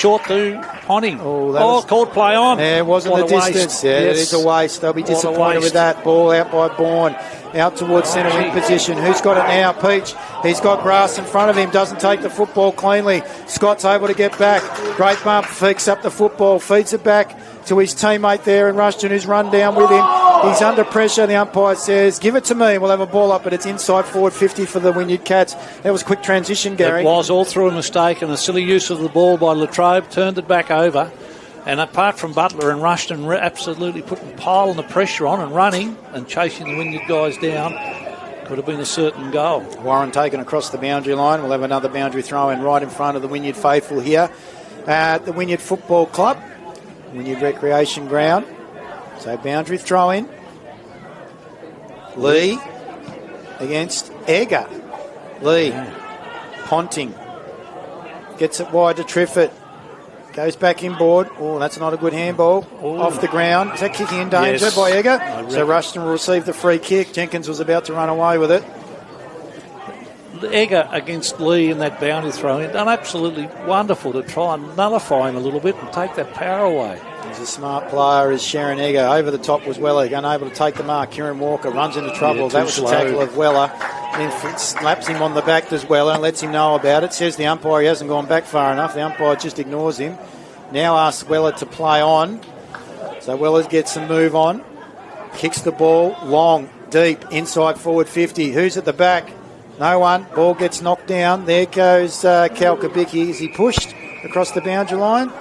short to Ponting. Was called play on. Yeah, it wasn't the distance. Yeah, it is a waste. They'll be disappointed with that. Ball out by Bourne. Out towards centre wing position. Who's got it now? Peach. He's got grass in front of him. Doesn't take the football cleanly. Scott's able to get back. Great bump. Picks up the football. Feeds it back to his teammate there in Rushton, who's run down with him. He's under pressure. The umpire says, give it to me. We'll have a ball up, but it's inside forward 50 for the Wynyard Cats. That was a quick transition, Gary. It was all through a mistake and a silly use of the ball by Latrobe. Turned it back over. And apart from Butler and Rushton absolutely putting piling the pressure on and running and chasing the Wynyard guys down, could have been a certain goal. Warren taken across the boundary line. We'll have another boundary throw in right in front of the Wynyard faithful here at the Wynyard Football Club, Wynyard Recreation Ground. So boundary throw in. Lee against Egger. Lee. Ponting. Gets it wide to Triffett. Goes back inboard. Oh, that's not a good handball. Off the ground. Is that kicking in danger by Egger? So Rushton will receive the free kick. Jenkins was about to run away with it. Egger against Lee in that boundary throw. He's done absolutely wonderful to try and nullify him a little bit and take that power away. He's a smart player, is Sharon Egger. Over the top was Weller, unable to take the mark. Kieran Walker runs into trouble. That was the tackle of Weller. Then slaps him on the back as Weller and lets him know about it. Says the umpire he hasn't gone back far enough. The umpire just ignores him. Now asks Weller to play on. So Weller gets some move on. Kicks the ball long, deep, inside forward 50. Who's at the back? No one. Ball gets knocked down. There goes Cal Kabicki. Is he pushed across the boundary line?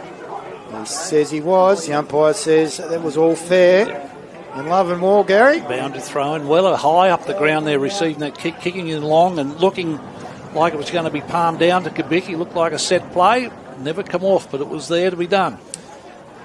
He says he was. The umpire says that was all fair. And love and more, Gary. Boundary throw in. Weller high up the ground there, receiving that kick, kicking in long and looking like it was going to be palmed down to Kabicki. Looked like a set play. Never come off, but it was there to be done.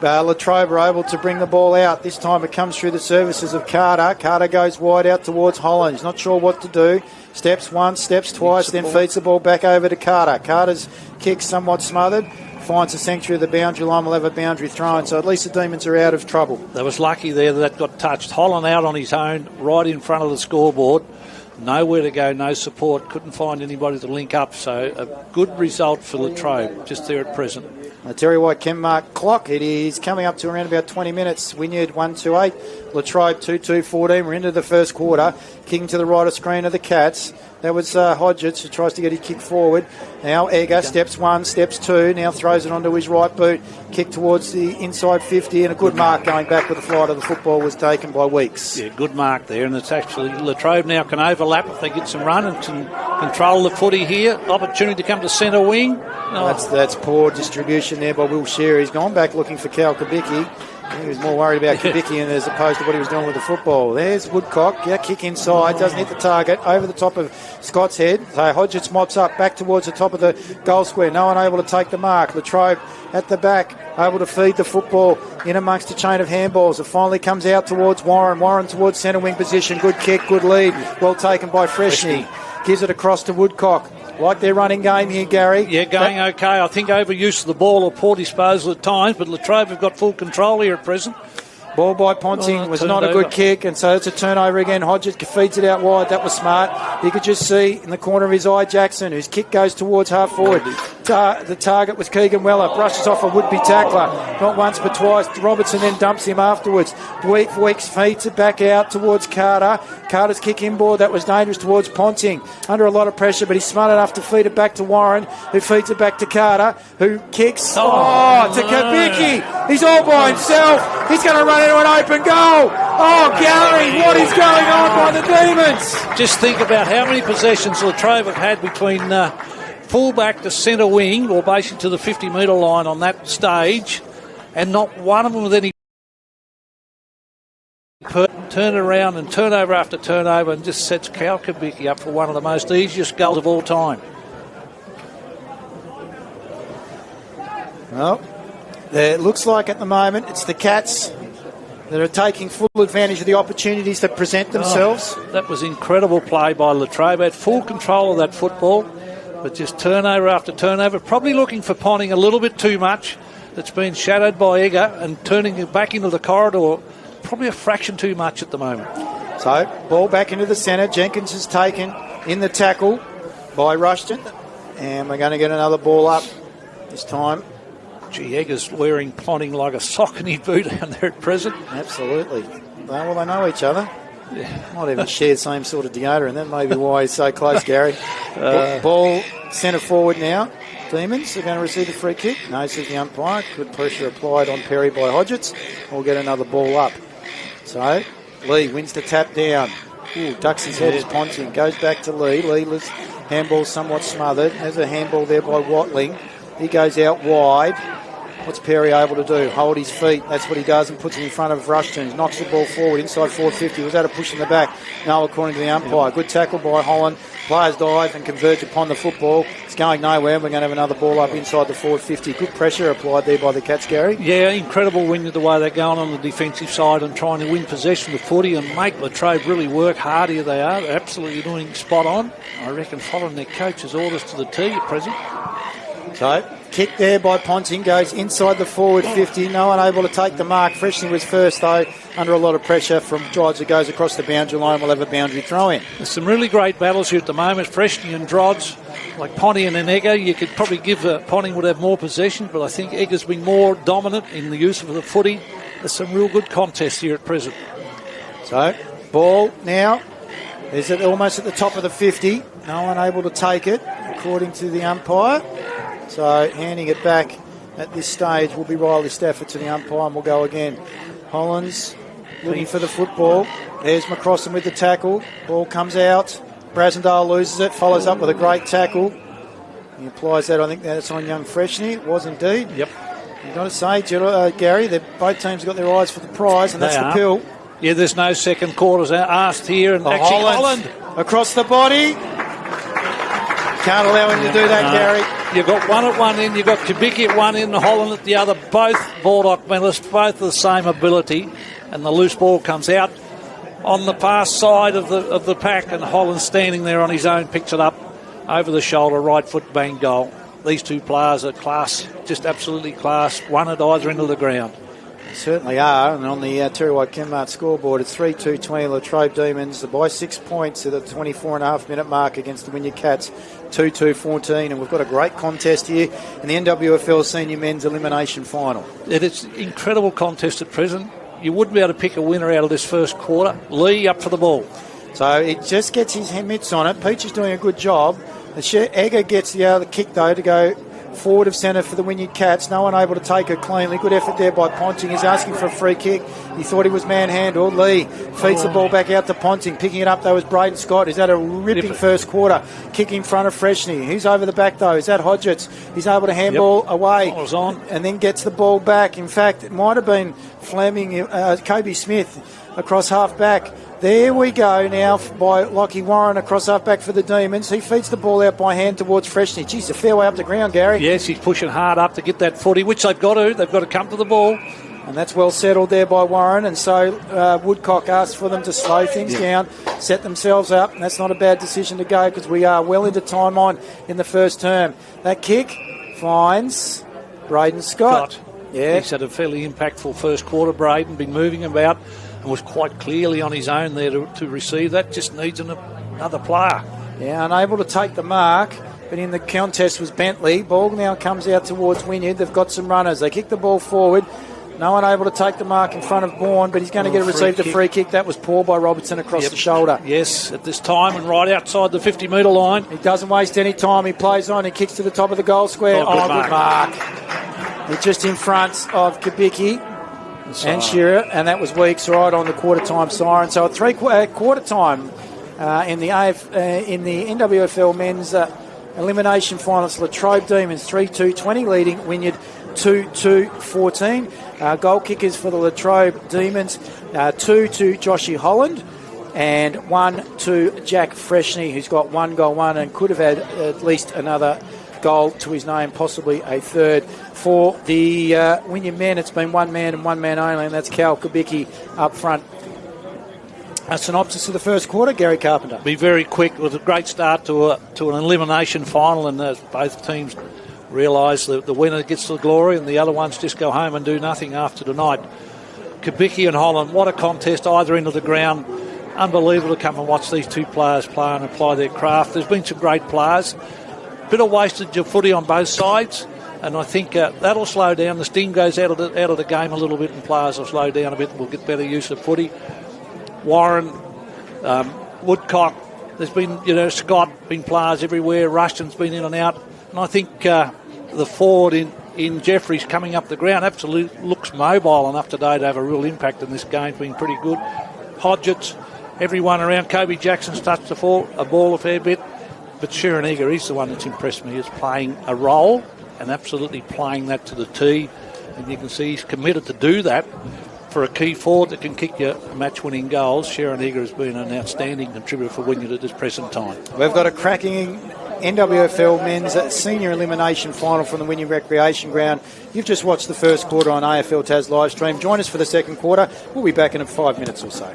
Latrobe are able to bring the ball out. This time it comes through the services of Carter. Carter goes wide out towards Holland. He's not sure what to do. Steps once, steps twice, then feeds the ball back over to Carter. Carter's kick somewhat smothered. Finds the sanctuary of the boundary line. We'll have a boundary thrown, so at least the Demons are out of trouble. They was lucky there that got touched. Holland out on his own, right in front of the scoreboard. Nowhere to go, no support. Couldn't find anybody to link up, so a good result for Latrobe just there at present. The Terry White Chem-Mark clock, it is coming up to around about 20 minutes. Wynyard 1-2-8, Latrobe 2-2-14. We're into the first quarter. Kicking to the right of screen of the Cats. That was Hodgetts who tries to get his kick forward. Now Egger steps one, steps two. Now throws it onto his right boot. Kick towards the inside 50 and a good mark going back with the flight of the football was taken by Weeks. Yeah, good mark there. And it's actually Latrobe now can overlap if they get some run and can control the footy here. Opportunity to come to centre wing. Oh. That's poor distribution there by Will Shearer. He's gone back looking for Cal Kabicki. He was more worried about Kabicki as opposed to what he was doing with the football. There's Woodcock. Yeah, kick inside. Doesn't hit the target. Over the top of Scott's head. So Hodgetts mops up back towards the top of the goal square. No one able to take the mark. Latrobe at the back, able to feed the football in amongst a chain of handballs. It finally comes out towards Warren. Warren towards centre wing position. Good kick, good lead. Well taken by Freshney. Gives it across to Woodcock. Like their running game here, Gary. Yeah, going okay. I think overuse of the ball or poor disposal at times, but Latrobe have got full control here at present. Ball by Ponting was not a good kick, and so it's a turnover again. Hodgetts feeds it out wide. That was smart. You could just see in the corner of his eye Jackson, whose kick goes towards half forward. The target was Keegan Weller. Brushes off a would-be tackler. Not once but twice. Robertson then dumps him afterwards. Weeks feeds it back out towards Carter. Carter's kick inboard. That was dangerous towards Ponting. Under a lot of pressure, but he's smart enough to feed it back to Warren, who feeds it back to Carter, who kicks to Kabicki. He's all by himself. He's going to run into an open goal. Oh, Gary, what is going on by the Demons? Just think about how many possessions Latrobe have had between full-back to centre wing, or basically to the 50-metre line on that stage, and not one of them with any turn around and turnover after turnover, and just sets Cal Kabicki up for one of the most easiest goals of all time. Well, it looks like at the moment it's the Cats that are taking full advantage of the opportunities that present themselves. That was incredible play by Latrobe. Had full control of that football, but just turnover after turnover. Probably looking for Ponting a little bit too much. That's been shadowed by Egger and turning it back into the corridor. Probably a fraction too much at the moment. So, ball back into the centre. Jenkins is taken in the tackle by Rushton. And we're going to get another ball up this time. Gee, Eggers wearing Ponting like a sock in his boot down there at present. Absolutely. Well, they know each other. Yeah. Might even share the same sort of deodorant. That may be why he's so close, Gary. Ball centre forward now. Demons are going to receive a free kick. No, says the umpire. Good pressure applied on Perry by Hodgetts. We'll get another ball up. So, Lee wins the tap down. Ooh, ducks his head as Ponting. Goes back to Lee. Lee's handball somewhat smothered. There's a handball there by Watling. He goes out wide. What's Perry able to do? Hold his feet. That's what he does and puts it in front of Rushton. Knocks the ball forward inside forward 50. Was that a push in the back? No, according to the umpire. Good tackle by Holland. Players dive and converge upon the football. It's going nowhere. We're going to have another ball up inside the forward 50. Good pressure applied there by the Cats, Gary. Yeah, incredible win the way they're going on the defensive side and trying to win possession of footy and make Latrobe really work hard. Here they are. They're absolutely doing spot on. I reckon following their coach's orders to the T at present. So, kick there by Ponting, goes inside the forward 50. No one able to take the mark. Freshney was first, though, under a lot of pressure from Drodds, who goes across the boundary line. We'll have a boundary throw in. There's some really great battles here at the moment. Freshney and Drodds, like Ponting and Egger. You could probably give Ponting would have more possession, but I think Egger's been more dominant in the use of the footy. There's some real good contests here at present. So, ball now. Is it almost at the top of the 50? No one able to take it, according to the umpire. So, handing it back at this stage will be Riley Stafford to the umpire, and we'll go again. Hollands looking for the football. There's McCrossan with the tackle. Ball comes out. Brasendale loses it, follows up with a great tackle. He applies that. I think that's on young Freshney. It was indeed. Yep. You've got to say, Gary, both teams got their eyes for the prize, and that's the pill. Yeah, there's no second quarters asked here. And actually, Holland across the body. Can't allow him to do that, Gary. You've got one at one end, you've got Kubicki at one end, Holland at the other. Both Baldock medalists, both of the same ability. And the loose ball comes out on the far side of the pack, and Holland standing there on his own, picks it up over the shoulder, right foot, bang, goal. These two players are class, just absolutely class. One at either end of the ground. Certainly are, and on the Terry White Kmart scoreboard, it's 3-2-20 Latrobe Demons by 6 points at the 24.5-minute mark against the Wynyard Cats, 2-2-14, and we've got a great contest here in the NWFL Senior Men's Elimination Final. It's an incredible contest at present. You wouldn't be able to pick a winner out of this first quarter. Lee up for the ball. So it just gets his mitts on it. Peach is doing a good job. Egger gets the other kick, though, to go forward of centre for the Wynyard Cats. No one able to take it cleanly. Good effort there by Ponting. He's asking for a free kick. He thought he was manhandled. Lee feeds the ball back out to Ponting. Picking it up, though, is Braden Scott. He's had a ripping first quarter. Kick in front of Freshney. Who's over the back, though? Is that Hodgetts? He's able to handball away. And then gets the ball back. In fact, it might have been Fleming, Kobe Smith across half back. There we go now by Lockie Warren across half back for the Demons. He feeds the ball out by hand towards Freshney. Geez, a fair way up the ground, Gary. Yes, he's pushing hard up to get that footy, which they've got to. They've got to come to the ball. And that's well settled there by Warren. And so Woodcock asked for them to slow things down, set themselves up. And that's not a bad decision to go because we are well into time on in the first term. That kick finds Braden Scott. Yeah. He's had a fairly impactful first quarter, Braden, been moving about. Was quite clearly on his own there to receive that. Just needs another player. Yeah, unable to take the mark, but in the contest was Bentley. Ball now comes out towards Wynyard. They've got some runners. They kick the ball forward. No one able to take the mark in front of Bourne, but he's going to receive the free kick. That was poor by Robertson across the shoulder. Yes, at this time and right outside the 50-metre line. He doesn't waste any time. He plays on. He kicks to the top of the goal square. Good mark. He's just in front of Kubicki and Shearer, and that was Weeks right on the quarter-time siren. So at quarter-time in the NWFL men's elimination finals, Latrobe Demons 3-2-20 leading Wynyard 2-2-14. Goal kickers for the Latrobe Demons, 2 to Joshy Holland and 1 to Jack Freshney, who's got 1 goal, and could have had at least another goal to his name, possibly a third. For the Wynyard men, it's been one man and one man only, and that's Cal Kubicki up front. A synopsis of the first quarter, Gary Carpenter. Be very quick. It was a great start to an elimination final, and both teams realise that the winner gets the glory and the other ones just go home and do nothing after tonight. Kubicki and Holland, what a contest either end of the ground. Unbelievable to come and watch these two players play and apply their craft. There's been some great players. Bit of wastage of footy on both sides. And I think that'll slow down. The sting goes out of the game a little bit, and players will slow down a bit and we'll get better use of footy. Warren, Woodcock, there's been, Scott, been players everywhere. Rushton's been in and out. And I think the forward in Jeffries coming up the ground absolutely looks mobile enough today to have a real impact in this game. It's been pretty good. Hodgetts, everyone around. Kobe Jackson's touched the ball a fair bit. But Sharon Eager, he's the one that's impressed me, is playing a role and absolutely playing that to the tee. And you can see he's committed to do that for a key forward that can kick you match-winning goals. Sharon Eager has been an outstanding contributor for Wynyard at this present time. We've got a cracking NWFL men's senior elimination final from the Wynyard Recreation Ground. You've just watched the first quarter on AFL Tas live stream. Join us for the second quarter. We'll be back in 5 minutes or so.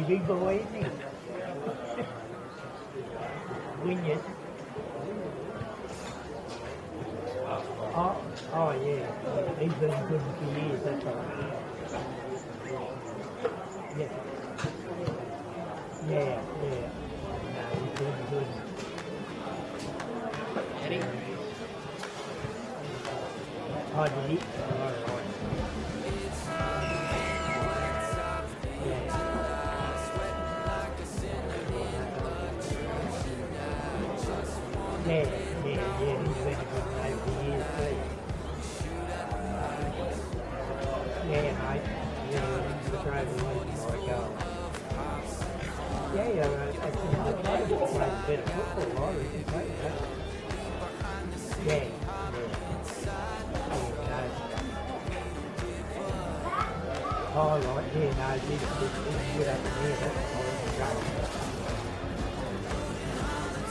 Big boy, isn't he? Wynyard. Oh, yeah. He's been good for years, that's right. Yeah. Yeah. No, he's been good. Eddie? Oh, did he? Right. Yeah, he's been a good mate for years too. Yeah, mate. Yeah, Latrobe was my goal. Yeah, actually, Latrobe plays better football, I reckon, Yeah. Oh, right, yeah, no, he's good up in here, that's great.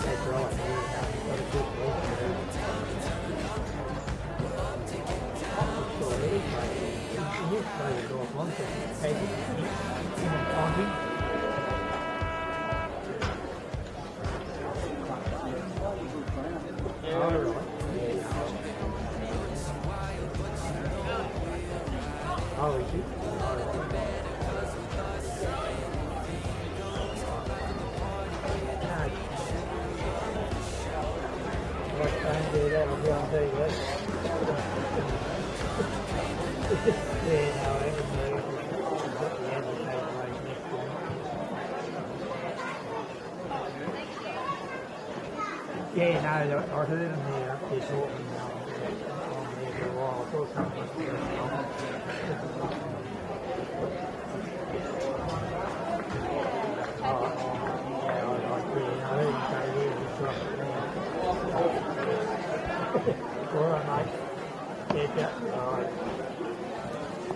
That's right, yeah, got a good ball there. I'm sure he played it off once, and him and Tommy. Oh, right, yeah. Oh, is he? Yeah, no, I heard him there up there talking on there for a while. I thought something was going on. I heard him say there, he's dropped it now. All right, mate. Yeah, all right.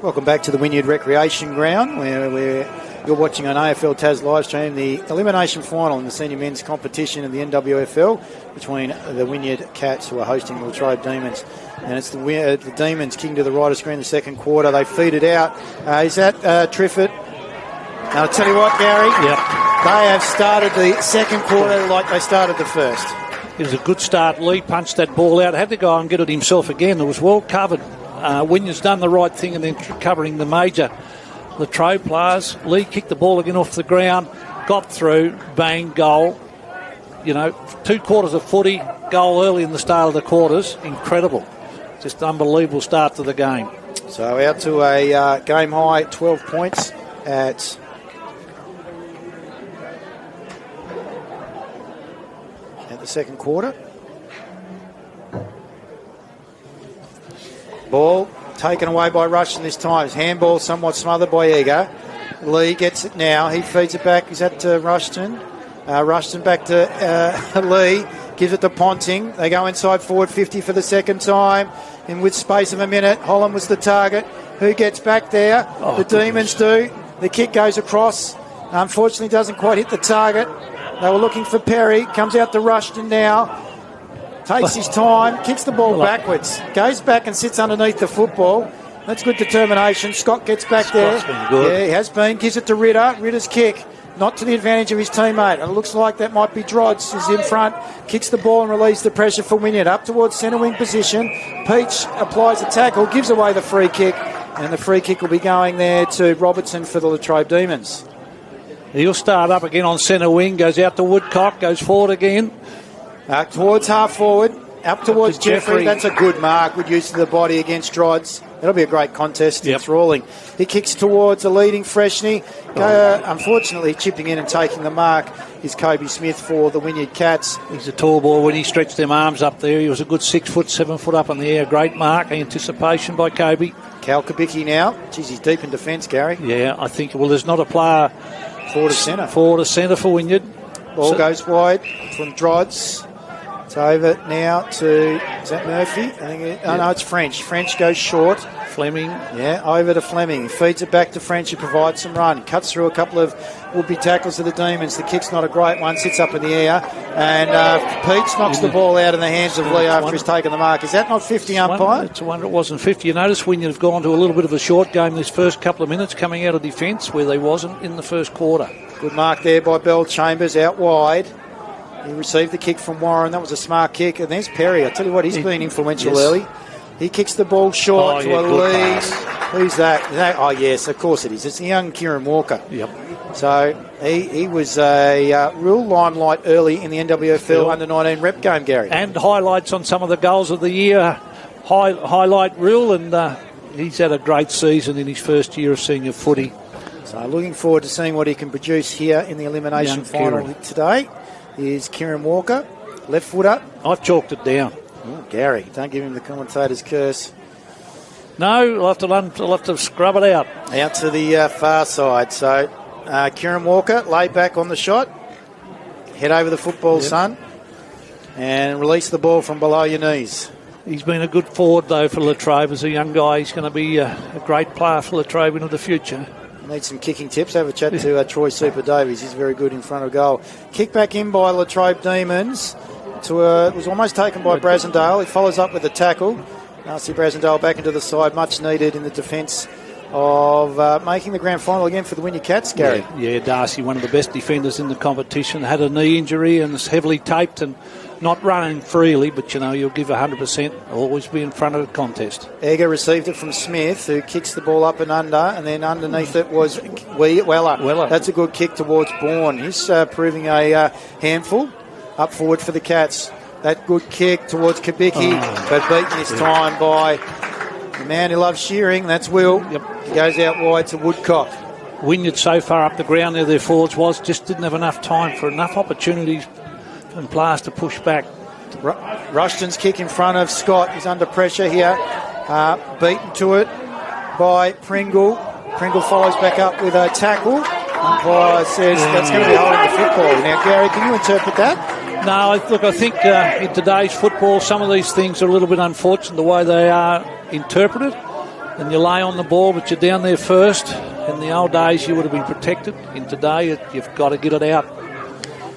Welcome back to the Wynyard Recreation Ground, where we're You're watching on AFL Tas live stream the elimination final in the senior men's competition in the NWFL between the Wynyard Cats, who are hosting the Latrobe Demons. And it's the Demons kicking to the right of screen in the second quarter. They feed it out. Is that Triffett? Now, I'll tell you what, Gary. Yep. They have started the second quarter like they started the first. It was a good start. Lee punched that ball out. Had to go and get it himself again. It was well covered. Wynyard's done the right thing and then covering the major Latrobe players. Lee kicked the ball again off the ground, got through, bang, goal. 2 quarters of footy, goal early in the start of the quarters. Incredible. Just unbelievable start to the game. So out to a game high 12 points at the second quarter. Ball taken away by Rushton this time. His handball somewhat smothered by Eager. Lee gets it now. He feeds it back. Is that to Rushton? Rushton back to Lee. Gives it to Ponting. They go inside forward 50 for the second time. And with space of a minute, Holland was the target. Who gets back there? The Demons do. The kick goes across. Unfortunately, doesn't quite hit the target. They were looking for Perry. Comes out to Rushton now. Takes his time. Kicks the ball backwards. Goes back and sits underneath the football. That's good determination. Scott gets back there. Been good. Yeah, he has been. Gives it to Ritter. Ritter's kick. Not to the advantage of his teammate. And it looks like that might be Drodds who's in front. Kicks the ball and relieves the pressure for Wynyard. Up towards centre wing position. Peach applies a tackle. Gives away the free kick. And the free kick will be going there to Robertson for the Latrobe Demons. He'll start up again on centre wing. Goes out to Woodcock. Goes forward again. Towards half forward. Up towards Jeffrey. That's a good mark. Good use of the body against Drodds. That'll be a great contest. Yep. Enthralling. He kicks towards a leading Freshney. Unfortunately, chipping in and taking the mark is Kobe Smith for the Wynyard Cats. He's a tall boy. When he stretched them arms up there, he was a good 6 foot, 7 foot up in the air. Great mark. Anticipation by Kobe. Cal Kabicki now. Geez, he's deep in defence, Gary. Yeah, I think, there's not a player forward to centre. Forward to centre for Wynyard. Ball goes wide from Drodds. It's over now to, is that Murphy? No, it's French. French goes short. Fleming. Yeah, over to Fleming. He feeds it back to French, who provides some run. Cuts through a couple of would-be tackles of the Demons. The kick's not a great one. Sits up in the air. And Peach knocks the ball out in the hands of Lee after he's taken the mark. Is that not 50 umpire? It's a wonder it wasn't 50. You notice Wynyard have gone to a little bit of a short game this first couple of minutes, coming out of defence where they wasn't in the first quarter. Good mark there by Bell Chambers out wide. He received the kick from Warren. That was a smart kick. And there's Perry. I tell you what, he's been influential early. He kicks the ball short to a lead. Who's that? Oh, yes, of course it is. It's the young Kieran Walker. Yep. So he was a real limelight early in the NWFL under-19 rep game, Gary. And highlights on some of the goals of the year. Highlight reel, and he's had a great season in his first year of senior footy. So looking forward to seeing what he can produce here in the elimination final today. Is Kieran Walker, left footer. I've chalked it down. Oh, Gary, don't give him the commentator's curse. No, I'll have to scrub it out. Out to the far side. So Kieran Walker, lay back on the shot. Head over the football, son. And release the ball from below your knees. He's been a good forward, though, for Latrobe. As a young guy, he's going to be a great player for Latrobe into the future. Need some kicking tips. Have a chat to Troy Super Davies. He's very good in front of goal. Kick back in by Latrobe Demons. It was almost taken by Brasendale. He follows up with a tackle. Nasty Brasendale back into the side. Much needed in the defence of making the grand final again for the Wynyard Cats, Gary. Yeah, Darcy, one of the best defenders in the competition. Had a knee injury and is heavily taped and not running freely, but, you'll give 100%. Always be in front of the contest. Egger received it from Smith, who kicks the ball up and under, and then underneath it was Weller. That's a good kick towards Bourne. He's proving a handful up forward for the Cats. That good kick towards Kabicki, but beaten this time by the man who loves shearing. That's Will. Yep. He goes out wide to Woodcock. Wynyard so far up the ground there, their forwards just didn't have enough time for enough opportunities and players to push back. Rushton's kick in front of Scott. He's under pressure here. Beaten to it by Pringle. Pringle follows back up with a tackle. Umpire says that's going to be holding the football. Now, Gary, can you interpret that? No, I think in today's football, some of these things are a little bit unfortunate the way they are interpreted. and you lay on the ball, but you're down there first. In the old days, you would have been protected. In today, you've got to get it out.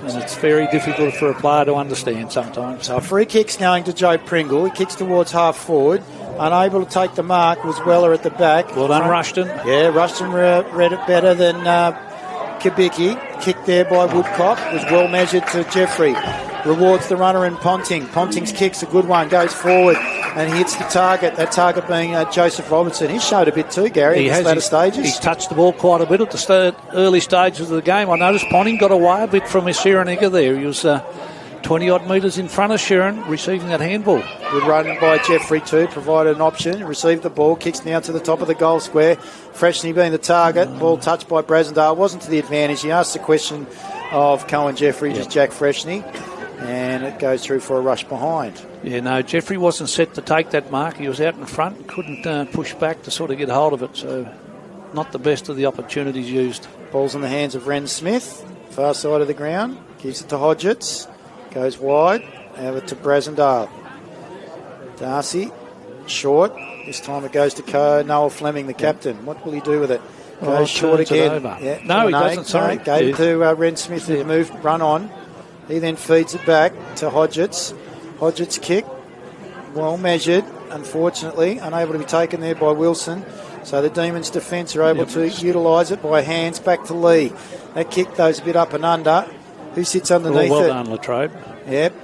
And it's very difficult for a player to understand sometimes. So a free kick's going to Joe Pringle. He kicks towards half forward. Unable to take the mark was Weller at the back. Well done, Rushton. Yeah, Rushton read it better than Kabicki. Kicked there by Woodcock. Was well measured to Jeffrey. Rewards the runner in Ponting. Ponting's kick's a good one. Goes forward and hits the target. That target being Joseph Robertson. He showed a bit too, Gary, in the latter stages. He's touched the ball quite a bit at the early stages of the game. I noticed Ponting got away a bit from his Sheeran there. He was 20-odd metres in front of Sheeran, receiving that handball. Good run by Jeffrey too, provided an option. Received the ball, kicks now to the top of the goal square. Freshney being the target. Ball touched by Brasendale. Wasn't to the advantage. He asked the question of Cohen Jeffrey, just Jack Freshney. And it goes through for a rush behind. Yeah, no, Jeffrey wasn't set to take that mark. He was out in front, couldn't push back to sort of get hold of it. So not the best of the opportunities used. Ball's in the hands of Ren Smith, far side of the ground. Gives it to Hodgetts. Goes wide. Over to Brasendale. Darcy, short. This time it goes to Noel Fleming, the captain. What will he do with it? Goes short again. Yeah. No, he doesn't. Sorry. Gave it to Ren Smith who moved, run on. He then feeds it back to Hodgetts. Hodgetts' kick, well measured, unfortunately, unable to be taken there by Wilson. So the Demons' defence are able to utilise it by hands back to Lee. That kick goes a bit up and under. Who sits underneath it? Well done, Latrobe. Yep.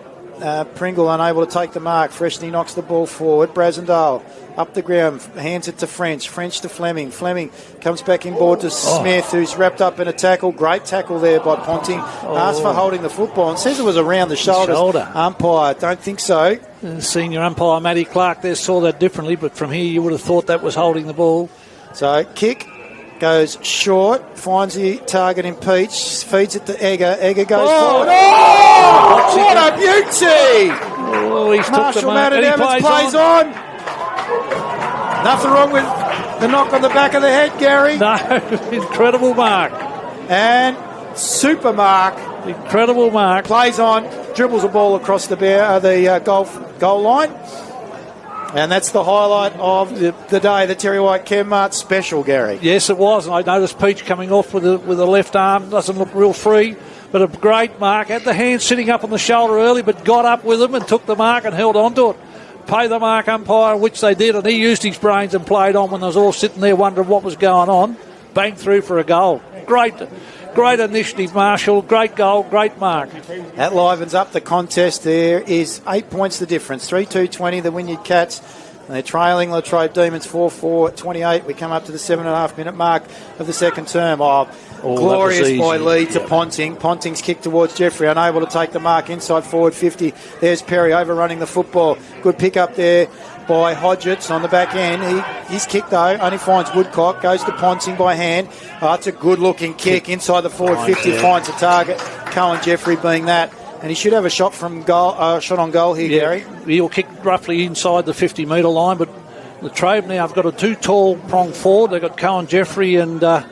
Pringle unable to take the mark. Freshney knocks the ball forward. Brasendale up the ground, hands it to French. French to Fleming. Fleming comes back in board to Smith, who's wrapped up in a tackle. Great tackle there by Ponting. Asked for holding the football and says it was around the shoulders. Umpire, don't think so. Senior umpire Matty Clark there saw that differently, but from here you would have thought that was holding the ball. So kick goes short, finds the target in Peach, feeds it to Egger. Egger goes forward. Oh, what a beauty! Oh, he's Marshall Madden Evans plays on. Nothing wrong with the knock on the back of the head, Gary. No, incredible mark. And super mark. Incredible mark. Plays on, dribbles a ball across the goal line. And that's the highlight of the day, the Terry White Kmart special, Gary. Yes, it was. And I noticed Peach coming off with the left arm. Doesn't look real free, but a great mark. Had the hand sitting up on the shoulder early, but got up with him and took the mark and held on to it. Pay the mark umpire, which they did, and he used his brains and played on when they was all sitting there wondering what was going on. Bang through for a goal. Great initiative, Marshall. Great goal, great mark. That livens up the contest. There is 8 points the difference. 3-2-20, the Wynyard Cats. And they're trailing Latrobe Demons 4-4-28. We come up to the 7.5-minute mark of the second term. Glorious by Lee to Ponting. Ponting's kick towards Jeffrey, unable to take the mark inside forward 50. There's Perry overrunning the football. Good pick up there by Hodgetts on the back end. His kick, though, only finds Woodcock. Goes to Ponting by hand. It's a good-looking kick inside the forward 50. Finds a target. Cohen Jeffrey being that. And he should have a shot from goal, shot on goal here, Gary. He'll kick roughly inside the 50-metre line, but Latrobe now have got a two tall prong forward. They've got Cohen Jeffrey and Jack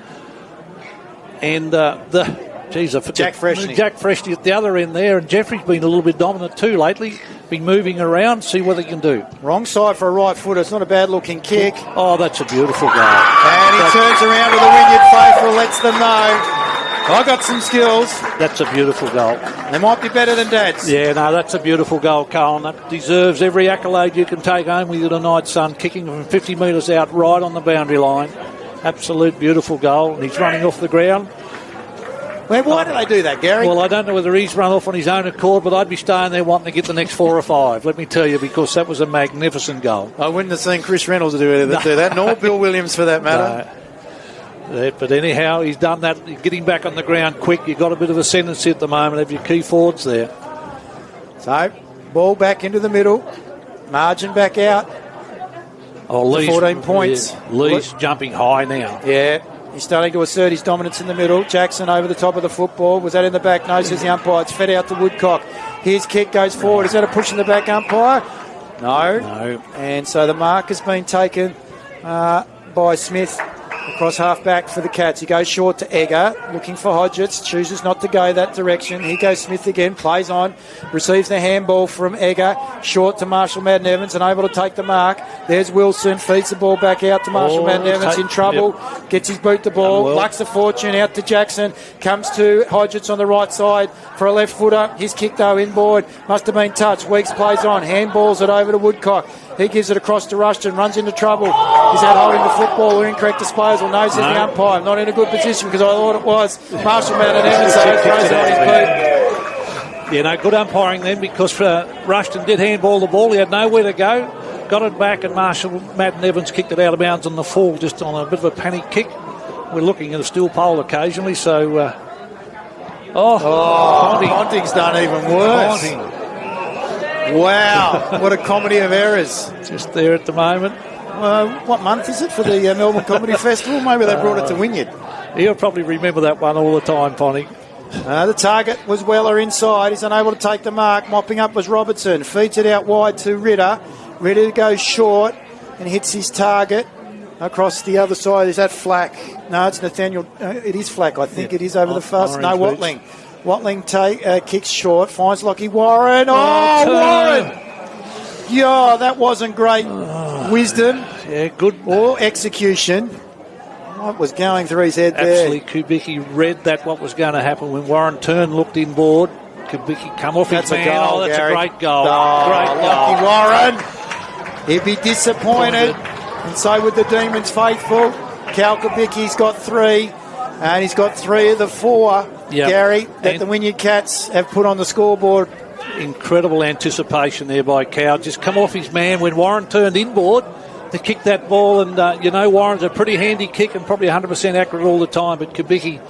Freshney. Jack Freshney at the other end there, and Jeffrey's been a little bit dominant too lately. Been moving around, see what he can do. Wrong side for a right footer. It's not a bad-looking kick. Oh, that's a beautiful goal. And he turns around to the Wynyard faithful, lets them know, I got some skills. That's a beautiful goal. They might be better than Dad's. Yeah, no, that's a beautiful goal, Cohen. That deserves every accolade you can take home with you tonight, son. Kicking from 50 metres out right on the boundary line. Absolute beautiful goal. And he's running off the ground. Well, why do they do that, Gary? Well, I don't know whether he's run off on his own accord, but I'd be staying there wanting to get the next 4 or 5, let me tell you, because that was a magnificent goal. I wouldn't have seen Chris Reynolds do that, nor Bill Williams for that matter. No. But anyhow, he's done that, getting back on the ground quick. You've got a bit of ascendancy at the moment, have your key forwards there. So, ball back into the middle, margin back out. Lee's 14 points. Yeah, Lee's jumping high now. Yeah, he's starting to assert his dominance in the middle. Jackson over the top of the football. Was that in the back? No, says the umpire. It's fed out to Woodcock. His kick goes forward. Is that a push in the back, umpire? No. No. And so the mark has been taken by Smith Across half-back for the Cats. He goes short to Egger, looking for Hodgetts, chooses not to go that direction. Here goes Smith again, plays on, receives the handball from Egger, short to Marshall Madden Evans, and able to take the mark. There's Wilson, feeds the ball back out to Marshall Madden Evans, in trouble, gets his boot the ball, lucks a fortune out to Jackson, comes to Hodgetts on the right side for a left footer. His kick though inboard, must have been touched. Weeks plays on, handballs it over to Woodcock. He gives it across to Rushton, runs into trouble. He's out holding the football or incorrect disposal. Knows there's the umpire. Not in a good position because I thought it was Marshall Madden Evans, so he throws it on his boot. Yeah, no, good umpiring then because Rushton did handball the ball. He had nowhere to go. Got it back and Marshall Madden Evans kicked it out of bounds on the full, just on a bit of a panic kick. We're looking at a steel pole occasionally, so... Ponting's done even worse. Ponting. Wow, what a comedy of errors. Just there at the moment. What month is it for the Melbourne Comedy Festival? Maybe they brought it to Wynyard. He'll probably remember that one all the time, Ponting. The target was Weller inside. He's unable to take the mark. Mopping up was Robertson. Feeds it out wide to Ritter. Ritter goes short and hits his target. Across the other side, is that Flack? No, it's Nathaniel. It is Flack, I think. It is over the fast. No, Watling. Watling kicks short, finds Lockie Warren. Warren! Yeah, that wasn't great wisdom. Yeah, good. Or execution. What was going through his head there? Absolutely, Kubicki read that what was going to happen when Warren turned, looked inboard. Kubicki come off his man. That's a goal, that's Gary. A great goal. Great Lockie Warren. He'd be disappointed. And so would the Demons faithful. Cal Kubicki's got 3. And he's got 3 of the 4, Gary, that the Wynyard Cats have put on the scoreboard. Incredible anticipation there by Cow. Just come off his man when Warren turned inboard to kick that ball. And, Warren's a pretty handy kick and probably 100% accurate all the time. But Kubicki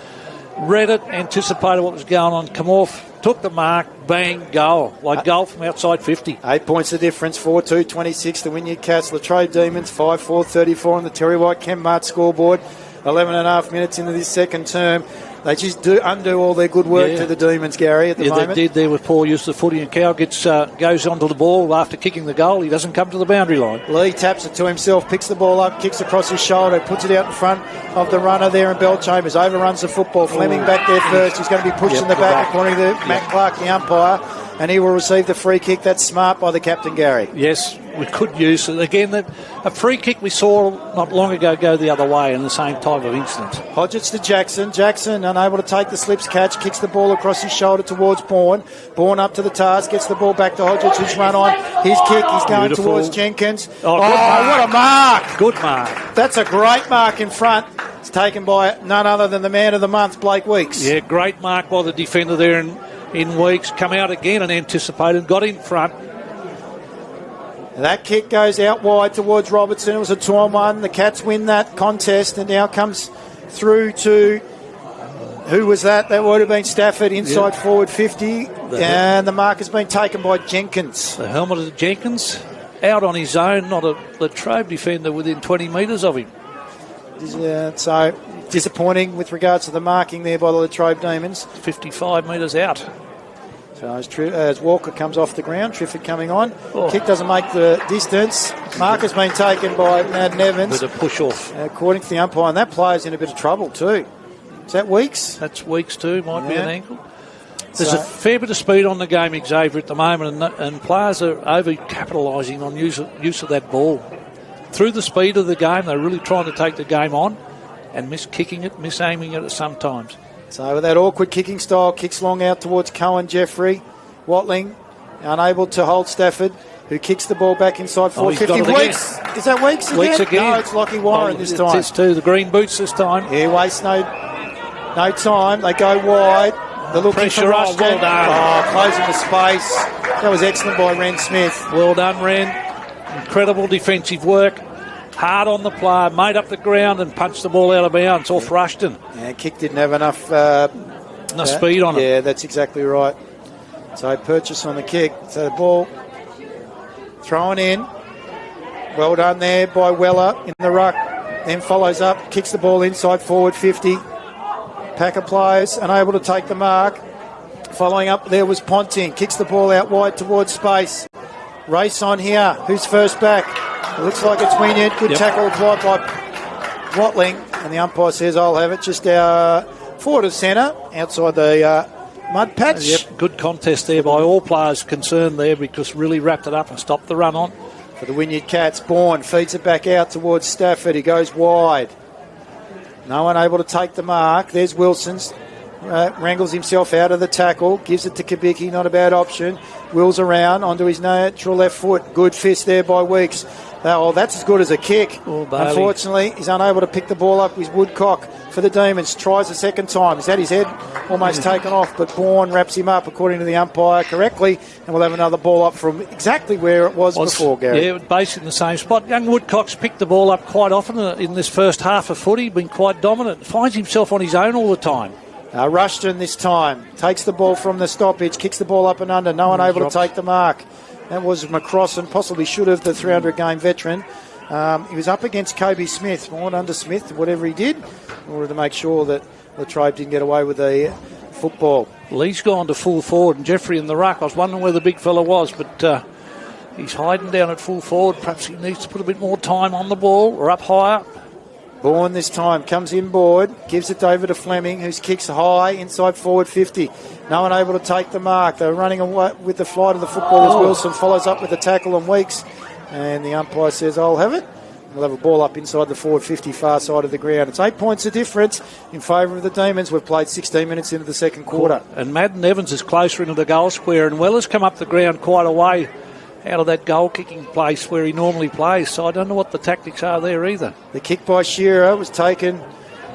read it, anticipated what was going on, come off, took the mark, bang, goal. Goal from outside 50. 8 points the difference, 4-2-26. The Wynyard Cats, Latrobe Demons, 5-4-34 on the Terry White Chemmart scoreboard. 11 and a half minutes into this second term. They just undo all their good work to the Demons, Gary, at the moment. Yeah, they did there with poor use of the footy, and Cow goes onto the ball after kicking the goal. He doesn't come to the boundary line. Lee taps it to himself, picks the ball up, kicks across his shoulder, puts it out in front of the runner there in Bell Chambers, overruns the football. Fleming back there first. He's going to be pushed in the back according to Matt Clark, the umpire, and he will receive the free kick. That's smart by the captain, Gary. Yes, we could use it. Again, a free kick we saw not long ago go the other way in the same type of incident. Hodgetts to Jackson. Jackson, unable to take the slips catch, kicks the ball across his shoulder towards Bourne. Bourne up to the task, gets the ball back to Hodgetts, who's run on. His kick, he's going towards Jenkins. What a mark! Good mark. That's a great mark in front. It's taken by none other than the man of the month, Blake Weeks. Yeah, great mark by the defender there in Weeks. Come out again and anticipated, got in front. That kick goes out wide towards Robertson. It was a 2-on-1. The Cats win that contest and now comes through to... Who was that? That would have been Stafford, inside forward 50. And the mark has been taken by Jenkins. The helmet of Jenkins out on his own, not a Latrobe defender within 20 metres of him. So disappointing with regards to the marking there by the Latrobe Demons. 55 metres out. So as Walker comes off the ground, Trifford coming on. Kick doesn't make the distance. Mark has been taken by Madden Evans. With a push off. According to the umpire, and that player's in a bit of trouble too. Is that Weeks? That's Weeks too, might be an ankle. There's a fair bit of speed on the game, Xavier, at the moment, and players are over-capitalising on use of that ball. Through the speed of the game, they're really trying to take the game on and miss-kicking it, miss-aiming it sometimes. So with that awkward kicking style, kicks long out towards Cohen Jeffrey. Watling unable to hold Stafford, who kicks the ball back inside 450. Weeks. Is that Weeks again? Weeks again. No, it's Lockie Warren this time. It's too. The green boots this time. Yeah, waste no time. They go wide. They're looking Pressure for rush. Well done. Closing the space. That was excellent by Ren Smith. Well done, Ren. Incredible defensive work. Hard on the player, made up the ground and punched the ball out of bounds off Rushton. Yeah, kick didn't have enough speed on it. Yeah, that's exactly right. So Purchase on the kick. So the ball thrown in. Well done there by Weller in the ruck. Then follows up, kicks the ball inside forward 50. Pack of players unable to take the mark. Following up there was Ponting. Kicks the ball out wide towards space. Race on here. Who's first back? It looks like it's Wynyard. Good tackle applied by Watling. and the umpire says, I'll have it just forward of centre, outside the mud patch. Yep, good contest there by all players concerned there, because really wrapped it up and stopped the run on. For the Wynyard Cats, Bourne feeds it back out towards Stafford. He goes wide. No one able to take the mark. There's Wilson's. Wrangles himself out of the tackle. Gives it to Kubicki. Not a bad option. Wheels around onto his natural left foot. Good fist there by Weeks. Oh, that's as good as a kick. Unfortunately, he's unable to pick the ball up with Woodcock for the Demons. Tries a second time. He's had his head almost taken off, but Bourne wraps him up according to the umpire correctly, and we'll have another ball up from exactly where it was before, Gary. Yeah, basically in the same spot. Young Woodcock's picked the ball up quite often in this first half of footy. Been quite dominant. Finds himself on his own all the time. Rushton this time takes the ball from the stoppage, kicks the ball up and under. No one able to take the mark. That was McCrossan, possibly should have, the 300-game veteran. He was up against Kobe Smith, more under Smith, whatever he did, in order to make sure that Latrobe didn't get away with the football. Lee's gone to full forward, and Jeffrey in the ruck. I was wondering where the big fella was, but he's hiding down at full forward. Perhaps he needs to put a bit more time on the ball or up higher. Bourne this time comes inboard, gives it over to Fleming, who kicks high inside forward 50. No one able to take the mark. They're running away with the flight of the football as Wilson follows up with the tackle on Weeks. And the umpire says, I'll have it. We'll have a ball up inside the forward 50, far side of the ground. It's 8 points of difference in favour of the Demons. We've played 16 minutes into the second quarter. And Madden Evans is closer into the goal square, and Weller's come up the ground quite a way out of that goal-kicking place where he normally plays. So I don't know what the tactics are there either. The kick by Shearer was taken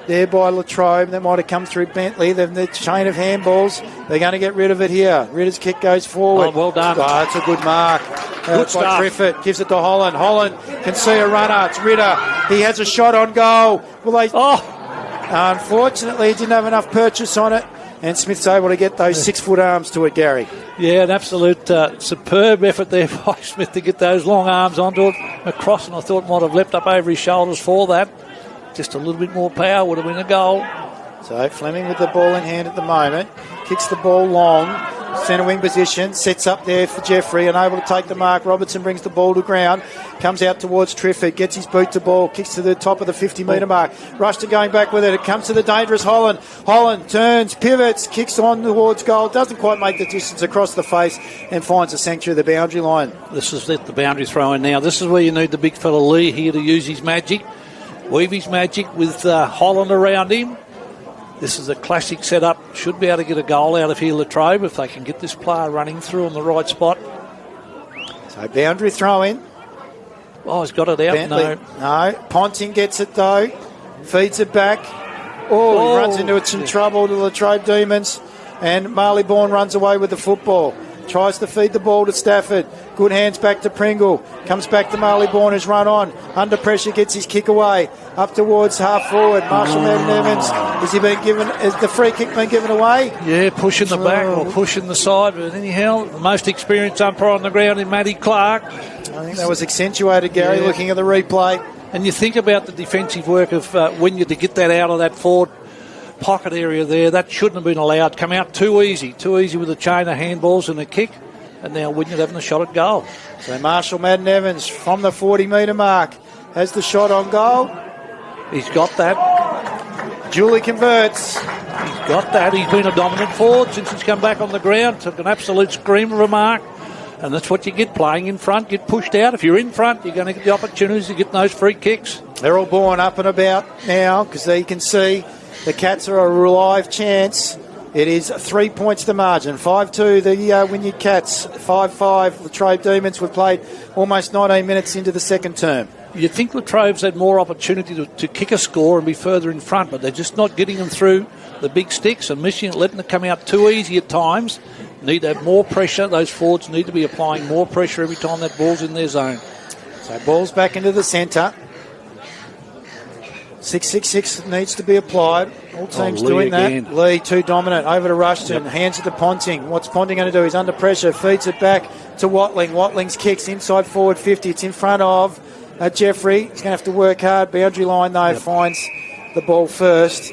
there by Latrobe. That might have come through Bentley. They've the chain of handballs. They're going to get rid of it here. Ritter's kick goes forward. Oh, well done. Oh, it's a good mark. Good stuff. By Triffett. Gives it to Holland. Holland can see a runner. It's Ritter. He has a shot on goal. Will they? Unfortunately, he didn't have enough purchase on it. And Smith's able to get those 6-foot arms to it, Gary. Yeah, an absolute superb effort there by Smith to get those long arms onto it. McCrossan, I thought, might have leapt up over his shoulders for that. Just a little bit more power would have been a goal. So Fleming with the ball in hand at the moment. Kicks the ball long. Centre wing position. Sets up there for Jeffrey. Unable to take the mark. Robertson brings the ball to ground. Comes out towards Triffett. Gets his boot to ball. Kicks to the top of the 50-metre mark. Rushton going back with it. It comes to the dangerous Holland. Holland turns, pivots, kicks on towards goal. Doesn't quite make the distance across the face and finds a sanctuary at the boundary line. This is the boundary throw in now. This is where you need the big fella Lee here to use his magic. Weave his magic with Holland around him. This is a classic setup. Should be able to get a goal out of here, Latrobe, if they can get this player running through on the right spot. So boundary throw in. Oh, he's got it out. Bentley. No. Ponting gets it though. Feeds it back. Oh, he runs into some trouble to the Latrobe Demons. And Marley Bourne runs away with the football. Tries to feed the ball to Stafford. Good hands back to Pringle. Comes back to Marley Bourne, who's run on. Under pressure, gets his kick away. Up towards half forward. Marshall Madden Evans. Has the free kick been given away? Yeah, pushing the back or pushing the side. But anyhow, the most experienced umpire on the ground is Matty Clark. I think that was accentuated, Gary, looking at the replay. And you think about the defensive work of Wynyard to get that out of that forward pocket area there. That shouldn't have been allowed. Come out too easy with a chain of handballs and a kick. And now Wynyard having a shot at goal. So Marshall Madden Evans from the 40-metre mark has the shot on goal. He's got that. Julie converts. He's got that. He's been a dominant forward since he's come back on the ground. Took an absolute screamer of a mark. And that's what you get playing in front. Get pushed out. If you're in front, you're going to get the opportunities to get those free kicks. They're all born up and about now because they can see the Cats are a live chance. It is 3 points to margin. 5-2 the Wynyard Cats. 5-5 Latrobe Demons. We've played almost 19 minutes into the second term. You'd think Latrobe's had more opportunity to kick a score and be further in front, but they're just not getting them through the big sticks and missing it, letting it come out too easy at times. Need to have more pressure. Those forwards need to be applying more pressure every time that ball's in their zone. So ball's back into the centre. 6-6-6 needs to be applied. All teams doing that. Again. Lee too dominant. Over to Rushton. Hands it to Ponting. What's Ponting going to do? He's under pressure. Feeds it back to Watling. Watling's kicks inside forward 50. It's in front of Jeffrey. He's going to have to work hard. Boundary line though finds the ball first.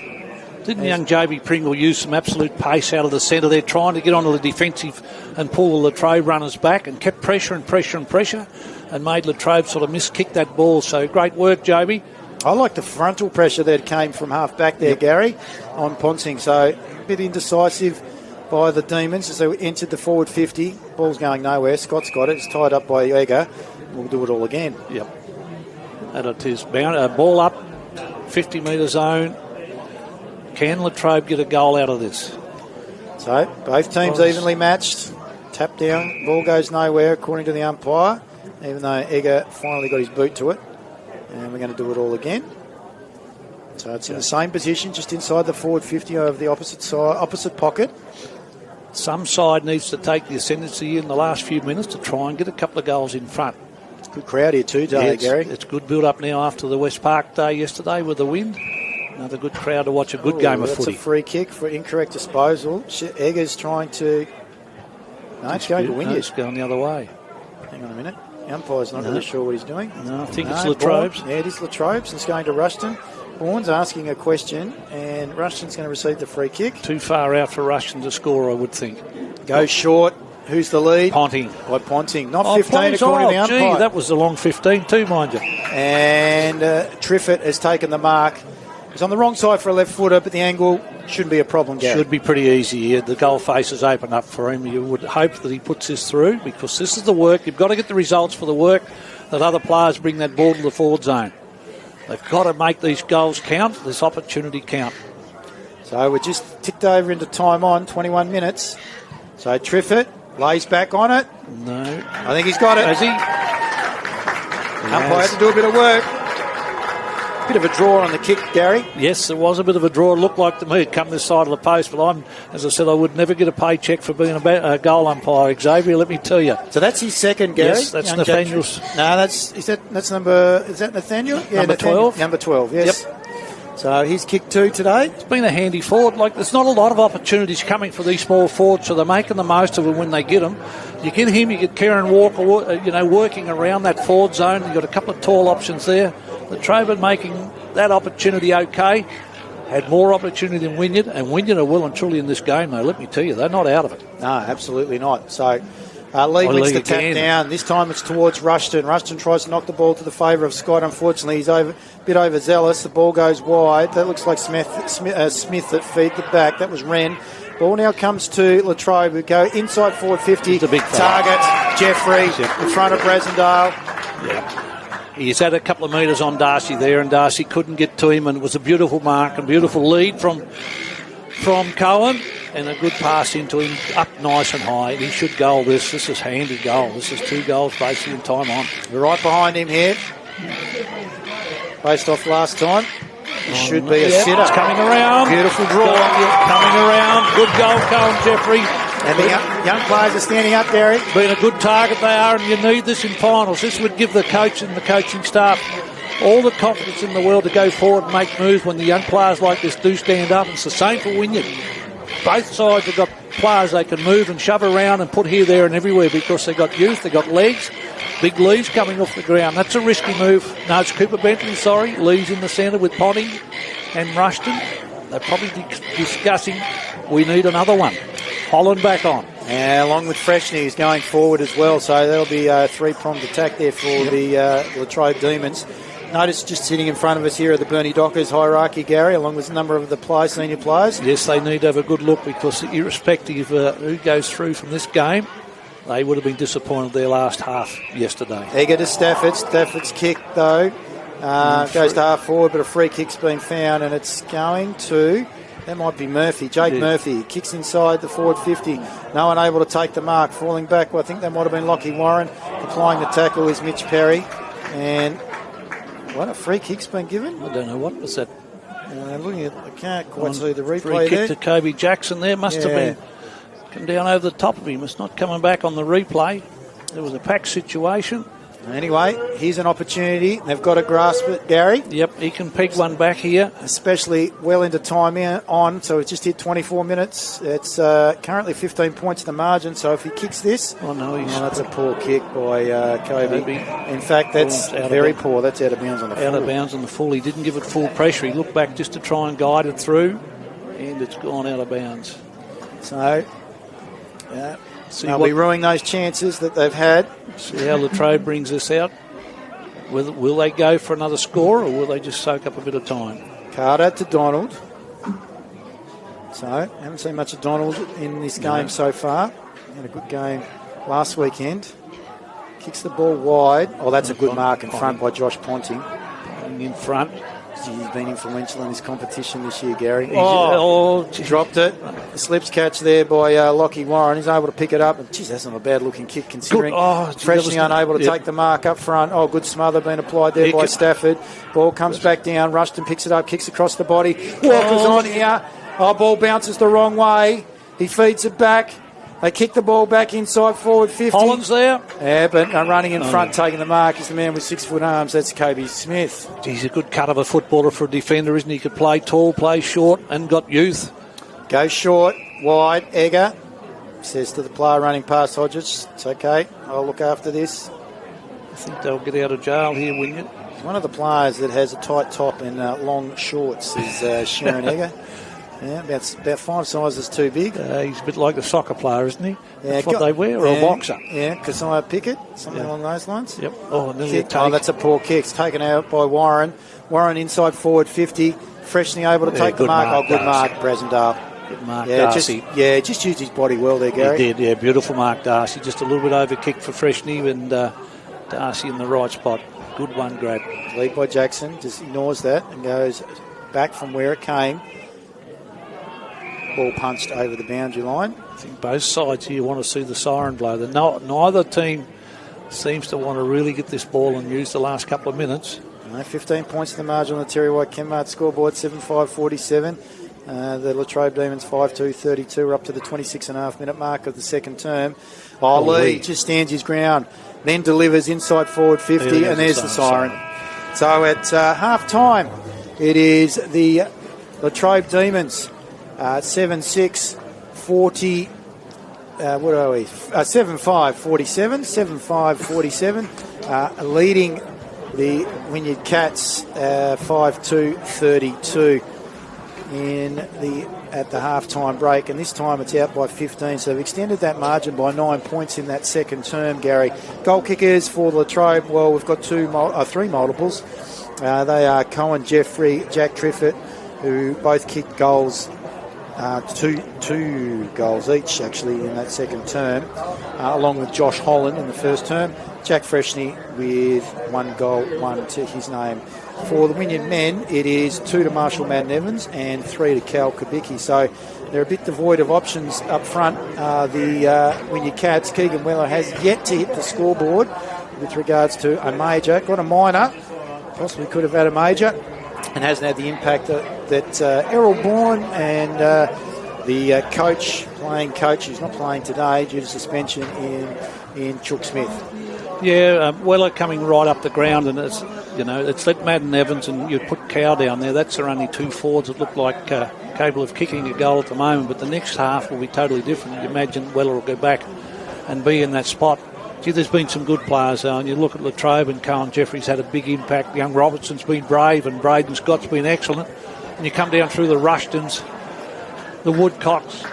Didn't young JB Pringle use some absolute pace out of the centre there, trying to get onto the defensive and pull the Latrobe runners back, and kept pressure and pressure and pressure and made Latrobe sort of miss-kick that ball. So great work, JB. I like the frontal pressure that came from half back there, Gary, on Ponting. So a bit indecisive by the Demons as they entered the forward 50. Ball's going nowhere. Scott's got it. It's tied up by Egger. We'll do it all again. Yep. And it is ball up, 50-metre zone. Can Latrobe get a goal out of this? So both teams evenly matched. Tap down. Ball goes nowhere according to the umpire, even though Egger finally got his boot to it. And we're going to do it all again. So it's in the same position, just inside the forward 50 over the opposite pocket. Some side needs to take the ascendancy in the last few minutes to try and get a couple of goals in front. Good crowd here too, Gary. It's good build-up now after the West Park day yesterday with the wind. Another good crowd to watch a good game of footy. That's a free kick for incorrect disposal. Egger's trying to... No, it's going to Wynyard. It's going the other way. Hang on a minute. The umpire's not really sure what he's doing. No, I think it's Latrobe's. Yeah, it is Latrobe's. It's going to Rushton. Bourne's asking a question, and Rushton's going to receive the free kick. Too far out for Rushton to score, I would think. Goes short. Who's the lead? Ponting. By Ponting. Not 15 according to the umpire. That was a long 15 too, mind you. And Triffett has taken the mark. He's on the wrong side for a left footer, but the angle shouldn't be a problem, Gary. Should be pretty easy here. The goal faces open up for him. You would hope that he puts this through because this is the work. You've got to get the results for the work that other players bring that ball to the forward zone. They've got to make these goals count, this opportunity count. So we're just ticked over into time on, 21 minutes. So Triffett lays back on it. No. I think he's got it. Has he? Umpire had to do a bit of work. Bit of a draw on the kick, Gary. Yes, there was a bit of a draw. It looked like to me it come this side of the post, but as I said, I would never get a paycheck for being a goal umpire, Xavier, let me tell you. So that's his second, Gary? Yes, that's Nathaniel's. No, that's Nathaniel? Yeah, number 12. Number 12, yes. Yep. So he's kicked 2 today. It's been a handy forward. There's not a lot of opportunities coming for these small forwards, so they're making the most of them when they get them. You get him, you get Kieran Walker, working around that forward zone. You've got a couple of tall options there. Latrobe making that opportunity okay. Had more opportunity than Wynyard, and Wynyard are well and truly in this game, though. Let me tell you, they're not out of it. No, absolutely not. So Lee wins the tap down. This time it's towards Rushton. Rushton tries to knock the ball to the favour of Scott. Unfortunately, he's a bit overzealous. The ball goes wide. That looks like Smith that feed the back. That was Wren. Ball now comes to Latrobe, who go inside forward 50. It's a big target. Jeffrey in front of Brasendale. Yeah. He's had a couple of metres on Darcy there, and Darcy couldn't get to him, and it was a beautiful mark and beautiful lead from Cohen, and a good pass into him, up nice and high. He should goal this. This is handy goal. This is 2 goals basically in time on. We're right behind him here. Based off last time. It should be a sitter. It's coming around. Beautiful draw. Coming around. Good goal, Cohen Jeffrey. And the young players are standing up, Gary. Being a good target they are, and you need this in finals. This would give the coach and the coaching staff all the confidence in the world to go forward and make moves when the young players like this do stand up. It's the same for Wynyard. Both sides have got players they can move and shove around and put here, there and everywhere because they've got youth, they've got legs, big Lees coming off the ground. That's a risky move. No, it's Cooper Bentley, sorry. Lees in the centre with Ponting and Rushton. They're probably discussing we need another one. Holland back on. And along with Freshney, he's going forward as well. So that'll be a 3-pronged attack there for the Latrobe Demons. Notice just sitting in front of us here are the Bernie Dockers hierarchy, Gary, along with a number of the senior players. Yes, they need to have a good look because irrespective of who goes through from this game, they would have been disappointed their last half yesterday. Egger to Stafford. Stafford's kick, though, goes to half forward, but a free kick's been found, and it's going to... That might be Murphy. Jake Murphy kicks inside the forward 50. No one able to take the mark. Falling back, well, I think that might have been Lockie Warren. Applying the tackle is Mitch Perry. And what, a free kick's been given? I don't know what was that. Looking at, I can't quite see the replay free there. Kick to Kobe Jackson there. Must have been come down over the top of him. It's not coming back on the replay. There was a pack situation. Anyway, here's an opportunity. They've got to grasp it, Gary. Yep, he can peg one back here. Especially well into time on, so it's just hit 24 minutes. It's currently 15 points the margin, so if he kicks this... Oh, no, that's a poor kick by Kobe. In fact, that's very poor. That's out of bounds on the full. Out of bounds on the full. He didn't give it full pressure. He looked back just to try and guide it through, and it's gone out of bounds. So... they'll be ruining those chances that they've had. See how Latrobe brings this out. Will they go for another score, or will they just soak up a bit of time? Carter to Donald. So, haven't seen much of Donald in this game so far. Had a good game last weekend. Kicks the ball wide. Oh, that's a good mark in front by Josh Ponting. In front. He's been influential in this competition this year, Gary. Dropped it. The slips catch there by Lockie Warren. He's able to pick it up. And, geez, that's not a bad-looking kick considering. Freshly unable to take the mark up front. Oh, good smother being applied there by Stafford. Ball comes back down. Rushton picks it up, kicks across the body. Walker's on here. Oh, ball bounces the wrong way. He feeds it back. They kick the ball back inside forward 50. Holland's there. Yeah, but running in front, taking the mark is the man with 6-foot arms. That's Kobe Smith. He's a good cut of a footballer for a defender, isn't he? He could play tall, play short, and got youth. Go short, wide, Egger. Says to the player running past Hodges, it's okay, I'll look after this. I think they'll get out of jail here, Wynyard. One of the players that has a tight top and long shorts is Sharon Egger. Yeah, about 5 sizes too big. He's a bit like a soccer player, isn't he? Yeah, that's what they wear, or a boxer. Yeah, Keziah Pickett, something along those lines. Yep. Oh, that's a poor kick. It's taken out by Warren. Warren inside forward 50. Freshly able to take the mark. Good mark, Brasendale. Good mark, Darcy. Just used his body well there, Gary. He did, yeah. Beautiful mark, Darcy. Just a little bit overkicked for Freshney, and Darcy in the right spot. Good one, grab. Lead by Jackson. Just ignores that and goes back from where it came. Ball punched over the boundary line. I think both sides here want to see the siren blow. Neither team seems to want to really get this ball and use the last couple of minutes. 15 points to the margin on the Terry White Kenmart scoreboard, 7-5-47. The Latrobe Demons 5-2-32. We're up to the 26.5-minute mark of the second term. Lee just stands his ground, then delivers inside forward 50, and there's the siren. So at half-time, it is the Latrobe Demons 7-6, 40, what are we? 7-5-47, 7-5-47, leading the Wynyard Cats 5-2-32 at the half-time break, and this time it's out by 15, so they've extended that margin by 9 points in that second term, Gary. Goal kickers for Latrobe, well, we've got three multiples. They are Cohen, Jeffrey, Jack Triffett, who both kicked goals. Two goals each, actually, in that second term, along with Josh Holland in the first term. Jack Freshney with 1 goal, 1 to his name. For the Wynyard men, it is 2 to Marshall Madden Evans and 3 to Cal Kubicki. So they're a bit devoid of options up front. The Wynyard Cats, Keegan Weller has yet to hit the scoreboard with regards to a major. Got a minor, possibly could have had a major, and hasn't had the impact that Errol Bourne and the playing coach, who's not playing today due to suspension in Chook Smith. Yeah, Weller coming right up the ground, and it's let Madden Evans and you put Cow down there. That's their only 2 forwards that look like capable of kicking a goal at the moment, but the next half will be totally different. You imagine Weller will go back and be in that spot. Gee, there's been some good players, and you look at Latrobe, and Cohen Jeffrey's had a big impact. Young Robertson's been brave, and Braden Scott's been excellent. And you come down through the Rushtons, the Woodcocks,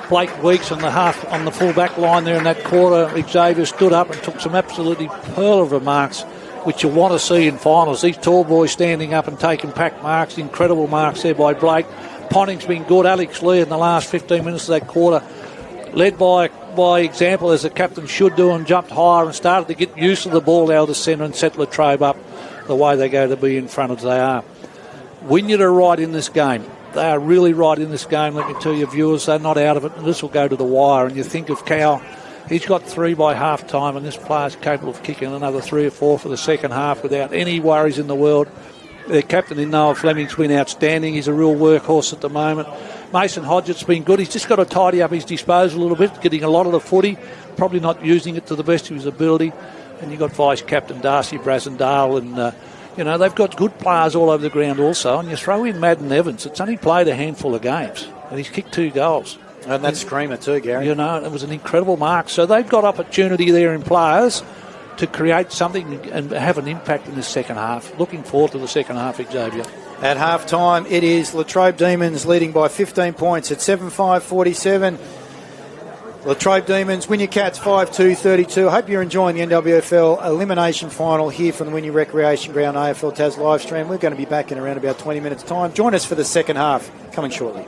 Blake Weeks on the full back line there in that quarter. Xavier stood up and took some absolutely pearl of remarks, which you want to see in finals. These tall boys standing up and taking pack marks, incredible marks there by Blake. Ponting's been good. Alex Lee in the last 15 minutes of that quarter, led by example, as the captain should do, and jumped higher and started to get used to the ball out of the centre and set Latrobe up the way they go to be in front as they are. Wynyard are right in this game. They are really right in this game, let me tell you, viewers. They're not out of it, and this will go to the wire. And you think of Cow, he's got 3 by half-time, and this player's capable of kicking another 3 or 4 for the second half without any worries in the world. Their captain in Noah Fleming's been outstanding. He's a real workhorse at the moment. Mason Hodgett's been good. He's just got to tidy up his disposal a little bit, getting a lot of the footy, probably not using it to the best of his ability. And you've got vice-captain Darcy Brasendale, and, they've got good players all over the ground also. And you throw in Madden Evans. It's only played a handful of games, and he's kicked 2 goals. And that screamer too, Gary. It was an incredible mark. So they've got opportunity there in players to create something and have an impact in the second half. Looking forward to the second half, Xavier. At half-time, it is Latrobe Demons leading by 15 points at 7-5-47. Latrobe Demons, Wynyard Cats 5-2-32. I hope you're enjoying the NWFL elimination final here from the Wynyard Recreation Ground AFL Tas live stream. We're going to be back in around about 20 minutes' time. Join us for the second half, coming shortly.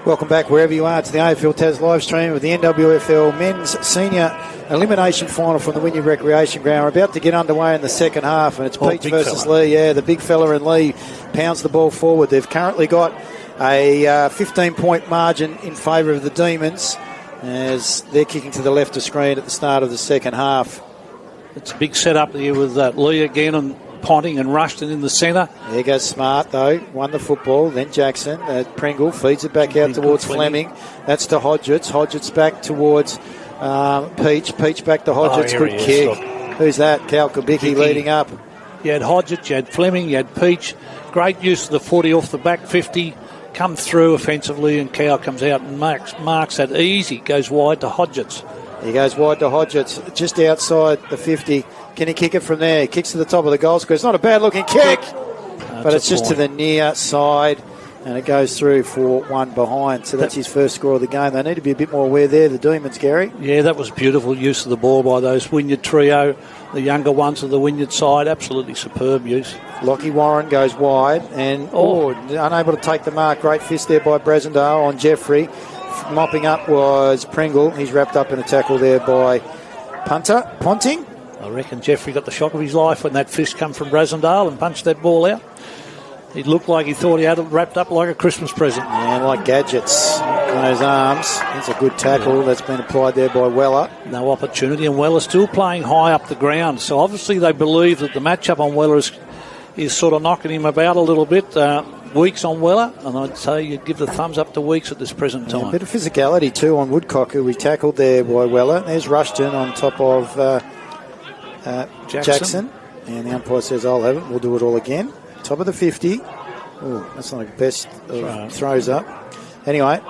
Welcome back wherever you are to the AFL Tas live stream of the NWFL Men's Senior Elimination Final from the Wynyard Recreation Ground. We're about to get underway in the second half, and it's Peach versus fella. Lee. Yeah, the big fella and Lee pounds the ball forward. They've currently got a 15-point margin in favour of the Demons as they're kicking to the left of screen at the start of the second half. It's a big setup here with Lee again, and Ponting and Rushton in the centre. There goes Smart, though. Won the football. Then Jackson. Pringle feeds it back out towards Fleming. That's to Hodgetts. Hodgetts back towards Peach. Peach back to Hodgetts. Good kick. Look. Who's that? Cal Kubicki leading up. You had Hodgetts, you had Fleming, you had Peach. Great use of the footy off the back 50. Come through offensively, and Cow comes out and marks that easy. Goes wide to Hodgetts. He goes wide to Hodgetts, just outside the 50. Can he kick it from there? He kicks to the top of the goal square. It's not a bad-looking kick, but it's just to the near side, and it goes through for one behind. So that's his first score of the game. They need to be a bit more aware there, the Demons, Gary. Yeah, that was beautiful use of the ball by those Wynyard trio, the younger ones of the Wynyard side. Absolutely superb use. Lockie Warren goes wide and unable to take the mark. Great fist there by Brasendale on Jeffrey. Mopping up was Pringle. He's wrapped up in a tackle there by Ponting. I reckon Jeffrey got the shock of his life when that fist come from Brasendale and punched that ball out. He looked like he thought he had it wrapped up like a Christmas present. And like gadgets on his arms. It's a good tackle that's been applied there by Weller. No opportunity, and Weller still playing high up the ground. So obviously they believe that the matchup on Weller is sort of knocking him about a little bit. Weeks on Weller, and I'd say you'd give the thumbs up to Weeks at this present time. A bit of physicality too on Woodcock, who we tackled there by Weller. There's Rushton on top of Jackson. And the umpire says, I'll have it. We'll do it all again. Top of the 50. Oh, that's not the best of throws up. Anyway,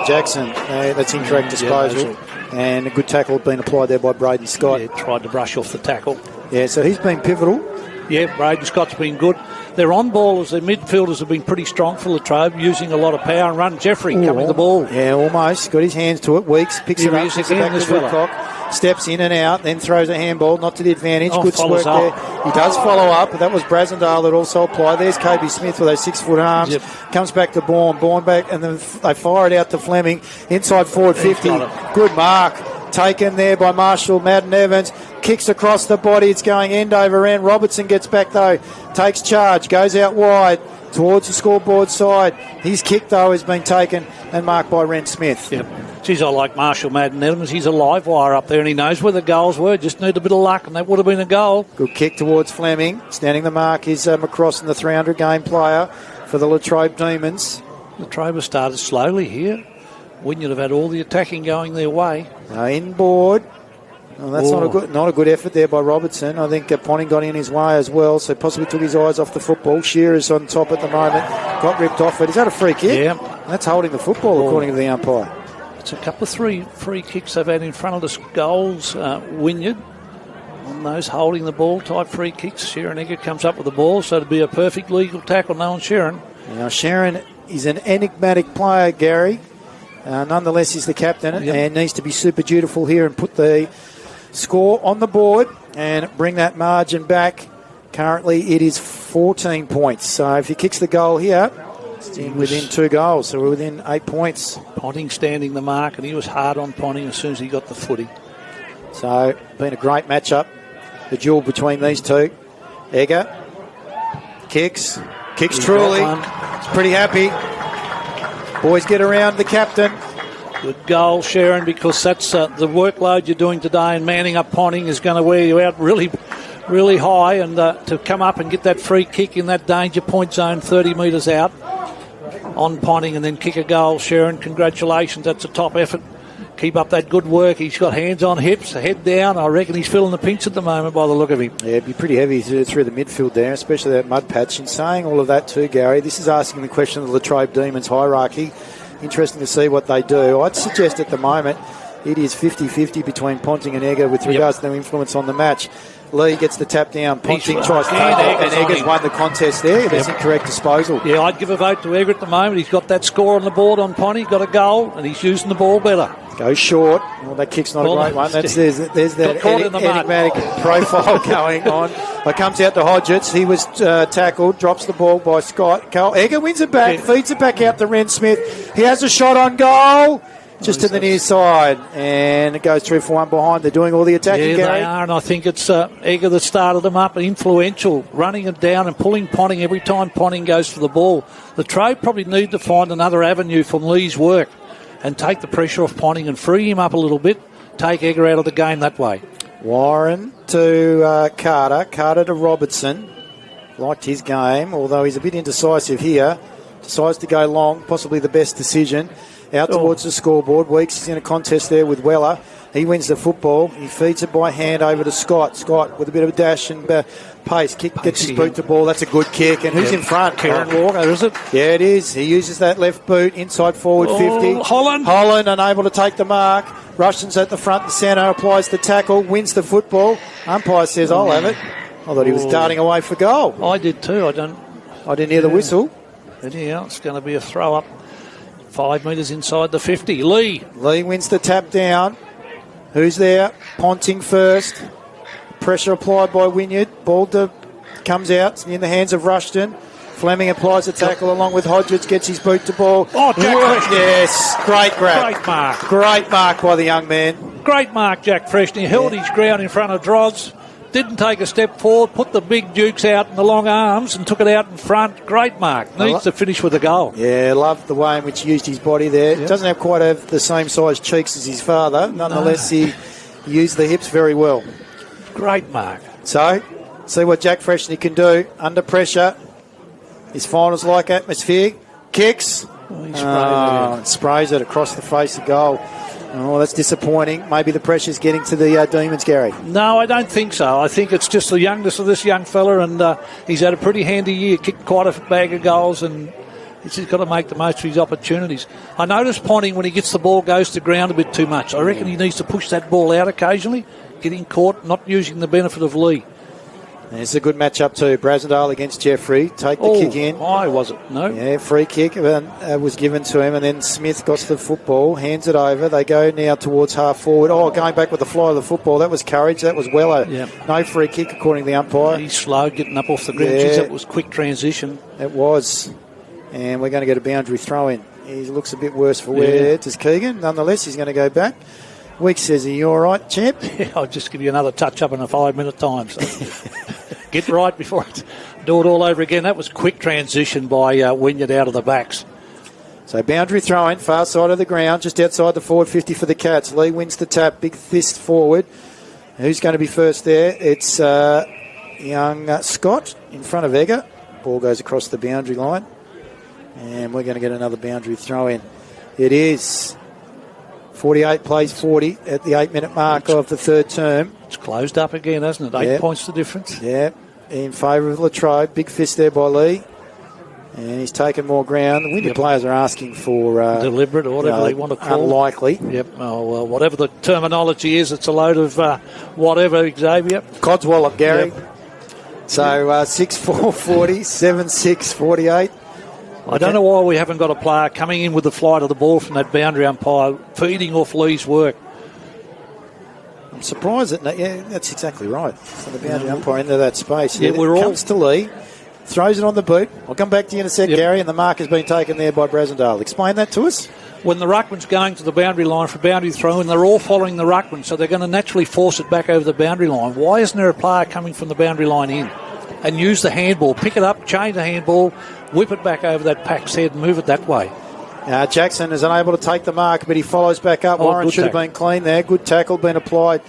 Jackson, that's incorrect disposal. And a good tackle had been applied there by Braden Scott. Yeah, tried to brush off the tackle. Yeah, so he's been pivotal. Yeah, Braden Scott's been good. Their on-ballers, their midfielders have been pretty strong for Latrobe, using a lot of power and run. Jeffrey coming the ball. Yeah, almost. Got his hands to it. Weeks picks it up, picks it back to Woodcock. Steps in and out, then throws a handball, not to the advantage. Good work there. He does follow up, but that was Brasendale that also applied. There's Kobe Smith with those 6-foot arms. Yep. Comes back to Bourne back, and then they fire it out to Fleming. Inside forward 50. Good mark. Taken there by Marshall Madden Evans. Kicks across the body. It's going end over end. Robertson gets back, though. Takes charge. Goes out wide towards the scoreboard side. His kick, though, has been taken and marked by Ren Smith. Yep. Geez, I like Marshall Madden Evans. He's a live wire up there, and he knows where the goals were. Just need a bit of luck, and that would have been a goal. Good kick towards Fleming. Standing the mark is McCrossan, the 300-game player for the Latrobe Demons. Latrobe has started slowly here. Wynyard have had all the attacking going their way. Inboard. Well, that's not a good effort there by Robertson. I think Ponting got in his way as well, so possibly took his eyes off the football. Shearer's on top at the moment. Got ripped off it. Is that a free kick? Yeah. That's holding the football, according to the umpire. It's a couple of free kicks they've had in front of the goals, Wynyard. On those holding the ball type free kicks, Sharon Egger comes up with the ball, so it'd be a perfect legal tackle now on Sharon. Now, Sharon is an enigmatic player, Gary. Nonetheless, he's the captain and needs to be super dutiful here and put the score on the board and bring that margin back. Currently, it is 14 points. So if he kicks the goal here, it's within 2 goals. So we're within 8 points. Ponting standing the mark, and he was hard on Ponting as soon as he got the footy. So, been a great matchup. The duel between these two. Egger kicks truly. He's pretty happy. Boys get around the captain. Good goal, Sharon, because that's the workload you're doing today, and manning up Ponting is going to wear you out really, really high, and to come up and get that free kick in that danger point zone 30 metres out on Ponting and then kick a goal, Sharon, congratulations. That's a top effort. Keep up that good work. He's got hands on hips, head down. I reckon he's feeling the pinch at the moment by the look of him. Yeah, it'd be pretty heavy through the midfield there, especially that mud patch. And saying all of that too, Gary, this is asking the question of the Latrobe Demons hierarchy. Interesting to see what they do. I'd suggest at the moment it is 50-50 between Ponting and Egger with regards to their influence on the match. Lee gets the tap down. Ponting tries to and Egger's won the contest there. That's incorrect disposal. Yeah, I'd give a vote to Egger at the moment. He's got that score on the board on Ponting, got a goal, and he's using the ball better. Goes short. Well, that kick's not a great one. There's that enigmatic profile going on. It comes out to Hodgetts. He was tackled. Drops the ball by Scott. Egger wins it back. Feeds it back out to Ren Smith. He has a shot on goal. Just to the near side, and it goes through for one behind. They're doing all the attacking, Yeah, Gary. they are, and I think it's Egger that started them up, influential, running it down and pulling Ponting every time Ponting goes for the ball. The Latrobe probably need to find another avenue from Lee's work and take the pressure off Ponting and free him up a little bit, take Egger out of the game that way. Warren to Carter to Robertson. liked his game, although he's a bit indecisive here. Decides to go long, possibly the best decision. Out towards the scoreboard. Weeks is in a contest there with Weller. He wins the football. He feeds it by hand over to Scott. Scott with a bit of a dash and pace. Gets his boot to ball. That's a good kick. And who's in front? Kieran Walker, is it? Yeah, it is. He uses that left boot. Inside forward 50. Holland unable to take the mark. Rushton's at the front and centre. Applies the tackle. Wins the football. Umpire says, I'll have it. I thought he was darting away for goal. I did too. I didn't hear the whistle. Anyhow, it's going to be a throw up. 5 metres inside the 50. Lee wins the tap down. Who's there? Ponting first. Pressure applied by Wynyard. Ball comes out in the hands of Rushton. Fleming applies the tackle along with Hodges. Gets his boot to ball. Oh, Jack! Yes, great grab. Great mark. Great mark by the young man. Great mark, Jack Freshney. He held his ground in front of Droz. Didn't take a step forward, put the big dukes out in the long arms and took it out in front. Great mark. Needs to finish with a goal. Yeah, loved the way in which he used his body there. Yep. Doesn't have quite the same size cheeks as his father. Nonetheless, he used the hips very well. Great mark. So, see what Jack Freshney can do under pressure. His finals-like atmosphere. Kicks. He sprays it across the face of goal. Oh, that's disappointing. Maybe the pressure's getting to the Demons, Gary. No, I don't think so. I think it's just the youngness of this young fella, and he's had a pretty handy year, kicked quite a bag of goals, and he's just got to make the most of his opportunities. I noticed Ponting, when he gets the ball, goes to ground a bit too much. I reckon he needs to push that ball out occasionally, getting caught, not using the benefit of Lee. It's a good matchup too. Brasendale against Jeffrey. Take the kick in. Why was it? No. Yeah, free kick was given to him, and then Smith got the football, hands it over. They go now towards half forward. Oh, going back with the fly of the football. That was courage. That was Weller. Yep. No free kick according to the umpire. He's slow getting up off the ground. Yeah. That was quick transition. It was. And we're going to get a boundary throw in. He looks a bit worse for wear, does Keegan. Nonetheless, he's going to go back. Weeks says, are you all right, champ? Yeah, I'll just give you another touch-up in a 5-minute time. So. Get right before I do it all over again. That was quick transition by Wynyard out of the backs. So boundary throw-in, far side of the ground, just outside the forward 50 for the Cats. Lee wins the tap, big fist forward. Who's going to be first there? It's young Scott in front of Egger. Ball goes across the boundary line. And we're going to get another boundary throw-in. It is 48 plays 40 at the 8-minute mark of the third term. It's closed up again, hasn't it? 8 points the difference. Yeah, in favour of Latrobe. Big fist there by Lee. And he's taken more ground. The Wynyard players are asking for... deliberate or whatever they want to call it. Unlikely. Yep. Oh, well, whatever the terminology is, it's a load of whatever, Xavier. Codswallop, Gary. Yep. So 6-4, 40, 7-6, 48. I don't know why we haven't got a player coming in with the flight of the ball from that boundary umpire, feeding off Lee's work. I'm surprised that... Yeah, that's exactly right. So the boundary umpire into that space. Yeah, it comes to Lee, throws it on the boot. I'll come back to you in a sec, Gary, and the mark has been taken there by Brasendale. Explain that to us. When the ruckman's going to the boundary line for boundary throw, and they're all following the ruckman, so they're going to naturally force it back over the boundary line. Why isn't there a player coming from the boundary line in and use the handball, pick it up, change the handball, whip it back over that pack's head and move it that way? Jackson is unable to take the mark, but he follows back up. Warren should have been clean there. Good tackle been applied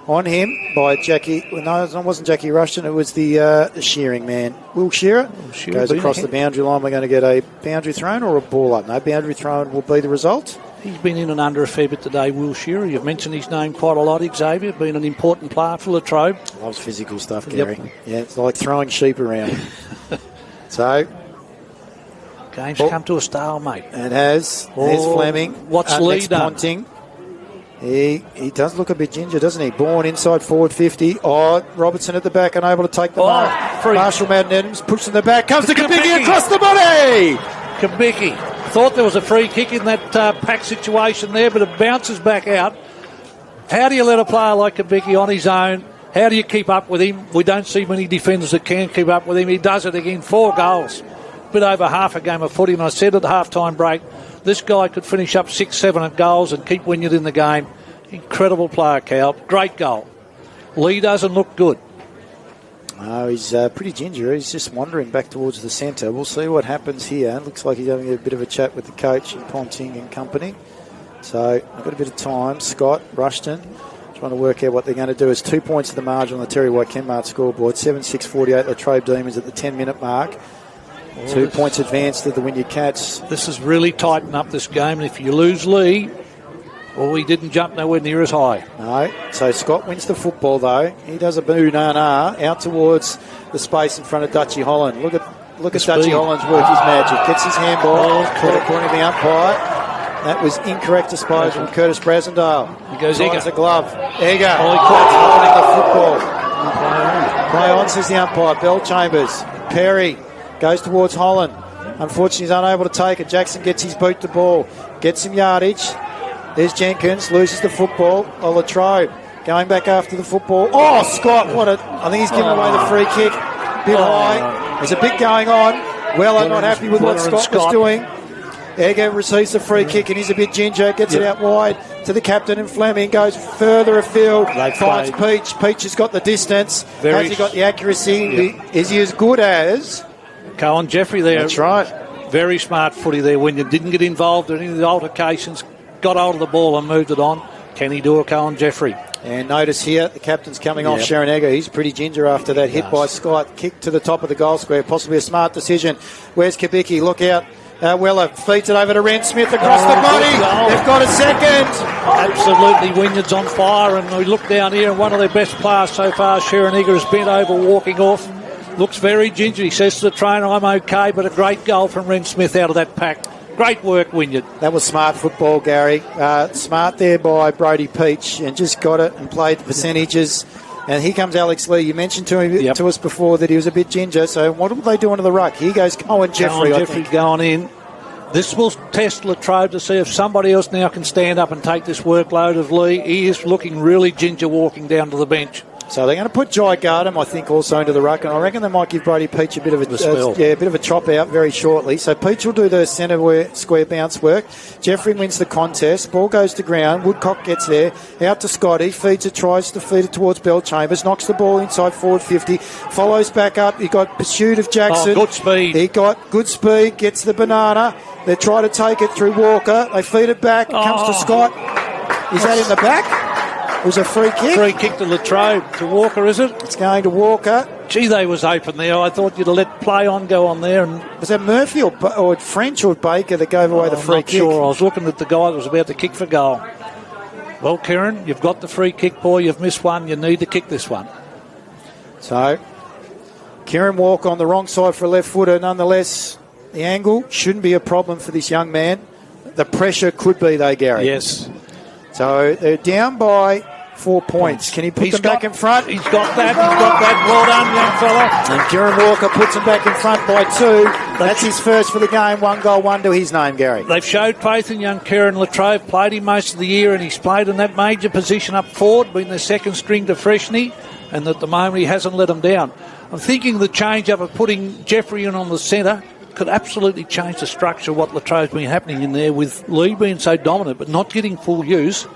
on him by Jackie. No, it wasn't Jackie Rushton. It was the shearing man. Will Shearer goes across the boundary line. We're going to get a boundary thrown or a ball up. No, boundary thrown will be the result. He's been in and under a fair bit today, Will Shearer. You've mentioned his name quite a lot, Xavier. Been an important player for Latrobe. Loves physical stuff, Gary. Yep. Yeah, it's like throwing sheep around. So... Game's come to a stalemate. It has. There's Fleming. What's Lee done? Ponting. He does look a bit ginger, doesn't he? Born inside forward 50. Oh, Robertson at the back, unable to take the mark. Free. Marshall Madden-Adams pushing the back. Comes to Kabicki across the body. Kabicki. Thought there was a free kick in that pack situation there, but it bounces back out. How do you let a player like Kabicki on his own? How do you keep up with him? We don't see many defenders that can keep up with him. He does it again. 4 goals. Bit over half a game of footy, and I said at the half-time break, this guy could finish up 6-7 goals and keep Wynyard in the game. Incredible player, Cal. Great goal. Lee doesn't look good. Oh, he's pretty ginger. He's just wandering back towards the centre. We'll see what happens here. Looks like he's having a bit of a chat with the coach and Ponting and company. So I've got a bit of time. Scott, Rushton, Trying to work out what they're going to do. It's 2 points to the margin on the Terry White Kenmart scoreboard. 7-6-48 Latrobe Demons at the 10-minute mark. 2 points advanced to the Wynyard Cats. This is really tighten up this game, and if you lose Lee, he didn't jump nowhere near as high. No. So Scott wins the football, though. He does a boo-na-na out towards the space in front of Dutchy Holland. Look at Dutchy Holland's work his magic. Gets his handball, caught according to the umpire. That was incorrect disposal from Curtis Brasendale. He goes Egger. The glove. Egger. Holding the football. Play on, says the umpire. Bell Chambers. Perry goes towards Holland. Unfortunately, he's unable to take it. Jackson gets his boot to ball. Gets some yardage. There's Jenkins. Loses the football. Latrobe going back after the football. Oh, Scott. I think he's given away the free kick. Bit high. There's a bit going on. Weller not happy with what Scott was doing. Egger receives the free kick and he's a bit ginger, gets it out wide to the captain, and Fleming goes further afield, finds Peach. Peach has got the distance. Has he got the accuracy? Is he as good as Cohen Jeffrey there? That's right. Very smart footy there. When you didn't get involved in any of the altercations, got hold of the ball and moved it on. Can he do a Cohen Jeffrey? And notice here, the captain's coming off Sharon Egger. He's pretty ginger after that hit by Scott. Kick to the top of the goal square, possibly a smart decision. Where's Kabicki? Look out. Weller feeds it over to Ren Smith across the body. They've got a second. Absolutely, Wynyard's on fire, and we look down here, and one of their best players so far, Sharon Egger, has bent over walking off. Looks very ginger. He says to the trainer, I'm okay, but a great goal from Ren Smith out of that pack. Great work, Wynyard. That was smart football, Gary. Smart there by Brody Peach, and just got it and played the percentages. And here comes Alex Lee. You mentioned to us before that he was a bit ginger. So what will they do under the ruck? Here goes Cohen Jeffrey. Jeffrey going in. This will test Latrobe to see if somebody else now can stand up and take this workload of Lee. He is looking really ginger walking down to the bench. So they're going to put Jai Gardam, I think, also into the ruck, and I reckon they might give Brody Peach a bit of a bit of a chop out very shortly. So Peach will do the centre square bounce work. Jeffrey wins the contest. Ball goes to ground. Woodcock gets there. Out to Scotty. Feeds it, tries to feed it towards Bell Chambers. Knocks the ball inside forward 50. Follows back up. He got pursuit of Jackson. Good speed. He got good speed. Gets the banana. They try to take it through Walker. They feed it back. It comes to Scott. Is that in the back? It was a free kick. Free kick to Latrobe. To Walker, is it? It's going to Walker. Gee, they was open there. I thought you'd have let play on go on there. And was that Murphy or French or Baker that gave away the free kick? Sure. I was looking at the guy that was about to kick for goal. Well, Kieran, you've got the free kick, boy. You've missed one. You need to kick this one. So, Kieran Walker on the wrong side for a left footer. Nonetheless, the angle shouldn't be a problem for this young man. The pressure could be, though, Gary. Yes. So they're down by 4 points. Can he put them back in front? He's got that. Well done, young fella. And Kieran Walker puts them back in front by 2. That's his first for the game. 1 goal, 1 to his name, Gary. They've showed faith in young Kieran Latrobe. Played him most of the year, and he's played in that major position up forward, being the second string to Freshney, and at the moment he hasn't let them down. I'm thinking the change up of putting Jeffrey in on the centre could absolutely change the structure of what Latrobe's been happening in there, with Lee being so dominant but not getting full use.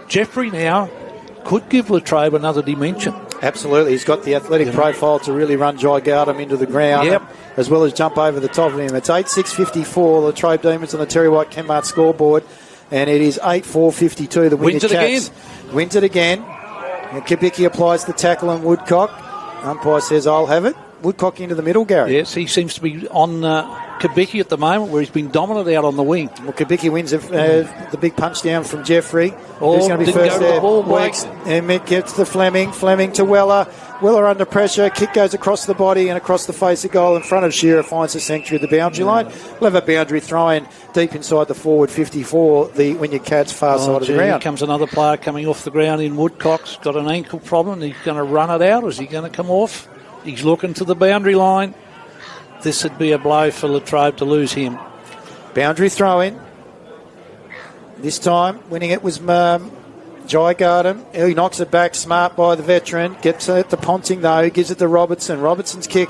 Jeffrey now could give Latrobe another dimension. Absolutely. He's got the athletic profile to really run Jai Gardam into the ground, as well as jump over the top of him. It's 8-6-54, Latrobe Demons on the Terry White Kenmart scoreboard, and it is 8-4-52. The Wins it Cats again. Wins it again. And Kabicki applies the tackle on Woodcock. Umpire says, I'll have it. Woodcock into the middle, Gary. Yes, he seems to be on Kabicki at the moment, where he's been dominant out on the wing. Well, Kabicki wins the big punch down from Jeffrey. Who's going to be first there? Weeks. And Mick gets to Fleming. Fleming to Weller. Weller under pressure. Kick goes across the body and across the face of goal in front of Shearer. Finds the sanctuary at the boundary line. We'll have a boundary throw-in deep inside the forward 54, the Wynyard Cats far side of the ground. Here comes another player coming off the ground in Woodcock's got an ankle problem. He's going to run it out. Is he going to come off? He's looking to the boundary line. This would be a blow for Latrobe to lose him. Boundary throw-in. This time, winning it was Jai Gardam. He knocks it back, smart by the veteran. Gets it to Ponting, though. He gives it to Robertson. Robertson's kick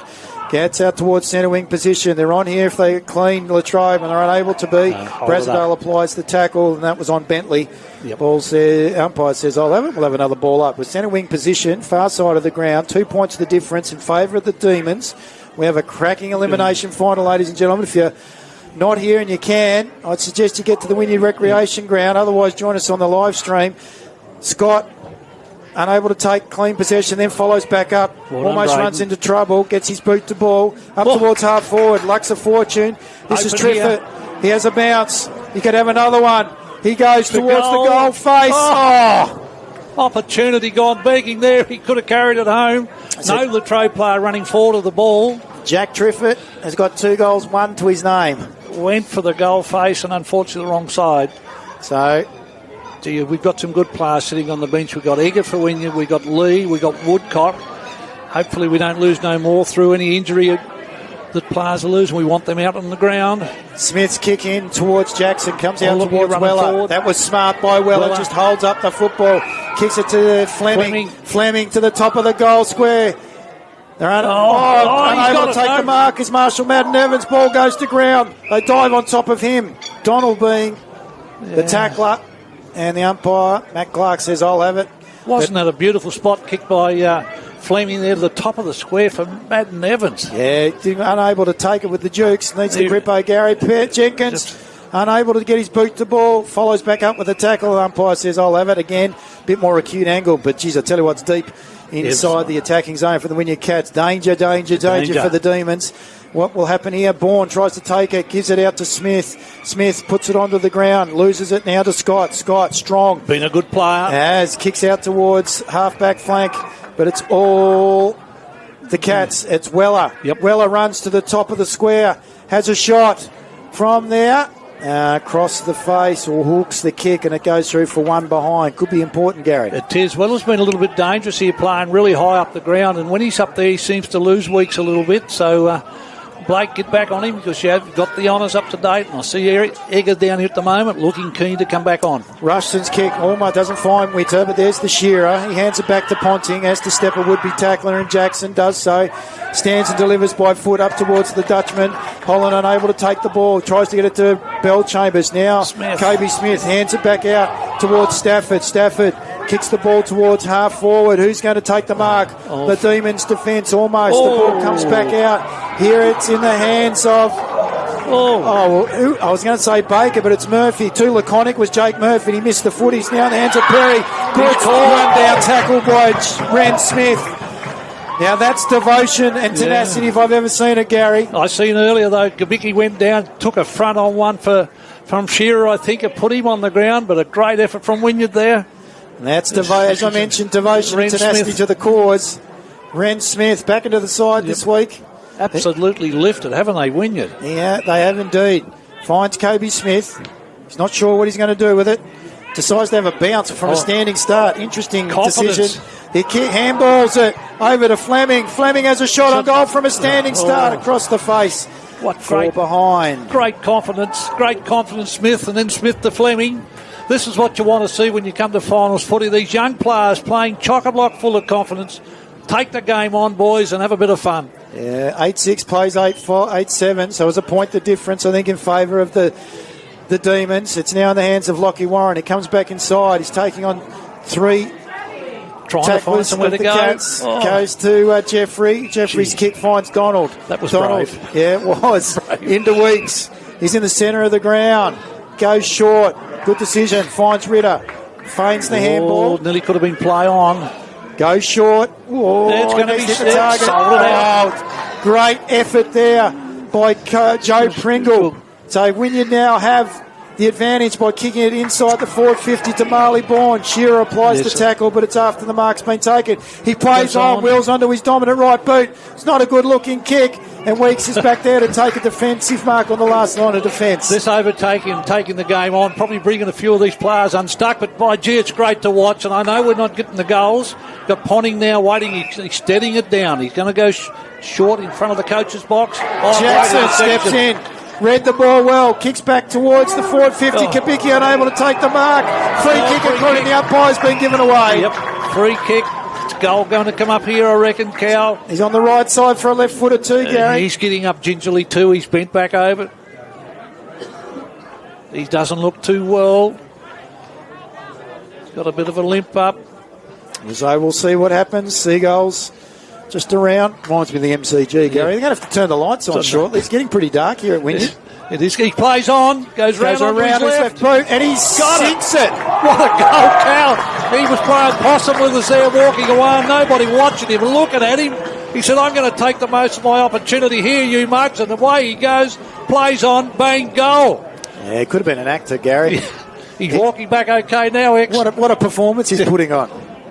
gets out towards centre wing position. They're on here if they clean Latrobe, and they're unable to be. Brasendale applies the tackle, and that was on Bentley. Umpire says, I'll have it. We'll have another ball up. With centre wing position, far side of the ground. 2 points the difference in favour of the Demons. We have a cracking elimination final, ladies and gentlemen. If you're not here and you can, I'd suggest you get to the Wynyard Recreation Ground. Otherwise, join us on the live stream. Scott unable to take clean possession, then follows back up, almost runs into trouble, gets his boot to ball, up towards half forward, Lux of Fortune. This is Triffett. He has a bounce. He could have another one. He goes towards the goal face. Opportunity gone begging there. He could have carried it home. No Latrobe player running forward of the ball. Jack Triffett has got 2 goals, 1 to his name. Went for the goal face and unfortunately the wrong side. So, we've got some good players sitting on the bench. We've got Egger for Wynyard, we've got Lee, we've got Woodcock. Hopefully we don't lose no more through any injury that players are losing. We want them out on the ground. Smith's kick in towards Jackson, comes out towards Weller. Forward. That was smart by Weller, just holds up the football, kicks it to Fleming. Fleming to the top of the goal square. They're unable to take the mark as Marshall Madden Evans' ball goes to ground. They dive on top of him. Donald being the tackler, and the umpire, Matt Clark, says, I'll have it. Wasn't that a beautiful spot kick by Fleming there to the top of the square for Madden Evans? Yeah, unable to take it with the Jukes. Needs the grip. Gary Jenkins, unable to get his boot to ball. Follows back up with the tackle. The umpire says, I'll have it again. Bit more acute angle, but geez, I tell you what's deep inside the attacking zone for the Wynyard Cats. Danger for the Demons. What will happen here? Bourne tries to take it, gives it out to Smith. Smith puts it onto the ground, loses it now to Scott. Scott, strong. Been a good player. As kicks out towards half-back flank, but it's all the Cats. It's Weller. Weller runs to the top of the square, has a shot from there. Across the face or hooks the kick, and it goes through for one behind. Could be important, Gary. It is. Weller's been a little bit dangerous here, playing really high up the ground, and when he's up there he seems to lose weeks a little bit. So Blake, get back on him because you've got the honours up to date, and I see Egger down here at the moment looking keen to come back on. Rushton's kick almost doesn't find Witter, but there's the shearer. He hands it back to Ponting as to step a would-be tackler, and Jackson does so. Stands and delivers by foot up towards the Dutchman. Holland unable to take the ball. Tries to get it to Bell Chambers. Now Kobe Smith hands it back out towards Stafford. Stafford kicks the ball towards half forward. Who's going to take the mark? The Demons' defence almost. The ball comes back out. Here it's in the hands of... I was going to say Baker, but it's Murphy. Too laconic was Jake Murphy. He missed the foot. He's now in the hands of Perry. Good run down tackle by Ren Smith. Now that's devotion and tenacity if I've ever seen it, Gary. I seen earlier though, Gabicki went down, took a front on one from Shearer, I think. It put him on the ground, but a great effort from Wynyard there. And that's, as I mentioned, devotion and tenacity to the cause. Ren Smith back into the side this week. Absolutely lifted, haven't they, Wynyard? Yeah, they have indeed. Finds Kobe Smith. He's not sure what he's going to do with it. Decides to have a bounce from a standing start. Interesting decision. He handballs it over to Fleming. Fleming has a shot on goal from a standing start across the face. What great behind. Great confidence, Smith, and then Smith to Fleming. This is what you want to see when you come to finals footy. These young players playing chock-a-block full of confidence. Take the game on, boys, and have a bit of fun. Yeah, 8-6 plays 8-7, so it was a point the difference, I think, in favour of the Demons. It's now in the hands of Lockie Warren. He comes back inside. He's taking on 3 trying to find somewhere to go. Cats. Goes to Jeffrey. Jeffrey's kick finds Donald. That was Donald. brave. Yeah, it was. Into Weeks. He's in the centre of the ground. Goes short. Good decision. Finds Ritter. Feigns the handball. Nearly could have been play on. Goes short. It's going to be the target. Great effort there by Joe Pringle. So Wynyard now have the advantage by kicking it inside the forward 50 to Marley Bourne. Shearer applies the tackle, but it's after the mark's been taken. He plays on, wheels onto his dominant right boot. It's not a good-looking kick, and Weeks is back there to take a defensive mark on the last line of defence. This overtaking, taking the game on, probably bringing a few of these players unstuck, but by gee, it's great to watch, and I know we're not getting the goals. Got Ponting now waiting, he's steadying it down. He's going to go short in front of the coach's box. Jackson steps in. Read the ball well, kicks back towards the forward 50. Kabicki unable to take the mark. Free kick according to the umpire's been given away. Yep, free kick. It's goal going to come up here, I reckon, Cal. He's on the right side for a left footer too, Gary. He's getting up gingerly too. He's bent back over. He doesn't look too well. He's got a bit of a limp up. So we'll see what happens. Seagulls just around. Reminds me of the MCG, Gary. They're going to have to turn the lights on shortly. It's getting pretty dark here at Wynyard. It is. He plays on, goes round his left boot, and he sinks it. What a goal, Cal. He was playing possum with us there, walking away, nobody watching him, looking at him. He said, I'm going to take the most of my opportunity here, you mugs. And away he goes, plays on, bang, goal. Yeah, it could have been an actor, Gary. He's walking back okay now, X. What a performance he's putting on.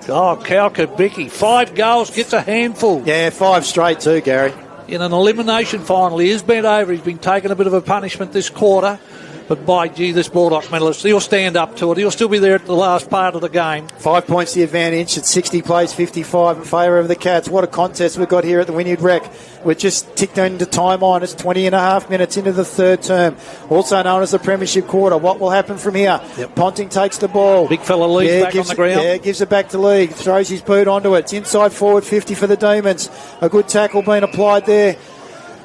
Oh, Cal Kubicki, 5 goals, gets a handful. Yeah, 5 straight too, Gary. In an elimination final, he is bent over. He's been taking a bit of a punishment this quarter. But by gee, this Baldock medalist, he'll stand up to it. He'll still be there at the last part of the game. 5 points the advantage at 60 plays 55 in favour of the Cats. What a contest we've got here at the Wynyard Rec. We're just ticked into time on. It's 20 and a half minutes into the third term, also known as the Premiership quarter. What will happen from here? Yep. Ponting takes the ball. Big fella leads back on the ground. Yeah, gives it back to Lee. Throws his boot onto it. It's inside forward 50 for the Demons. A good tackle being applied there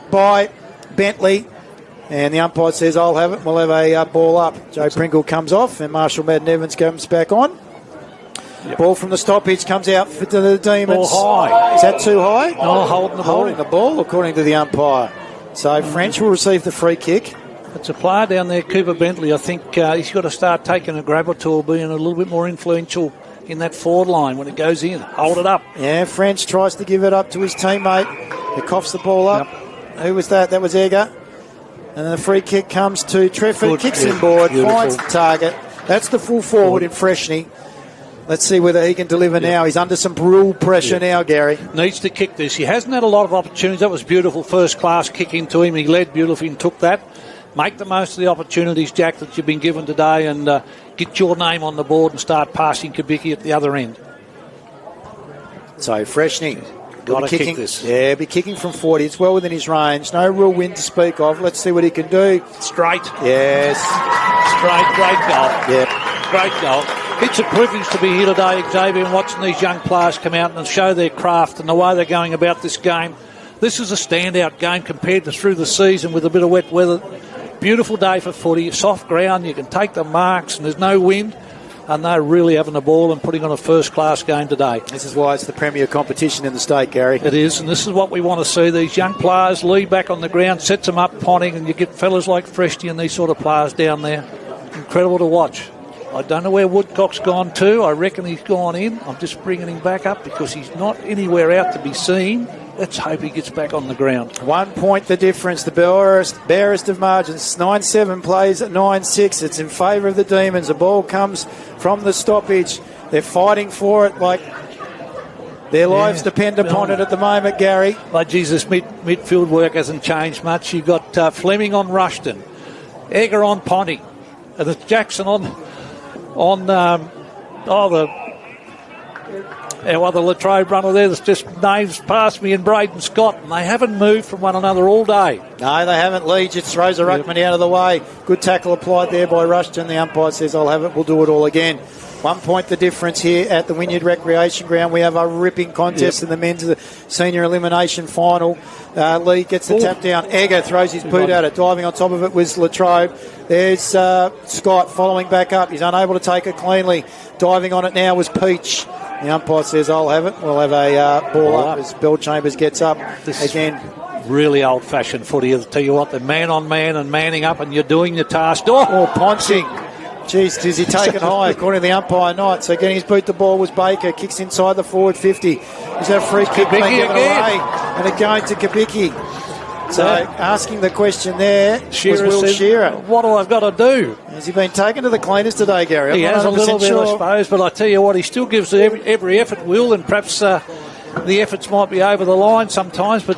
by Bentley. And the umpire says, I'll have it. We'll have a ball up. Joe Pringle comes off and Marshall Madden Evans comes back on. Yep. Ball from the stoppage comes out for the Demons. Ball high. Is that too high? No, holding the ball. Holding the ball, according to the umpire. So French will receive the free kick. It's a player down there, Cooper Bentley. I think he's got to start taking a grab or two, being a little bit more influential in that forward line when it goes in. Hold it up. Yeah, French tries to give it up to his teammate. He coughs the ball up. Yep. Who was that? That was Egger. And the free kick comes to Trefford. Good. Kicks inboard, Beautiful. finds the target. That's the full forward in Freshney. Let's see whether he can deliver now. He's under some real pressure now, Gary. Needs to kick this. He hasn't had a lot of opportunities. That was beautiful first-class kick into him. He led beautifully and took that. Make the most of the opportunities, Jack, that you've been given today and get your name on the board and start passing Kubicki at the other end. So Freshney. Got to kick this. Yeah, be kicking from 40. It's well within his range. No real wind to speak of. Let's see what he can do. Straight. Yes. Straight. Great goal. Yep. Great goal. It's a privilege to be here today, Xavier, and watching these young players come out and show their craft and the way they're going about this game. This is a standout game compared to through the season with a bit of wet weather. Beautiful day for footy. Soft ground. You can take the marks and there's no wind. And they're really having the ball and putting on a first-class game today. This is why it's the premier competition in the state, Gary. It is, and this is what we want to see. These young players lead back on the ground, sets them up, Ponting, and you get fellas like Freshney and these sort of players down there. Incredible to watch. I don't know where Woodcock's gone to. I reckon he's gone in. I'm just bringing him back up because he's not anywhere out to be seen. Let's hope he gets back on the ground. 1 point the difference. The barest of margins. 9-7 plays at 9-6. It's in favour of the Demons. The ball comes from the stoppage. They're fighting for it like their lives depend upon it at the moment, Gary. But Jesus, midfield work hasn't changed much. You've got Fleming on Rushton, Egger on Ponting, and it's Jackson on our other Latrobe runner there that's just names past me and Braden Scott, and they haven't moved from one another all day. No, they haven't. Lee just throws a ruckman out of the way. Good tackle applied there by Rushton. The umpire says, I'll have it. We'll do it all again. 1 point the difference here at the Wynyard Recreation Ground. We have a ripping contest in the men's senior elimination final. Lee gets the tap down. Egger throws his boot at it. Diving on top of it was Latrobe. There's Scott following back up. He's unable to take it cleanly. Diving on it now was Peach. The umpire says, I'll have it. We'll have a ball up as Bell Chambers gets up again. Really old-fashioned footy. I'll tell you what, the man-on-man and manning up and you're doing your task. Ponting. Jeez, does he take it high? According to the umpire, not. So getting his boot the ball was Baker. Kicks inside the forward 50. Is that a free kick being given away? And it going to Kubicki. So asking the question there was Will Shearer. What do I've got to do? Has he been taken to the cleaners today, Gary? He has a little bit, I suppose, but I tell you what, he still gives every effort, Will, and perhaps the efforts might be over the line sometimes, but,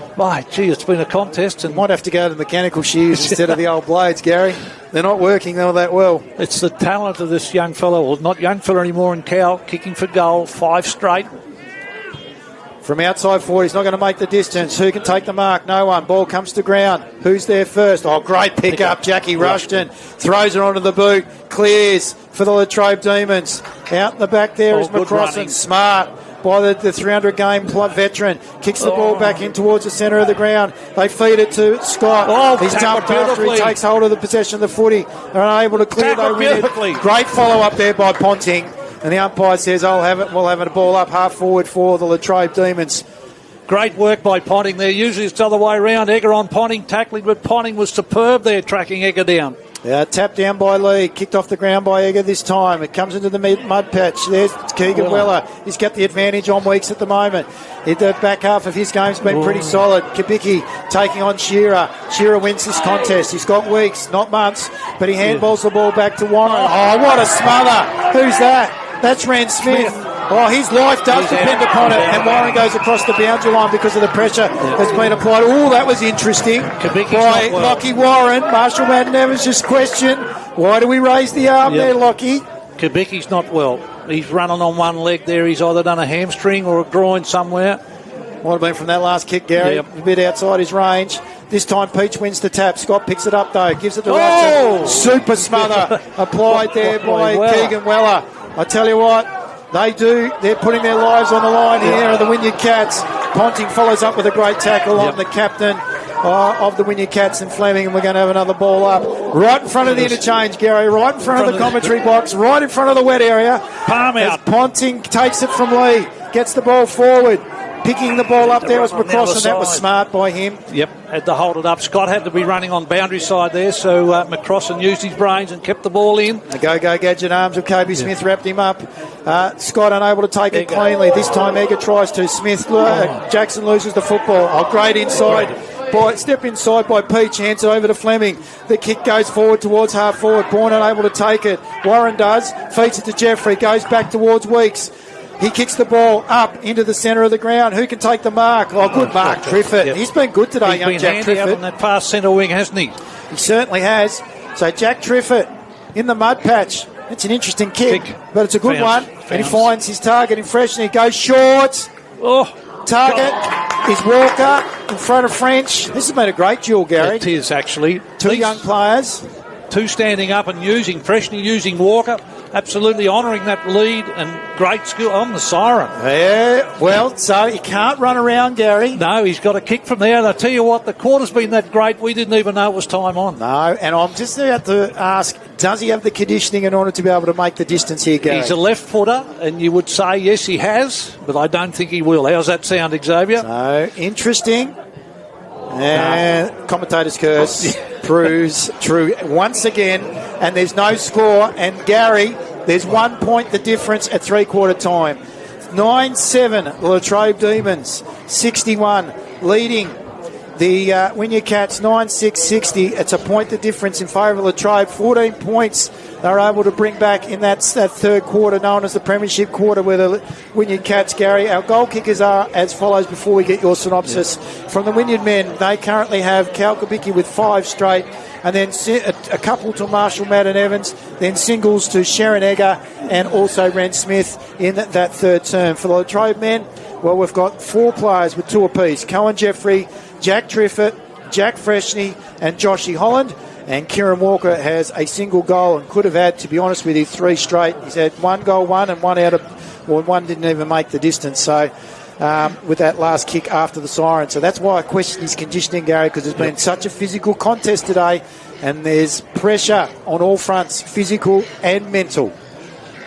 it's been a contest. And might have to go to mechanical shears instead of the old blades, Gary. They're not working all that well. It's the talent of this young fellow, well, not young fellow anymore in Cal, kicking for goal, 5 straight. From outside forward, he's not going to make the distance. Who can take the mark? No one. Ball comes to ground. Who's there first? Great pick up. Jackie Rushton throws her onto the boot. Clears for the Latrobe Demons. Out in the back there is McCrossan. Smart by the 300 game veteran. Kicks the ball back in towards the centre of the ground. They feed it to Scott. He's dumped after he takes hold of the possession of the footy. They're unable to clear. They win it. Great follow up there by Ponting. And the umpire says, I'll have it. We'll have it. A ball up half forward for the Latrobe Demons. Great work by Ponting there. Usually it's the other way around. Egger on Ponting tackling, but Ponting was superb there, tracking Egger down. Tapped down by Lee, kicked off the ground by Egger this time. It comes into the mud patch. There's Keegan Weller. He's got the advantage on Weeks at the moment. The back half of his game's been pretty solid. Kabicki taking on Shearer. Shearer wins this contest. He's got Weeks, not Muntz, but he handballs the ball back to Warren. Oh, what a smother. Who's that? That's Rand Smith. Oh, his life does depend upon it, and Warren goes across the boundary line because of the pressure that's been applied. Oh, that was interesting by Lockie Warren. Marshall Madden Evans just questioned, why do we raise the arm there, Lockie? Kabicki's not well. He's running on one leg there. He's either done a hamstring or a groin somewhere. Might have been from that last kick, Gary. A bit outside his range. This time Peach wins the tap. Scott picks it up, though. Gives it to Watson. Super smother applied there by Keegan Weller. I tell you what, they do. They're putting their lives on the line here are the Wynyard Cats. Ponting follows up with a great tackle on the captain of the Wynyard Cats and Fleming, and we're going to have another ball up right in front of the interchange, Gary, right in front of the commentary box, right in front of the wet area. Palm out. Ponting takes it from Lee, gets the ball forward. Picking the ball up there was McCrossan. That was smart by him. Yep, had to hold it up. Scott had to be running on boundary side there, so McCrossan used his brains and kept the ball in. The go-go gadget arms of Kobe Smith wrapped him up. Scott unable to take it cleanly. This time Egger tries to. Jackson loses the football. Oh, great inside. Step inside by Peach, hands it over to Fleming. The kick goes forward towards half forward. Bourne unable to take it. Warren does. Feeds it to Jeffrey. Goes back towards Weeks. He kicks the ball up into the centre of the ground. Who can take the mark? Oh, good mark, Triffett. Yep. He's been good today, young Jack Triffett. He's been handy out on that fast centre wing, hasn't he? He certainly has. So Jack Triffett in the mud patch. It's an interesting kick, but it's a good one. And he finds his target in fresh and he goes short. Target is Walker in front of French. This has been a great duel, Gary. It is, actually. Two young players. Two standing up and using Freshney, using Walker. Absolutely honouring that lead and great skill on the siren. Yeah, well, so he can't run around, Gary. No, he's got a kick from there. And I tell you what, the quarter's been that great, we didn't even know it was time on. No, and I'm just about to ask, does he have the conditioning in order to be able to make the distance here, Gary? He's a left footer, and you would say, yes, he has, but I don't think he will. How's that sound, Xavier? So, interesting. And commentator's curse proves true once again, and there's no score. And Gary, there's 1 point the difference at three-quarter time. 9-7, the Latrobe Demons, 61, leading the Wynyard Cats 9-6-60. It's a point the difference in favour of Latrobe. 14 points they're able to bring back in that third quarter, known as the Premiership quarter, where the Wynyard Cats, Gary. Our goal kickers are as follows before we get your synopsis. From the Wynyard men, they currently have Cal Kabicki with 5 straight, and then a couple to Marshall Madden Evans, then singles to Sharon Egger and also Ren Smith in that third term. For the Latrobe men, well, we've got 4 players with 2 apiece. Cohen Jeffrey, Jack Triffett, Jack Freshney and Joshy Holland. And Kieran Walker has a single goal and could have had, to be honest with you, 3 straight. He's had 1 goal, and one didn't even make the distance. So with that last kick after the siren. So that's why I question his conditioning, Gary, because there's been such a physical contest today and there's pressure on all fronts, physical and mental.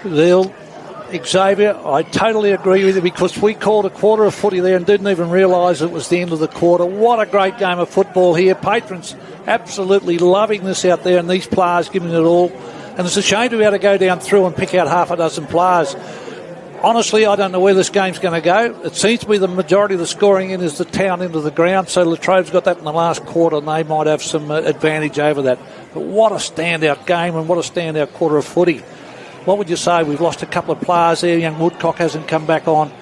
Xavier, I totally agree with you, because we called a quarter of footy there and didn't even realise it was the end of the quarter. What a great game of football here. Patrons absolutely loving this out there, and these players giving it all. And it's a shame to be able to go down through and pick out half a dozen players. Honestly, I don't know where this game's going to go. It seems to be the majority of the scoring in is the town into the ground, so Latrobe's got that in the last quarter and they might have some advantage over that. But what a standout game and what a standout quarter of footy. What would you say? We've lost a couple of players there. Young Woodcock hasn't come back on.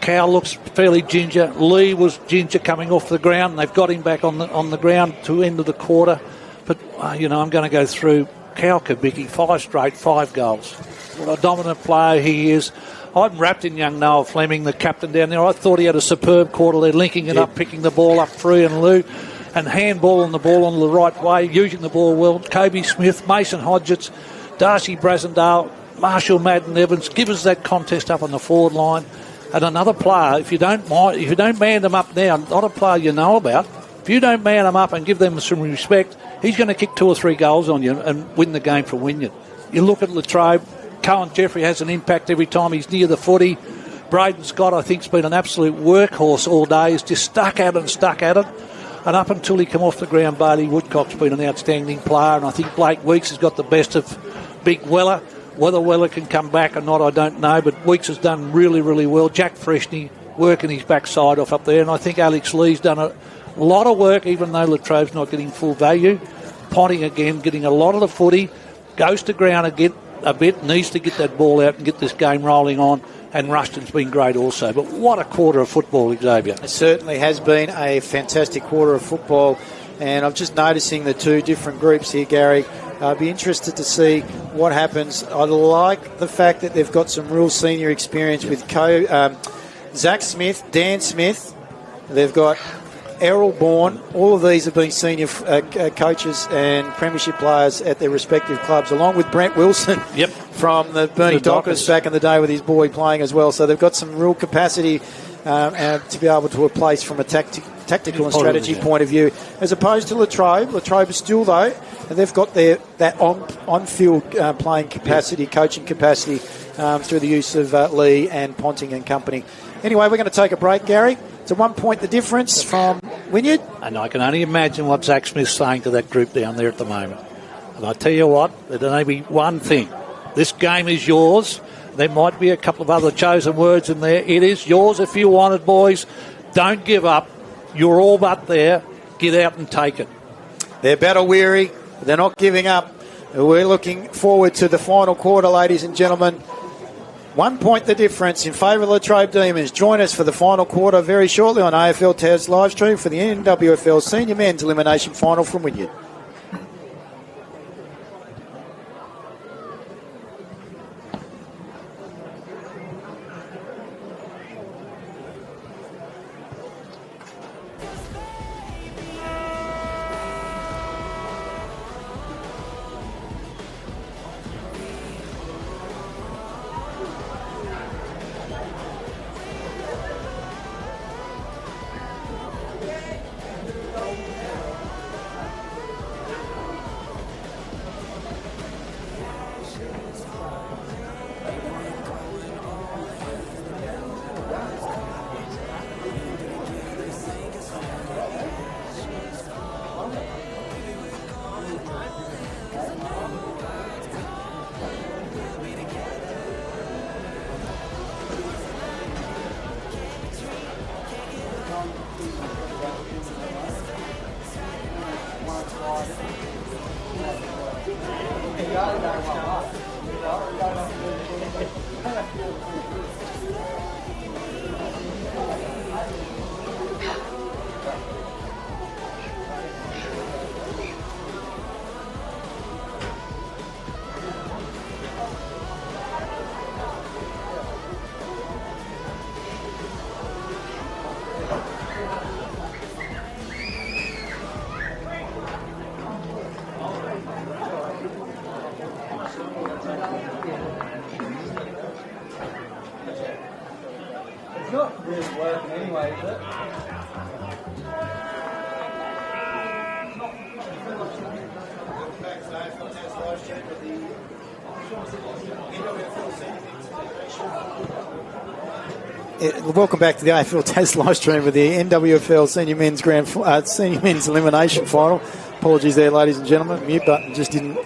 Cal looks fairly ginger. Lee was ginger coming off the ground. They've got him back on the ground to end of the quarter. But, I'm going to go through Cal Kabicki, 5 straight, 5 goals. What a dominant player he is. I'm wrapped in young Noah Fleming, the captain down there. I thought he had a superb quarter there, linking it up, picking the ball up free and Lou, and handballing the ball on the right way, using the ball well. Kobe Smith, Mason Hodgetts, Darcy Brasendale, Marshall Madden Evans, give us that contest up on the forward line. And another player, if you don't man them up now, not a player you know about, if you don't man them up and give them some respect, he's going to kick 2 or 3 goals on you and win the game for Wynyard. You look at Latrobe, Cohen Jeffrey has an impact every time he's near the footy. Braden Scott, I think, has been an absolute workhorse all day. He's just stuck at it. And up until he come off the ground, Bailey Woodcock's been an outstanding player, and I think Blake Weeks has got the best of Big Weller. Whether Weller can come back or not, I don't know, but Weeks has done really, really well. Jack Freshney working his backside off up there, and I think Alex Lee's done a lot of work, even though Latrobe's not getting full value. Ponting again, getting a lot of the footy, goes to ground again a bit, needs to get that ball out and get this game rolling on. And Rushton's been great also. But what a quarter of football, Xavier. It certainly has been a fantastic quarter of football. And I'm just noticing the two different groups here, Gary. I'd be interested to see what happens. I like the fact that they've got some real senior experience with Zach Smith, Dan Smith. They've got Errol Bourne. All of these have been senior coaches and premiership players at their respective clubs, along with Brent Wilson from the Bernie Dockers back in the day with his boy playing as well. So they've got some real capacity to be able to replace from a tactical and strategy point of view, as opposed to Latrobe. Latrobe is still, though, and they've got that on-field playing capacity, coaching capacity through the use of Lee and Ponting and company. Anyway, we're going to take a break, Gary. It's a 1 point the difference from Wynyard. And I can only imagine what Zach Smith's saying to that group down there at the moment. And I tell you what, there'd only be one thing. This game is yours. There might be a couple of other chosen words in there. It is yours if you want it, boys. Don't give up. You're all but there. Get out and take it. They're battle weary. They're not giving up. We're looking forward to the final quarter, ladies and gentlemen. 1 point the difference in favour of Latrobe Demons. Join us for the final quarter very shortly on AFL Taz live stream for the NWFL Senior Men's Elimination Final from Wynyard. Welcome back to the AFL Taz live stream with the NWFL Senior Men's Elimination Final. Apologies there, ladies and gentlemen. Mute button just didn't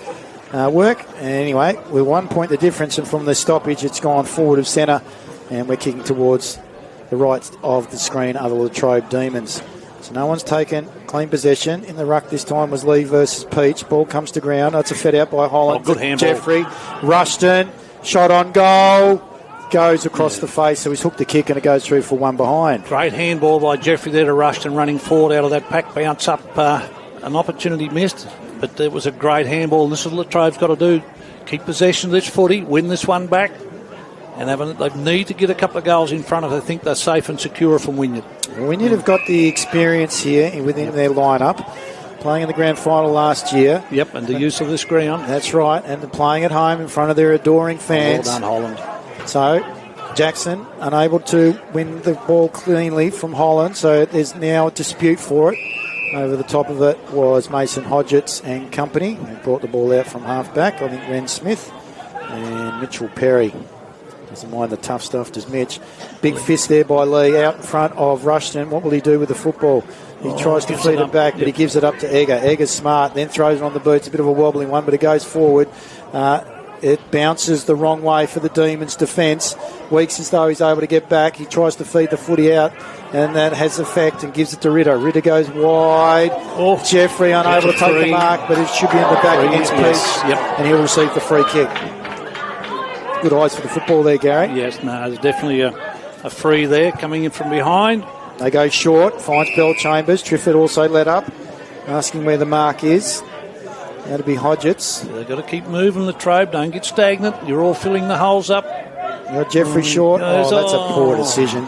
work. Anyway, we're 1 point the difference, and from the stoppage, it's gone forward of centre, and we're kicking towards the right of the screen are the Latrobe Demons. So no one's taken clean possession. In the ruck this time was Lee versus Peach. Ball comes to ground. That's a fed out by Holland. Good handball. Jeffrey. Rushton. Shot on goal. Goes across the face, so he's hooked the kick and it goes through for one behind. Great handball by Jeffrey there to Rushton, running forward out of that pack, bounce up, an opportunity missed, but it was a great handball. This is what Latrobe's got to do, keep possession of this footy, win this one back, and they need to get a couple of goals in front of it. I think they're safe and secure from Wynyard. Wynyard have got the experience here within their lineup, playing in the grand final last year. Yep, and the use of this ground. That's right, and playing at home in front of their adoring fans. Well done, Holland. So Jackson unable to win the ball cleanly from Holland, so there's now a dispute for it. Over the top of it was Mason Hodgetts and company, who brought the ball out from half-back. I think Ren Smith and Mitchell Perry. Doesn't mind the tough stuff, does Mitch. Big fist there by Lee out in front of Rushton. What will he do with the football? He tries to feed it back, but he gives it up to Egger. Egger's smart, then throws it on the boot. It's a bit of a wobbling one, but it goes forward. It bounces the wrong way for the Demons' defence. Weeks as though he's able to get back. He tries to feed the footy out, and that has effect and gives it to Ritter. Ritter goes wide. Jeffrey unable to take the mark, but it should be in the back against Peach, and he'll receive the free kick. Good eyes for the football there, Gary. Yes, no, there's definitely a free there coming in from behind. They go short, finds Bell Chambers. Triffett also let up, asking where the mark is. That'll be Hodgetts. They've got to keep moving, Latrobe. Don't get stagnant. You're all filling the holes up. Got Jeffrey short. That's a poor decision.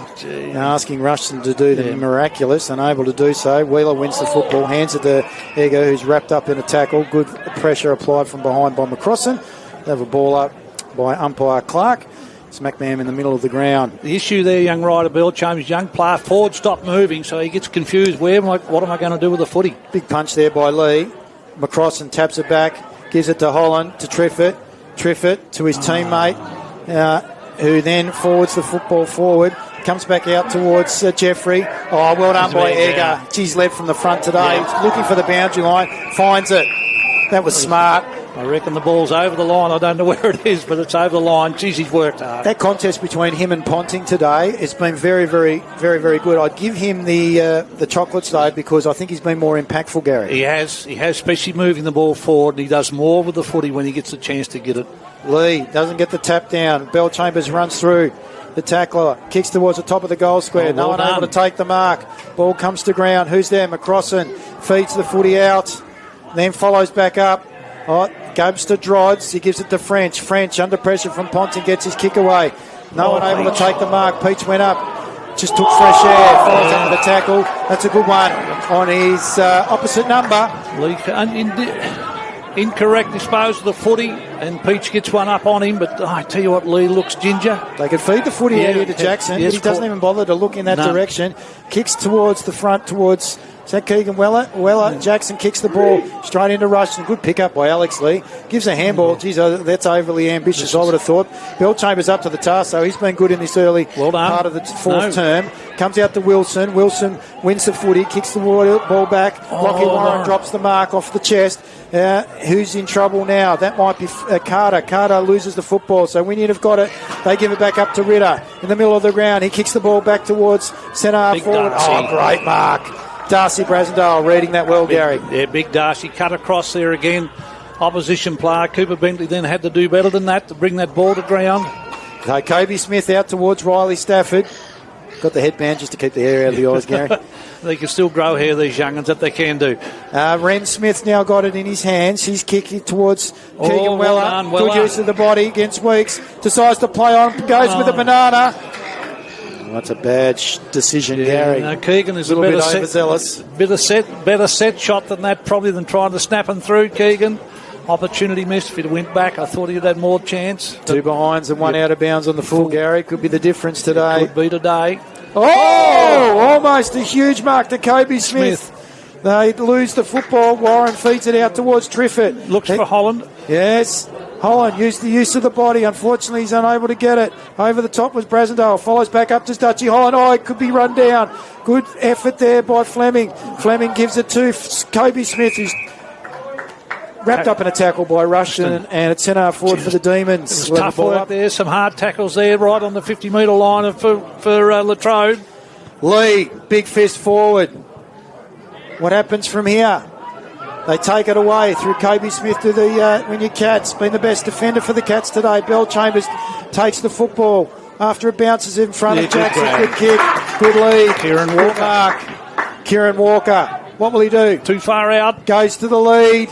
Asking Rushton to do the miraculous, unable to do so. Wheeler wins the football, hands it to Egger, who's wrapped up in a tackle. Good pressure applied from behind by McCrossan. They have a ball up by umpire Clark. Smack bam in the middle of the ground. The issue there, young rider Bill Chambers, young player, forward stop moving, so he gets confused. What am I going to do with the footy? Big punch there by Lee. McCrossan taps it back, gives it to Holland, to Triffett. Triffett to his teammate, who then forwards the football forward. Comes back out towards Jeffrey. Oh, well done by Egger. He's led from the front today. He's looking for the boundary line. Finds it. That was smart. I reckon the ball's over the line. I don't know where it is, but it's over the line. Jeez, he's worked hard. That contest between him and Ponting today has been very, very, very, very good. I'd give him the chocolates, though, because I think he's been more impactful, Gary. He has, especially moving the ball forward, and he does more with the footy when he gets the chance to get it. Lee doesn't get the tap down. Bell Chambers runs through. The tackler kicks towards the top of the goal square. No one able to take the mark. Ball comes to ground. Who's there? McCrossan feeds the footy out, then follows back up. Goes to Drodds. He gives it to French. French under pressure from Ponting gets his kick away. No one able to take the mark. Peach went up. Just took fresh air. Follows up with the tackle. That's a good one on his opposite number. Lee incorrect disposal of the footy, and Peach gets one up on him, but I tell you what, Lee looks ginger. They could feed the footy out here to Jackson, but he doesn't even bother to look in that direction. Kicks towards the front, towards... Is that Keegan Weller? Jackson kicks the ball straight into Rushton. Good pick up by Alex Lee. Gives a handball. Geez, that's overly ambitious, I would have thought. Bell Chambers up to the task, so he's been good in this early part of the fourth term. Comes out to Wilson. Wilson wins the footy, kicks the ball back. Lockie Warren drops the mark off the chest. Who's in trouble now? That might be Carter. Carter loses the football, so Wynyard have got it. They give it back up to Ritter. In the middle of the ground, he kicks the ball back towards centre forward. Darcy. Great mark. Darcy Brasendale reading that well, Gary. Yeah, big Darcy cut across there again. Opposition player Cooper Bentley then had to do better than that to bring that ball to ground. Okay, Kobe Smith out towards Riley Stafford. Got the headband just to keep the hair out of the eyes, Gary. They can still grow hair, these young'uns, that they can do. Ren Smith now got it in his hands. He's kicking towards Keegan Weller. Good use of the body against Weeks. Decides to play on. Goes with a banana. That's a bad decision, Gary. No, Keegan is a little bit overzealous. Better set shot than that, probably, than trying to snap him through, Keegan. Opportunity missed. If it went back, I thought he'd had more chance. Two behinds and one out of bounds on the full, Gary. Could be the difference today. Could be today. Almost a huge mark to Kobe Smith. They lose the football. Warren feeds it out towards Triffett. Looks for Holland. Yes. Holland used the use of the body. Unfortunately, he's unable to get it. Over the top was Brasendale. Follows back up to Dutchy Holland. It could be run down. Good effort there by Fleming. Fleming gives it to Kobe Smith, who's wrapped up in a tackle by Rushton, and it's centre forward for the Demons. It was tough work there. Some hard tackles there, right on the 50-metre line for Latrobe. Lee, big fist forward. What happens from here? They take it away through Kobe Smith to the Wynyard Cats. Been the best defender for the Cats today. Bell Chambers takes the football after it bounces in front of Jackson. Good kick. Good lead. Kieran Walker. Mark. Kieran Walker. What will he do? Too far out. Goes to the lead.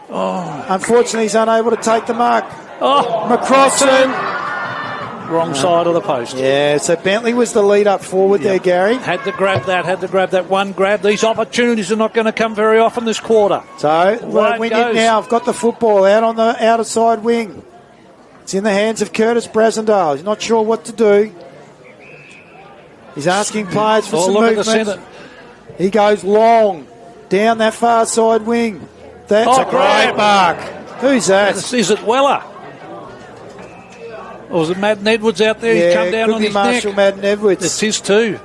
Unfortunately, he's unable to take the mark. McCrossan. Wrong side of the post. Yeah, so Bentley was the lead up forward there, Gary. Had to grab that one grab. These opportunities are not going to come very often this quarter. So, Wynyard now have got the football out on the outside wing. It's in the hands of Curtis Brasendale. He's not sure what to do. He's asking players for some movement. He goes long down that far side wing. That's a great mark. Who's that? Is it Weller? Or was it Madden Edwards out there? Yeah, He's come down on his Marshall neck. Madden Edwards. It's his too.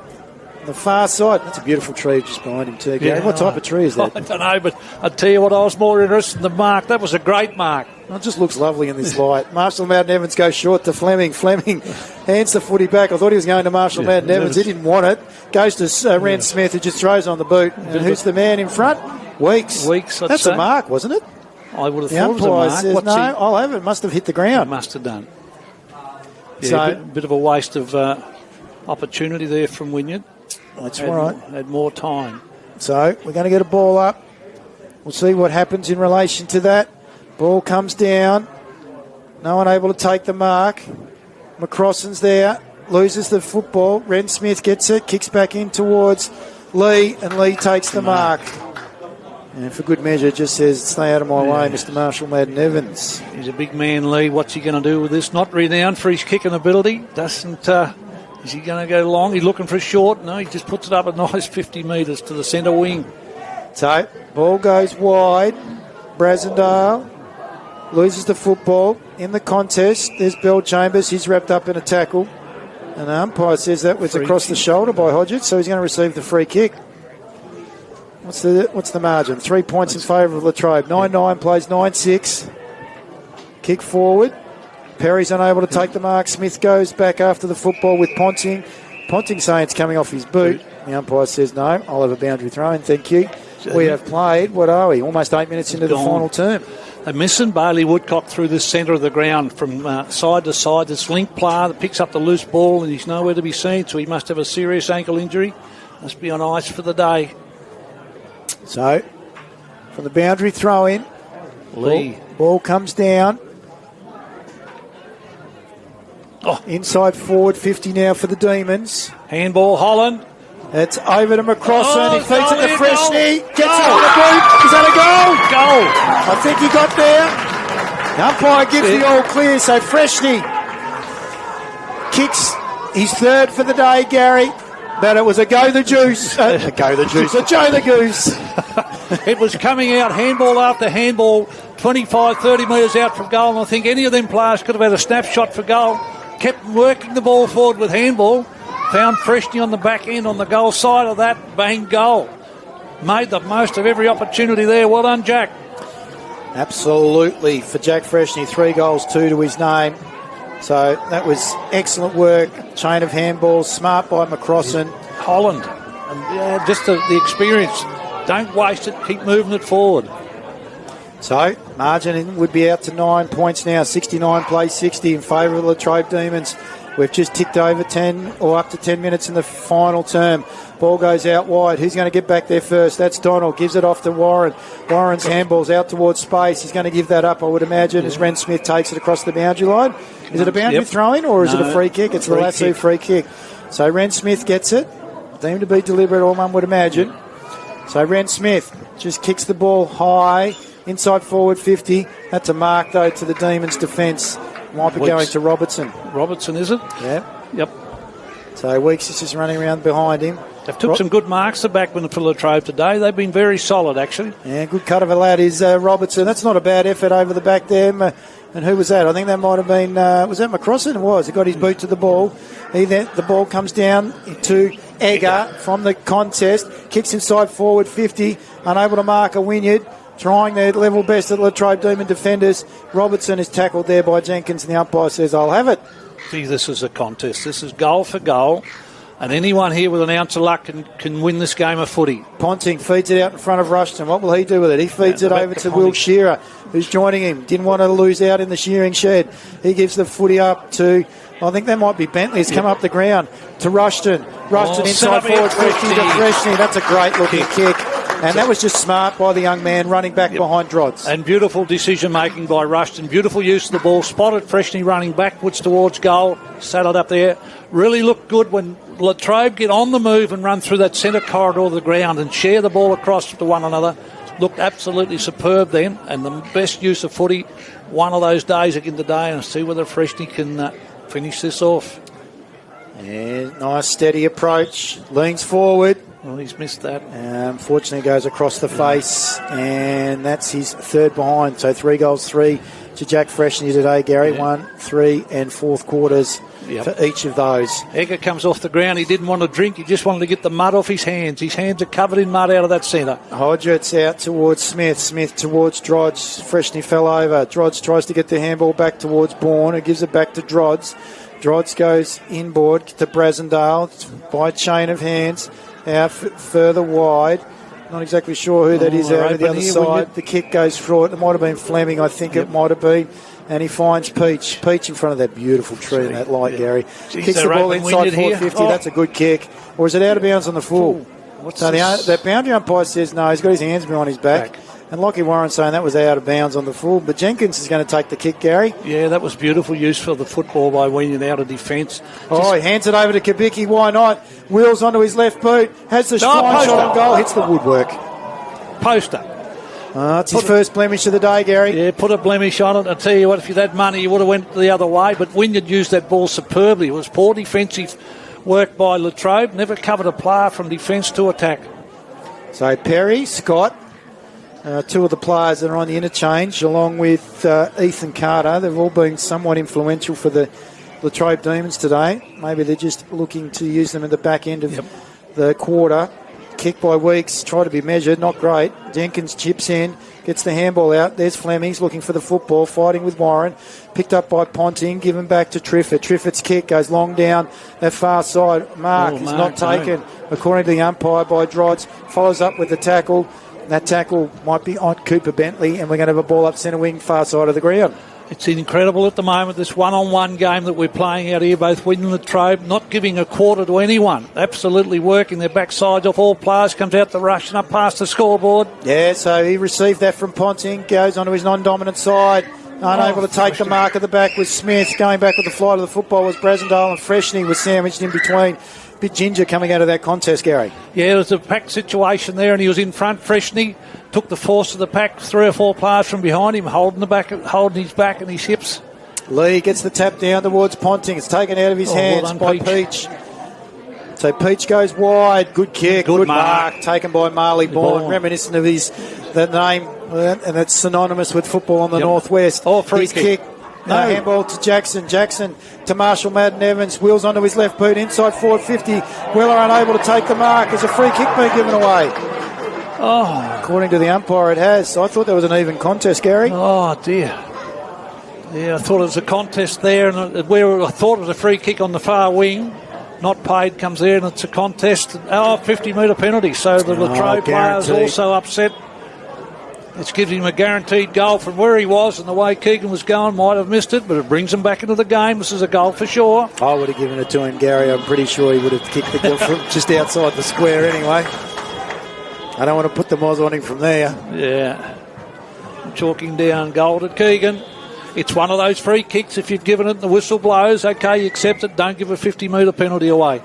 the far side. That's a beautiful tree just behind him too, Gary. What type of tree is that? I don't know, but I tell you what, I was more interested in the mark. That was a great mark. It just looks lovely in this light. Marshall Madden Evans goes short to Fleming. Fleming hands the footy back. I thought he was going to Marshall Madden Evans. He didn't want it. Goes to Ren Smith, who just throws on the boot. And who's the man in front? Weeks. That's a mark, wasn't it? I would have the thought it was a mark. Says, no, I'll have it. Must have hit the ground. It must have done. Yeah, So, a bit of a waste of opportunity there from Wynyard. That's right. Had more time. So we're going to get a ball up. We'll see what happens in relation to that. Ball comes down. No one able to take the mark. McCrosson's there. Loses the football. Ren Smith gets it. Kicks back in towards Lee. And Lee takes the mark. And for good measure, just says, stay out of my way, Mr. Marshall Madden Evans. He's a big man, Lee. What's he going to do with this? Not renowned for his kicking ability. Doesn't... Is he going to go long? He's looking for a short. No, he just puts it up a nice 50 metres to the centre wing. So, ball goes wide. Brassendale loses the football in the contest. There's Bell Chambers. He's wrapped up in a tackle. And the umpire says that was across the shoulder by Hodgetts, so he's going to receive the free kick. What's the margin? 3 points in favour of Latrobe. 9-9 plays 9-6. Kick forward. Perry's unable to take the mark. Smith goes back after the football with Ponting. Ponting saying it's coming off his boot. The umpire says no. I'll have a boundary throw-in, thank you. We have played, what are we, almost 8 minutes into the final term. They're missing Bailey Woodcock through the centre of the ground from side to side. This link player that picks up the loose ball and he's nowhere to be seen, so he must have a serious ankle injury. Must be on ice for the day. So, from the boundary throw-in, Lee. Ball comes down. Inside forward 50 now for the Demons. Handball, Holland. It's over to McCrosson. He feeds it to Freshney. Gets it on the boot. Is that a goal? Goal. I think he got there. The umpire gives the all clear. So Freshney kicks his third for the day, Gary. But it was a go the juice. A Joe the Goose. It was coming out handball after handball, 25, 30 metres out from goal. And I think any of them players could have had a snapshot for goal. Kept working the ball forward with handball. Found Freshney on the back end on the goal side of that. Bang, goal. Made the most of every opportunity there. Well done, Jack. Absolutely. For Jack Freshney, 3 goals, 2 to his name. So that was excellent work. Chain of handballs. Smart by McCrosson. Holland. And just the experience. Don't waste it. Keep moving it forward. So, margin would be out to 9 points now. 69 plays 60 in favour of the Latrobe Demons. We've just ticked over 10 or up to 10 minutes in the final term. Ball goes out wide. Who's going to get back there first? That's Donald. Gives it off to Warren. Warren's handball's out towards space. He's going to give that up, I would imagine, as Ren Smith takes it across the boundary line. Is it a boundary throw-in or is it a free kick? It's the Lasso free kick. So Ren Smith gets it. Deemed to be deliberate, all one would imagine. So Ren Smith just kicks the ball high. Inside forward 50. That's a mark, though, to the Demons' defence. Might be going to Robertson. Robertson, is it? Yeah. Yep. So Weeks is just running around behind him. They've took some good marks, the backman for Latrobe today. They've been very solid, actually. Yeah, good cut of a lad is Robertson. That's not a bad effort over the back there. And who was that? I think that might have been... was that McCrosson? It was. He got his boot to the ball. The ball comes down to Egger from the contest. Kicks inside forward 50. Unable to mark a Wynyard. Trying their level best at Latrobe Demon defenders. Robertson is tackled there by Jenkins, and the umpire says, I'll have it. See, this is a contest. This is goal for goal. And anyone here with an ounce of luck can win this game of footy. Ponting feeds it out in front of Rushton. What will he do with it? He feeds it over to Will Shearer, who's joining him. Didn't want to lose out in the shearing shed. He gives the footy up to... I think that might be Bentley. He's come up the ground to Rushton. Rushton inside forward 50 to Freshney. That's a great looking kick. And that was just smart by the young man running back behind Drods. And beautiful decision-making by Rushton. Beautiful use of the ball. Spotted Freshney running backwards towards goal. Saddled up there. Really looked good when Latrobe get on the move and run through that centre corridor of the ground and share the ball across to one another. Looked absolutely superb then. And the best use of footy one of those days again today. And see whether Freshney can finish this off. Yeah, nice steady approach. Leans forward. Well, he's missed that. Unfortunately, goes across the face, and that's his third behind. So 3 goals, 3 to Jack Freshney today, Gary. 1, 3, and 4th quarters. for each of those. Egger comes off the ground. He didn't want to drink. He just wanted to get the mud off his hands. His hands are covered in mud out of that centre. Hodget's out towards Smith. Smith towards Drodge. Freshney fell over. Drodge tries to get the handball back towards Bourne. It gives it back to Drodge. Drodge goes inboard to Brasendale by chain of hands. Out further wide. Not exactly sure who that is out of the other side. The kick goes short. It might have been Fleming, I think it might have been. And he finds Peach. Peach in front of that beautiful tree in that light, Gary. Jeez, kicks the ball inside 450. That's a good kick. Or is it out of bounds on the full? So the boundary umpire says no. He's got his hands behind his back. And Lockie Warren's saying that was out of bounds on the full. But Jenkins is going to take the kick, Gary. Yeah, that was beautiful use for the football by Wynyard out of defence. He hands it over to Kabicki. Why not? Wheels onto his left boot. Has the shot on goal. Hits the woodwork. Poster. It's his first blemish of the day, Gary. Yeah, put a blemish on it. I tell you what, if you'd had money, you would have went the other way. But Wynyard used that ball superbly. It was poor defensive work by Latrobe. Never covered a player from defence to attack. So Perry, Scott, two of the players that are on the interchange, along with Ethan Carter. They've all been somewhat influential for the Latrobe Demons today. Maybe they're just looking to use them in the back end of the quarter. Kick by Weeks, try to be measured, not great. Jenkins chips in, gets the handball out. There's Flemings looking for the football, fighting with Warren. Picked up by Ponting, given back to Triffett. Triffitt's kick goes long down that far side. Mark is not taken, according to the umpire, by Drodge. Follows up with the tackle. That tackle might be on Cooper Bentley, and we're going to have a ball up centre wing, far side of the ground. It's incredible at the moment, this one-on-one game that we're playing out here, both Wynyard and Latrobe, not giving a quarter to anyone. Absolutely working their backsides off all players, comes out the rush and up past the scoreboard. Yeah, so he received that from Ponting, goes onto his non-dominant side. Unable to take the mark at the back was Smith. Going back with the flight of the football was Brasendale, and Freshney was sandwiched in between. Bit ginger coming out of that contest, Gary. Yeah, it was a packed situation there, and he was in front. Freshney took the force of the pack, 3 or 4 players from behind him, holding his back and his hips. Lee gets the tap down towards Ponting. It's taken out of his hands by Peach. So Peach goes wide. Good kick. Good mark. Taken by Marley Bourne. Reminiscent of that name, and it's synonymous with football on the northwest. Free kick. Handball to Jackson. Jackson to Marshall Madden Evans. Wheels onto his left boot. Inside forward 50. Weller unable to take the mark. There's a free kick being given away. According to the umpire, it has. So I thought that was an even contest, Gary. Oh, dear. Yeah, I thought it was a contest there, and where I thought it was a free kick on the far wing. Not paid, comes there, and it's a contest. 50-metre penalty. So the Latrobe player is also upset. It's giving him a guaranteed goal from where he was, and the way Keegan was going, might have missed it, but it brings him back into the game. This is a goal for sure. I would have given it to him, Gary. I'm pretty sure he would have kicked the goal from just outside the square anyway. I don't want to put the moz on him from there. Yeah. Chalking down goal to Keegan. It's one of those free kicks. If you've given it and the whistle blows, okay, you accept it. Don't give a 50-metre penalty away.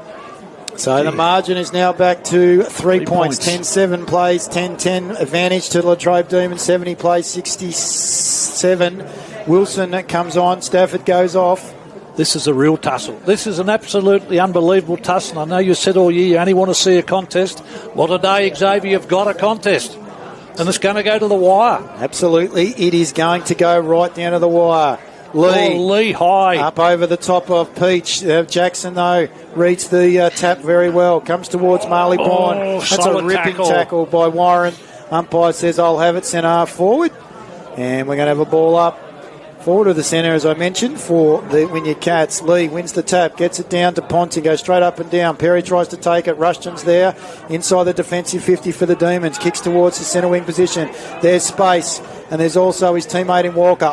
So the margin is now back to 3 points. 10-7 plays, 10-10 advantage to Latrobe Demons. 70 plays, 67. Wilson comes on. Stafford goes off. This is a real tussle. This is an absolutely unbelievable tussle. I know you said all year you only want to see a contest. Well, today, Xavier, you've got a contest. And it's going to go to the wire. Absolutely. It is going to go right down to the wire. Lee high. Up over the top of Peach. Jackson, though, reads the tap very well. Comes towards Marley Bourne. That's a ripping tackle by Warren. Umpire says, I'll have it centre half forward. And we're going to have a ball up forward of the centre, as I mentioned, for the Wynyard Cats. Lee wins the tap, gets it down to Ponting, goes straight up and down. Perry tries to take it. Rushton's there inside the defensive 50 for the Demons. Kicks towards the centre wing position. There's space. And there's also his teammate in Walker.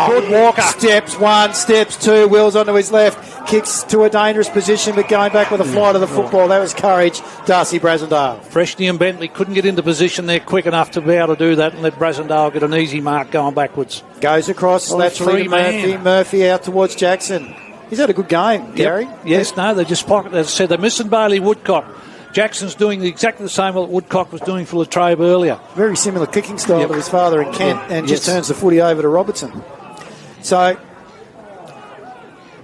Good Walker. Steps 1, steps 2, wheels onto his left. Kicks to a dangerous position, but going back with a flight of the football. That was courage. Darcy Brasendale. Freshney and Bentley couldn't get into position there quick enough to be able to do that and let Brasendale get an easy mark going backwards. Goes across laterally to Murphy. Murphy out towards Jackson. He's had a good game, Gary. Yes, no, they just pocket. As I said, they're missing Bailey Woodcock. Jackson's doing exactly the same what Woodcock was doing for Latrobe earlier. Very similar kicking style to his father in Kent, and just turns the footy over to Robertson. So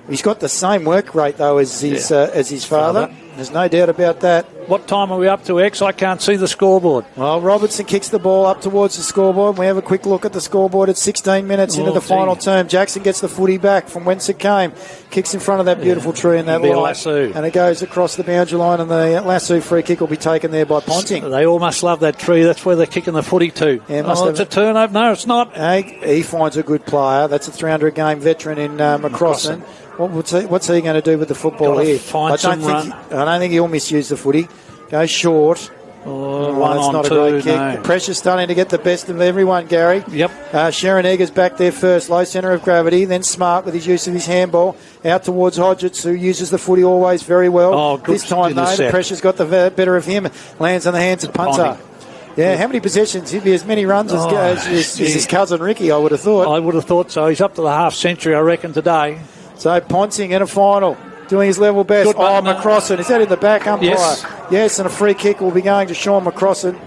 he's got the same work rate though as his father. There's no doubt about that. What time are we up to, X? I can't see the scoreboard. Well, Robertson kicks the ball up towards the scoreboard. We have a quick look at the scoreboard at 16 minutes into the final term. Jackson gets the footy back from whence it came. Kicks in front of that beautiful tree in that line. Lasso. And it goes across the boundary line, and the lasso free kick will be taken there by Ponting. They all must love that tree. That's where they're kicking the footy to. Yeah, it's a turnover. No, it's not. He finds a good player. That's a 300-game veteran in McCrossan. What's he going to do with the football here? I don't think he'll misuse the footy. Go short. That's not a great kick. No. The pressure's starting to get the best of everyone, Gary. Yep. Sharon Egger's back there first, low centre of gravity, then Smart with his use of his handball, out towards Hodgetts, who uses the footy always very well. This time, though, the pressure's got the better of him. Lands on the hands of Punter. Yeah, how many possessions? He'd be as many runs as his cousin Ricky, I would have thought. I would have thought so. He's up to the half century, I reckon, today. So Ponting in a final, doing his level best. McCrossan, is that in the back umpire? Yes, and a free kick will be going to Sean McCrossan.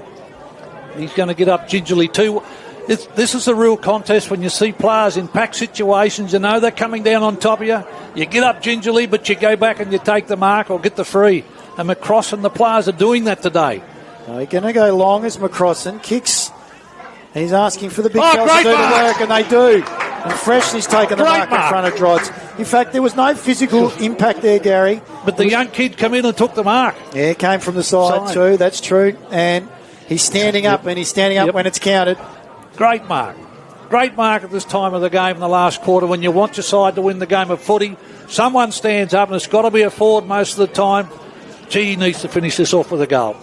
He's going to get up gingerly too. This is a real contest when you see players in pack situations. You know they're coming down on top of you. You get up gingerly, but you go back and you take the mark or get the free. And McCrossan, the players are doing that today. They're going to go long as McCrossan kicks. He's asking for the big fellas to do the work, and they do. And Freshney's taken the mark in front of Drods. In fact, there was no physical impact there, Gary. But the young kid came in and took the mark. Yeah, it came from the side too. That's true. And he's standing up, and he's standing up when it's counted. Great mark. Great mark at this time of the game in the last quarter when you want your side to win the game of footy. Someone stands up, and it's got to be a forward most of the time. He needs to finish this off with a goal.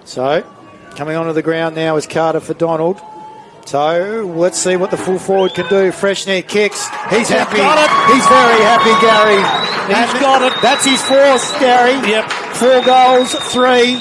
So, coming onto the ground now is Carter for Donald. So, let's see what the full forward can do. Freshney kicks. He's happy. He's very happy, Gary. He's got it. That's his fourth, Gary. Yep. 4 goals, 3.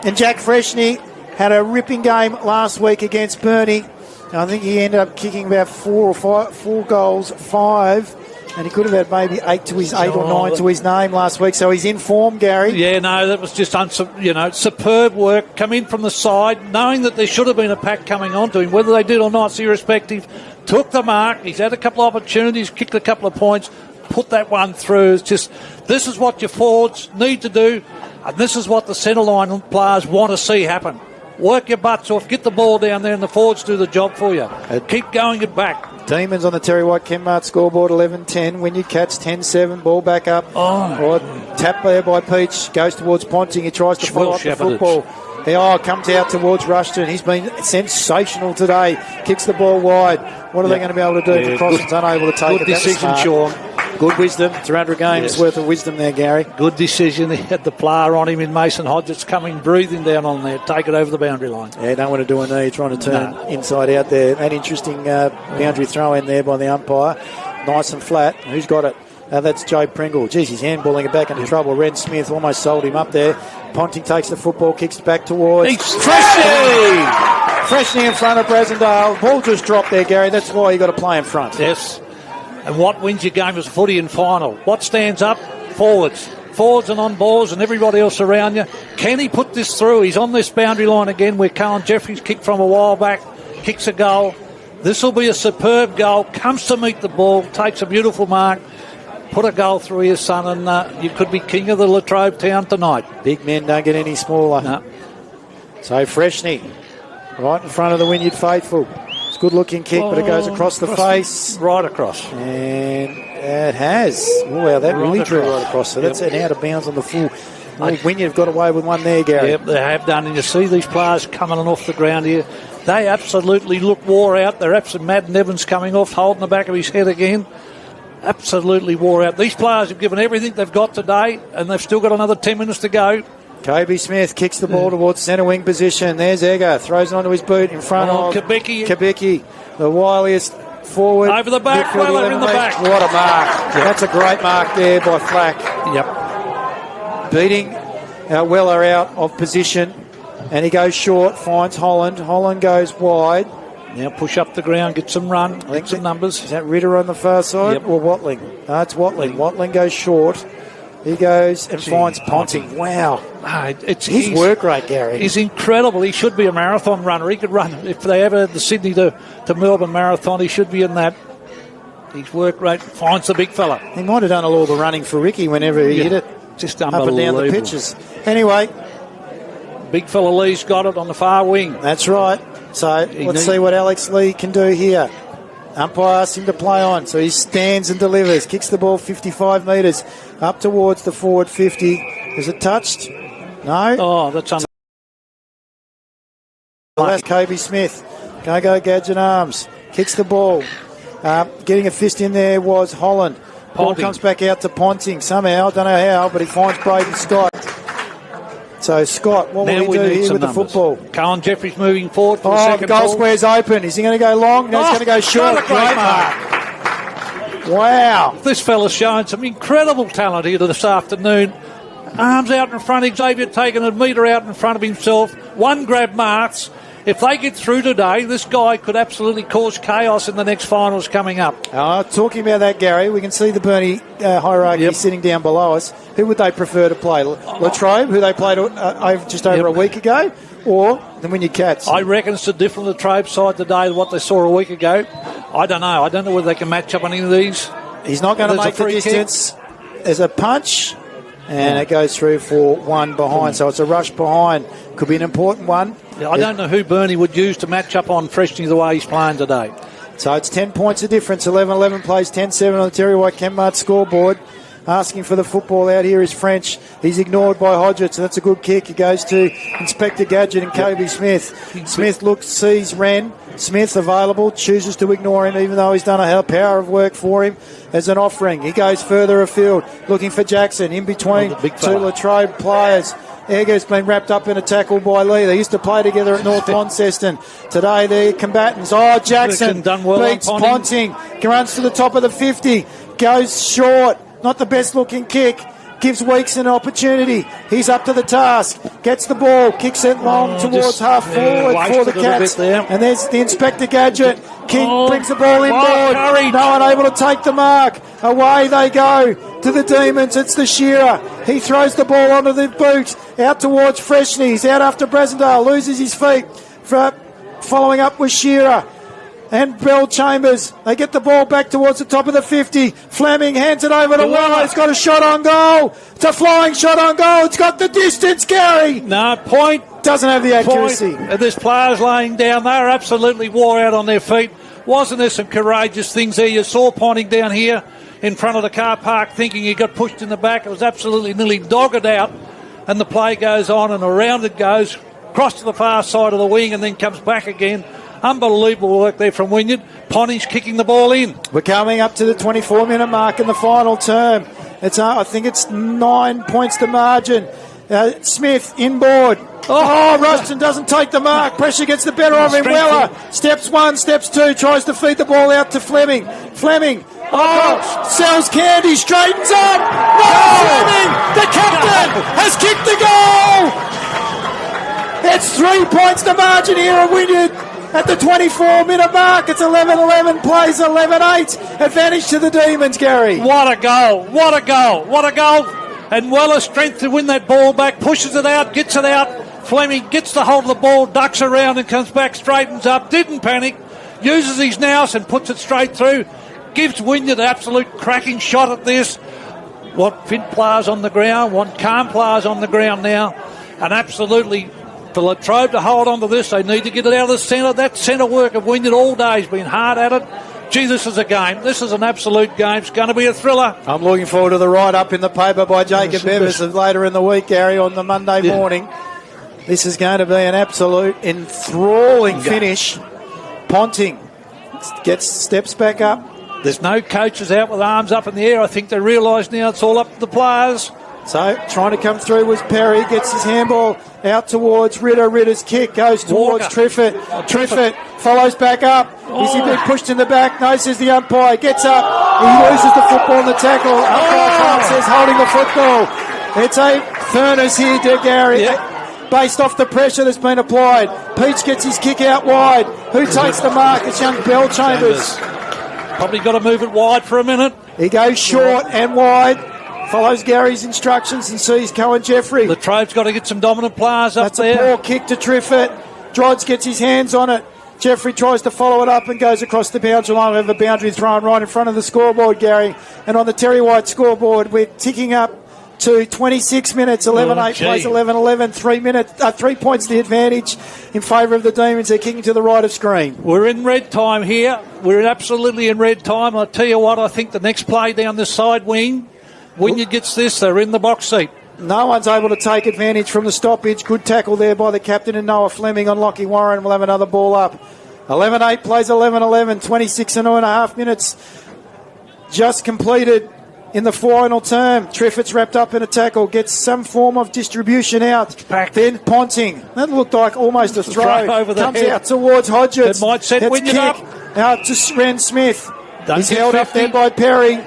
And Jack Freshney had a ripping game last week against Burnie. I think he ended up kicking about 4 goals, 5. And he could have had maybe 8 or 9 to his name last week. So he's in form, Gary. Yeah, no, that was just superb work. Come in from the side, knowing that there should have been a pack coming on to him, whether they did or not, irrespective. Took the mark. He's had a couple of opportunities, kicked a couple of points, put that one through. It's just, this is what your forwards need to do, and this is what the centre line players want to see happen. Work your butts off, get the ball down there, and the forwards do the job for you. Keep going it back. Demons on the Terry White Kenmart scoreboard, 11-10. Wynyard Cats 10-7. Ball back up. Tap there by Peach. Goes towards Ponting. He tries to follow up the football. Comes out towards Rushton. He's been sensational today. Kicks the ball wide. What are they going to be able to do? Yeah, McCrosson's unable to take it. Good decision, Sean. Good wisdom. 300 games worth of wisdom there, Gary. Good decision. He had the player on him in Mason Hodgetts coming, breathing down on there. Take it over the boundary line. Yeah, don't want to do a knee. Trying to turn inside out there. An interesting boundary throw in there by the umpire. Nice and flat. Who's got it? That's Joe Pringle. Geez, he's handballing it back into trouble. Ren Smith almost sold him up there. Ponting takes the football, kicks it back towards Freshney! Freshney in front of Brasendale. Ball just dropped there, Gary. That's why you got to play in front. Yes. And what wins your game is footy in final? What stands up? Forwards. Forwards and on balls and everybody else around you. Can he put this through? He's on this boundary line again where Colin Jeffries kicked from a while back. Kicks a goal. This will be a superb goal. Comes to meet the ball. Takes a beautiful mark. Put a goal through here, son, and you could be king of the Latrobe town tonight. Big men don't get any smaller. No. So Freshney, right in front of the Wynyard faithful. It's a good-looking kick, but it goes across the face. Right across. And it has. Oh, wow, that really drew right across. So that's an out of bounds on the full. Wynyard have got away with one there, Gary. Yep, they have done. And you see these players coming off the ground here. They absolutely look wore out. They're absolutely Madden Evans coming off, holding the back of his head again. Absolutely wore out. These players have given everything they've got today, and they've still got another 10 minutes to go. Kobe Smith kicks the ball towards centre wing position. There's Egger. Throws it onto his boot in front of Kabicki, the wiliest forward. Over the back, Weller in the back. What a mark. Yep. That's a great mark there by Flack. Yep. Beating Weller out of position, and he goes short, finds Holland. Holland goes wide. Now push up the ground, get some run, get some numbers. Is that Ritter on the far side or Watling? No, it's Watling. Watling goes short. He goes and finds Ponting. Wow. It's his work rate, Gary. He's incredible. He should be a marathon runner. He could run. If they ever had the Sydney to Melbourne marathon, he should be in that. His work rate finds the big fella. He might have done all the running for Ricky whenever he hit it. Just up and down unbelievable. the pitches. Anyway, big fella Lee's got it on the far wing. that's right. So let's see what Alex Lee can do here. Umpire asks him to play on, so he stands and delivers. Kicks the ball 55 metres up towards the forward 50. Is it touched? No. Oh, that's That's Kobe Smith. Go Gadget Arms. Kicks the ball. Getting a fist in there was Holland. Ball Ponting. comes back out to Ponting somehow. Don't know how, but he finds Braden Scott. So, Scott, what now will we he do need here some with the numbers. football? Colin Jeffries moving forward for the Oh, the second goal ball. square's open. Is he going to go long? No, he's going to go short. what a great mark. Wow. This fella's showing some incredible talent here this afternoon. Arms out in front, Xavier taking a metre out in front of himself. One grab marks. If they get through today, this guy could absolutely cause chaos in the next finals coming up. Talking about that, Gary, we can see the Burnie hierarchy sitting down below us. Who would they prefer to play? Latrobe, who they played just over a week ago, or the Wynyard Cats? I reckon it's a different Latrobe side today than what they saw a week ago. I don't know. I don't know whether they can match up on any of these. He's not going to There's make a the free distance. There's a punch, and it goes through for one behind. So it's a rush behind. Could be an important one. I don't know who Bernie would use to match up on Freshney the way he's playing today. So it's 10 points of difference. 11-11 plays 10-7 on the Terry White Kenmart scoreboard. Asking for the football out here is French. He's ignored by Hodgett, so that's a good kick. He goes to Inspector Gadget and Kobe Smith. Smith looks, sees Wren. Smith available, chooses to ignore him, even though he's done a power of work for him as an offering. He goes further afield, looking for Jackson, in between two Latrobe players. Egger's been wrapped up in a tackle by Lee. They used to play together at North Launceston. Today they're combatants. Oh, Jackson done well beats on Ponting. Runs to the top of the 50. Goes short. Not the best looking kick. Gives Weeks an opportunity. He's up to the task. Gets the ball. Kicks it long towards half forward for the Cats. And there's the Inspector Gadget. King brings the ball inboard. No one able to take the mark. Away they go to the Demons. It's the Shearer. He throws the ball onto the boot. Out towards Freshney. He's out after Brasendale. Loses his feet. Following up with Shearer. And Bell Chambers, they get the ball back towards the top of the 50. Fleming hands it over to Weller. It's got a shot on goal. It's a flying shot on goal. It's got the distance, Gary. No, point. Doesn't have the accuracy. And there's players laying down. They're absolutely wore out on their feet. Wasn't there some courageous things there? You saw Ponting down here in front of the car park thinking he got pushed in the back. It was absolutely nearly dogged out. And the play goes on and around it goes, across to the far side of the wing and then comes back again. Unbelievable work there from Wynyard. Ponting's kicking the ball in. We're coming up to the 24-minute mark in the final term. I think it's 9 points to margin. Smith inboard. Rushton doesn't take the mark. Pressure gets the better of him. Weller steps one, steps two, tries to feed the ball out to Fleming. Sells candy, straightens up. Fleming, the captain, has kicked the goal. It's 3 points to margin here at Wynyard. At the 24-minute mark, it's 11-11 plays 11-8. Advantage to the Demons, Gary. What a goal. What a goal. What a goal. And Weller's strength to win that ball back, pushes it out, gets it out. Fleming gets the hold of the ball, ducks around and comes back, straightens up, didn't panic, uses his nous and puts it straight through. Gives Wynyard an absolute cracking shot at this. Want fit players on the ground, want calm players on the ground now. And absolutely... for Latrobe to hold on to this, they need to get it out of the centre. That centre work of Wynyard all day has been hard at it. Gee, this is a game. This is an absolute game. It's going to be a thriller. I'm looking forward to the write-up in the paper by Jacob Bevis later in the week, Gary, on the Monday morning. This is going to be an absolute enthralling finish. Ponting steps back up. There's no coaches out with arms up in the air. I think they realise now it's all up to the players. So, trying to come through was Perry, gets his handball out towards Ritter. Ritter's kick goes towards Triffett. Triffett follows back up. Is he being pushed in the back? No, says the umpire. Gets up. He loses the football in the tackle. Umpire says holding the football. It's a furnace here, Gary. Based off the pressure that's been applied. Peach gets his kick out wide. Who takes the mark? It's young Bell Chambers. Probably got to move it wide for a minute. He goes short and wide. Follows Gary's instructions and sees Cohen Jeffrey. Latrobe's got to get some dominant players up there. That's a poor kick to Triffett. Drodds gets his hands on it. Jeffrey tries to follow it up and goes across the boundary line. We have a boundary thrown right in front of the scoreboard, Gary. And on the Terry White scoreboard, we're ticking up to 26 minutes. 11-8 plays 11-11. 3 points the advantage in favour of the Demons. They're kicking to the right of screen. We're in red time here. We're absolutely in red time. I'll tell you what, I think the next play down this side wing, Wynyard gets this, they're in the box seat. No one's able to take advantage from the stoppage. Good tackle there by the captain and Noah Fleming on Lockie Warren. We'll have another ball up. 11-8 plays 11-11. 26.5 minutes just completed in the final term. Triffitt's wrapped up in a tackle, gets some form of distribution out. Back. Then Ponting. That looked like almost a throw. Over the Comes head. out towards Hodges. It might set Wynyard up. Out to Ren Smith. He's held 50. up there by Perry.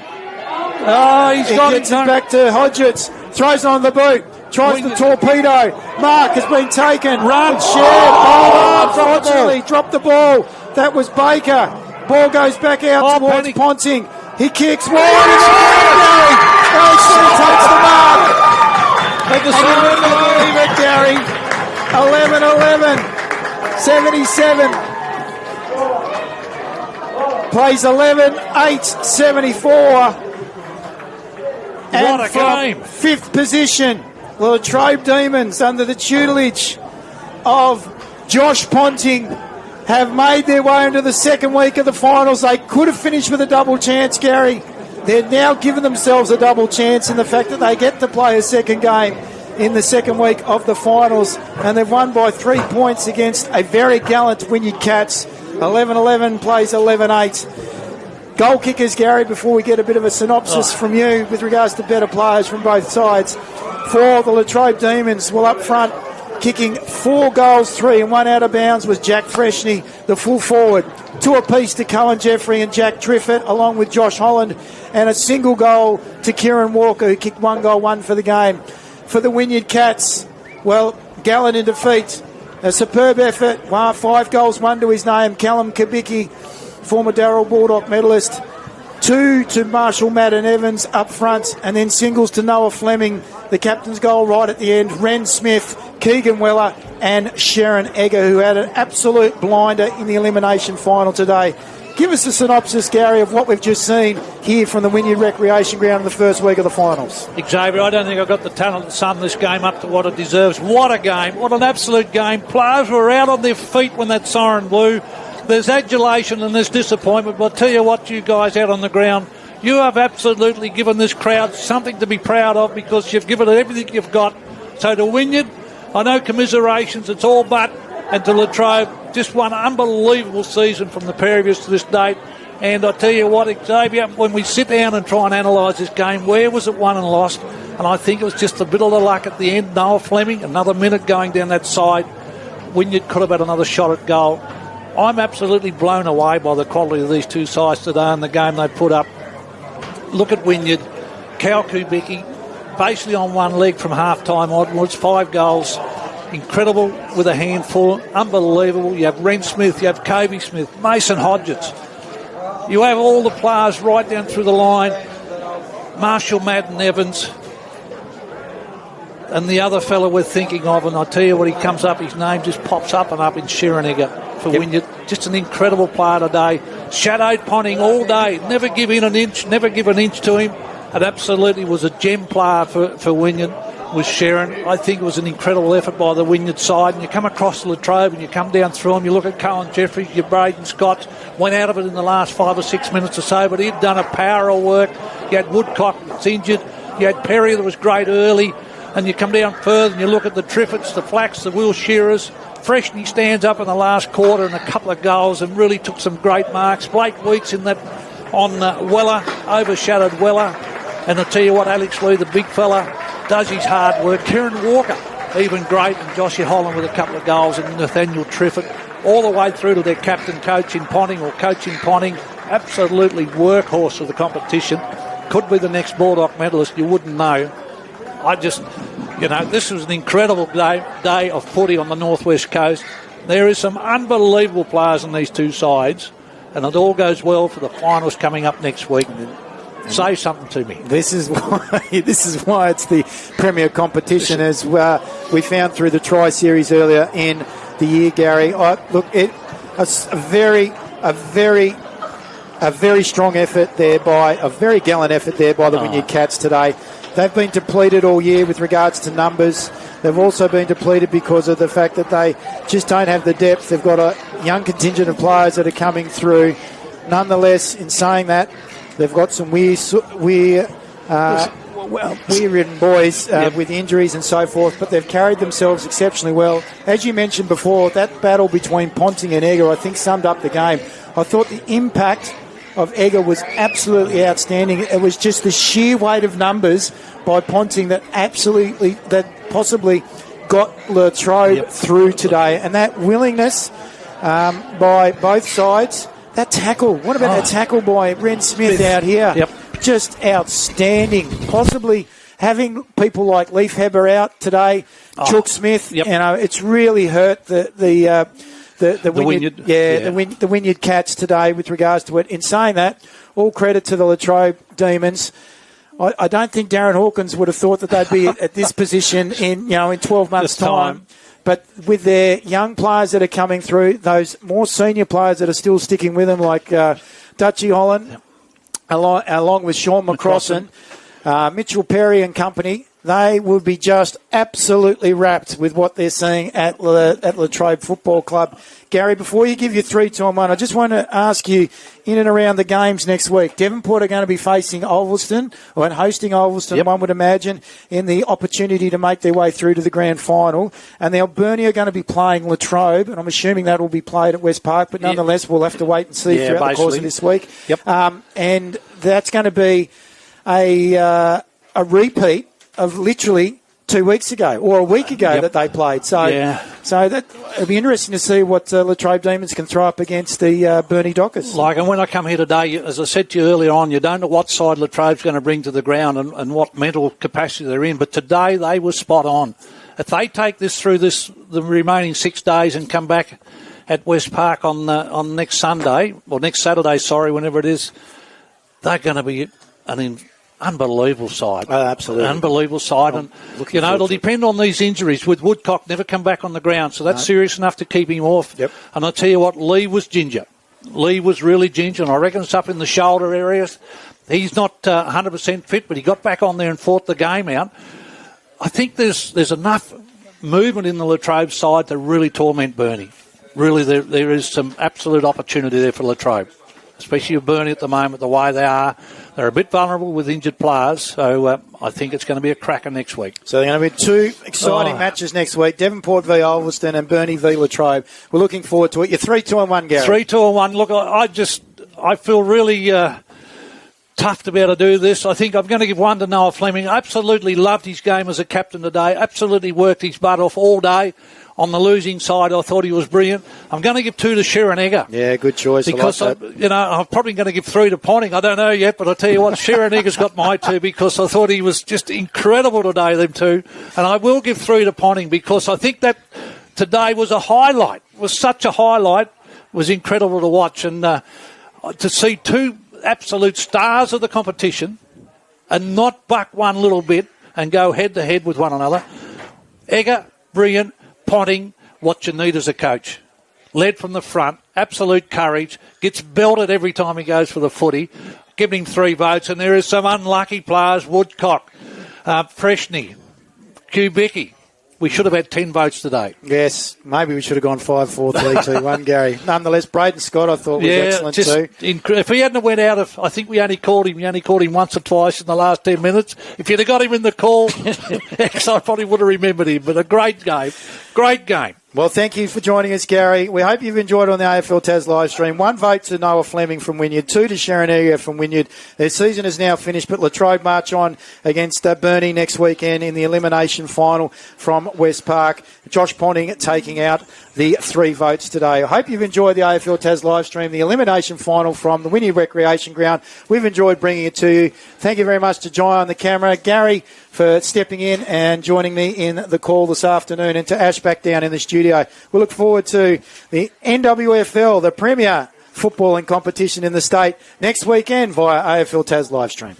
Oh, he's got Gets it back to Hodges. Throws on the boot. Tries the torpedo. Mark has been taken. Run. Shared. Oh, unfortunately, dropped the ball. That was Baker. Ball goes back out towards Ponting. He kicks wide. Oh, takes the mark. I can't believe it, Gary. 11-11. 77. Plays 11-8. 74. And what a game. Fifth position, the Latrobe Demons, under the tutelage of Josh Ponting, have made their way into the second week of the finals. They could have finished with a double chance, Gary. They're now giving themselves a double chance in the fact that they get to play a second game in the second week of the finals, and they've won by 3 points against a very gallant Wynyard Cats. 11-11 plays 11-8. Goal kickers, Gary, before we get a bit of a synopsis from you with regards to better players from both sides. For the Latrobe Demons, well, up front, kicking 4 goals, 3 and 1 out of bounds was Jack Freshney, the full forward. 2 apiece to Cohen Jeffrey and Jack Triffitt, along with Josh Holland, and a single goal to Kieran Walker, who kicked 1 goal, 1 for the game. For the Wynyard Cats, well, gallant in defeat. A superb effort, 5 goals, 1 to his name. Callum Kabicki, former Darrell Baldock medalist. 2 to Marshall Madden Evans up front, and then singles to Noah Fleming. The captain's goal right at the end. Ren Smith, Keegan Weller and Sharon Egger, who had an absolute blinder in the elimination final today. Give us a synopsis, Gary, of what we've just seen here from the Wynyard Recreation Ground in the first week of the finals. Xavier, I don't think I've got the talent to sum this game up to what it deserves. What a game. What an absolute game. Players were out on their feet when that siren blew. There's adulation and there's disappointment, but I'll tell you what, you guys out on the ground, you have absolutely given this crowd something to be proud of, because you've given it everything you've got. So to Wynyard, I know commiserations, it's all but, and to Latrobe, just one unbelievable season from the pair of us to this date. And I tell you what, Xavier, when we sit down and try and analyse this game, where was it won and lost? And I think it was just a bit of the luck at the end. Noah Fleming, another minute going down that side. Wynyard could have had another shot at goal. I'm absolutely blown away by the quality of these two sides today and the game they put up. Look at Wynyard. Cal Kubicki, basically on one leg from half-time onwards, 5 goals. Incredible with a handful. Unbelievable. You have Ren Smith, you have Kobe Smith, Mason Hodges. You have all the players right down through the line. Marshall Madden Evans. And the other fella we're thinking of, and I tell you what, he comes up, his name just pops up and up in Sharon-Egger for Wynyard. Just an incredible player today. Shadowed Ponting all day. Never give in an inch, never give an inch to him. It absolutely was a gem player for Wynyard, was Sharon. I think it was an incredible effort by the Wynyard side. And you come across the Latrobe and you come down through them, you look at Cohen Jeffrey, your Braden Scott, went out of it in the last 5 or 6 minutes or so, but he'd done a power of work. You had Woodcock that's injured. You had Perry that was great early. And you come down further and you look at the Triffitts, the Flacks, the Will Shearers. Freshney stands up in the last quarter and a couple of goals and really took some great marks. Blake Weeks in that on Weller, overshadowed Weller. And I tell you what, Alex Lee, the big fella, does his hard work. Kieran Walker, even great, and Joshy Holland with a couple of goals, and Nathaniel Triffitt all the way through to their captain coaching Ponting. Absolutely workhorse of the competition. Could be the next Baldock medalist, you wouldn't know. This was an incredible day of footy on the northwest coast. There is some unbelievable players on these two sides, and it all goes well for the finals coming up next week. Say something to me. This is why it's the premier competition, as we found through the Tri Series earlier in the year, Gary. A very strong effort there a very gallant effort there by the Wynyard Cats today. they've been depleted all year with regards to numbers. They've also been depleted because of the fact that they just don't have the depth. They've got a young contingent of players that are coming through. Nonetheless, in saying that, they've got some weir-ridden boys with injuries and so forth, but they've carried themselves exceptionally well. As you mentioned before, that battle between Ponting and Egger, I think, summed up the game. I thought the impact of Egger was absolutely outstanding. It was just the sheer weight of numbers by Ponting that possibly got Latrobe through today. And that willingness by both sides, that tackle, what about that tackle by Ren Smith out here? Yep. Just outstanding. Possibly having people like Leif Heber out today, Chook Smith, it's really hurt the Wynyard, the Wynyard Cats today with regards to it. In saying that, all credit to the Latrobe Demons. I don't think Darren Hawkins would have thought that they'd be at this position in 12 months' time. But with their young players that are coming through, those more senior players that are still sticking with them, like Dutchie Holland, along with Sean McCrossan, Mitchell Perry and company, they will be just absolutely wrapped with what they're seeing at Latrobe Football Club. Gary, before you give your 3-2-1, I just want to ask you, in and around the games next week, Devonport are going to be facing Ulverston, or hosting Ulverston, one would imagine, in the opportunity to make their way through to the grand final. And the Alberni are going to be playing Latrobe, and I'm assuming that will be played at West Park, but nonetheless, we'll have to wait and see throughout the course of this week. And that's going to be a repeat of literally 2 weeks ago or a week ago that they played. So that it'll be interesting to see what Latrobe Demons can throw up against the Burnie Dockers. And when I come here today, as I said to you earlier on, you don't know what side Latrobe's going to bring to the ground and what mental capacity they're in. But today they were spot on. If they take this through the remaining 6 days and come back at West Park on next Saturday, whenever it is, they're going to be an unbelievable side. Oh, absolutely. Unbelievable side. And, it'll depend on these injuries. With Woodcock never come back on the ground, so that's serious enough to keep him off. Yep. And I'll tell you what, Lee was ginger. Lee was really ginger, and I reckon it's up in the shoulder areas. He's not 100% fit, but he got back on there and fought the game out. I think there's enough movement in the Latrobe side to really torment Burnie. Really, there is some absolute opportunity there for Latrobe, especially with Burnie at the moment, the way they are. They're a bit vulnerable with injured players, so I think it's going to be a cracker next week. So there are going to be 2 exciting matches next week, Devonport v Ulverston and Burnie v Latrobe. We're looking forward to it. You're 3-2-1, Gary. 3-2-1. Look, I feel really tough to be able to do this. I think I'm going to give 1 to Noah Fleming. Absolutely loved his game as a captain today. Absolutely worked his butt off all day. On the losing side, I thought he was brilliant. I'm going to give 2 to Sharon Egger. Yeah, good choice. Because, I'm probably going to give 3 to Ponting. I don't know yet, but I'll tell you what, Sharon Egger's got my 2 because I thought he was just incredible today, them 2. And I will give 3 to Ponting because I think that today was a highlight. It was such a highlight. It was incredible to watch. And to see 2 absolute stars of the competition and not buck one little bit and go head-to-head with one another. Egger, brilliant. Ponting, what you need as a coach. Led from the front, absolute courage, gets belted every time he goes for the footy, giving him 3 votes, and there is some unlucky players, Woodcock, Freshney, Kubicki. We should have had 10 votes today. Yes, maybe we should have gone 5-4-3-2-1, Gary. Nonetheless, Braden Scott, I thought, was excellent too. If he hadn't went out I think we only called him once or twice in the last 10 minutes. If you'd have got him in the call, I probably would have remembered him. But a great game. Great game. Well, thank you for joining us, Gary. We hope you've enjoyed on the AFL Tas live stream. 1 vote to Noah Fleming from Wynyard, 2 to Sharon Egger from Wynyard. Their season is now finished, but Latrobe march on against Burnie next weekend in the elimination final from West Park. Josh Ponting taking out the 3 votes today. I hope you've enjoyed the AFL Tas live stream, the elimination final from the Wynyard Recreation Ground. We've enjoyed bringing it to you. Thank you very much to Jai on the camera, Gary for stepping in and joining me in the call this afternoon, and to Ash back down in the studio. We look forward to the NWFL, the premier footballing competition in the state, next weekend via AFL Tas live stream.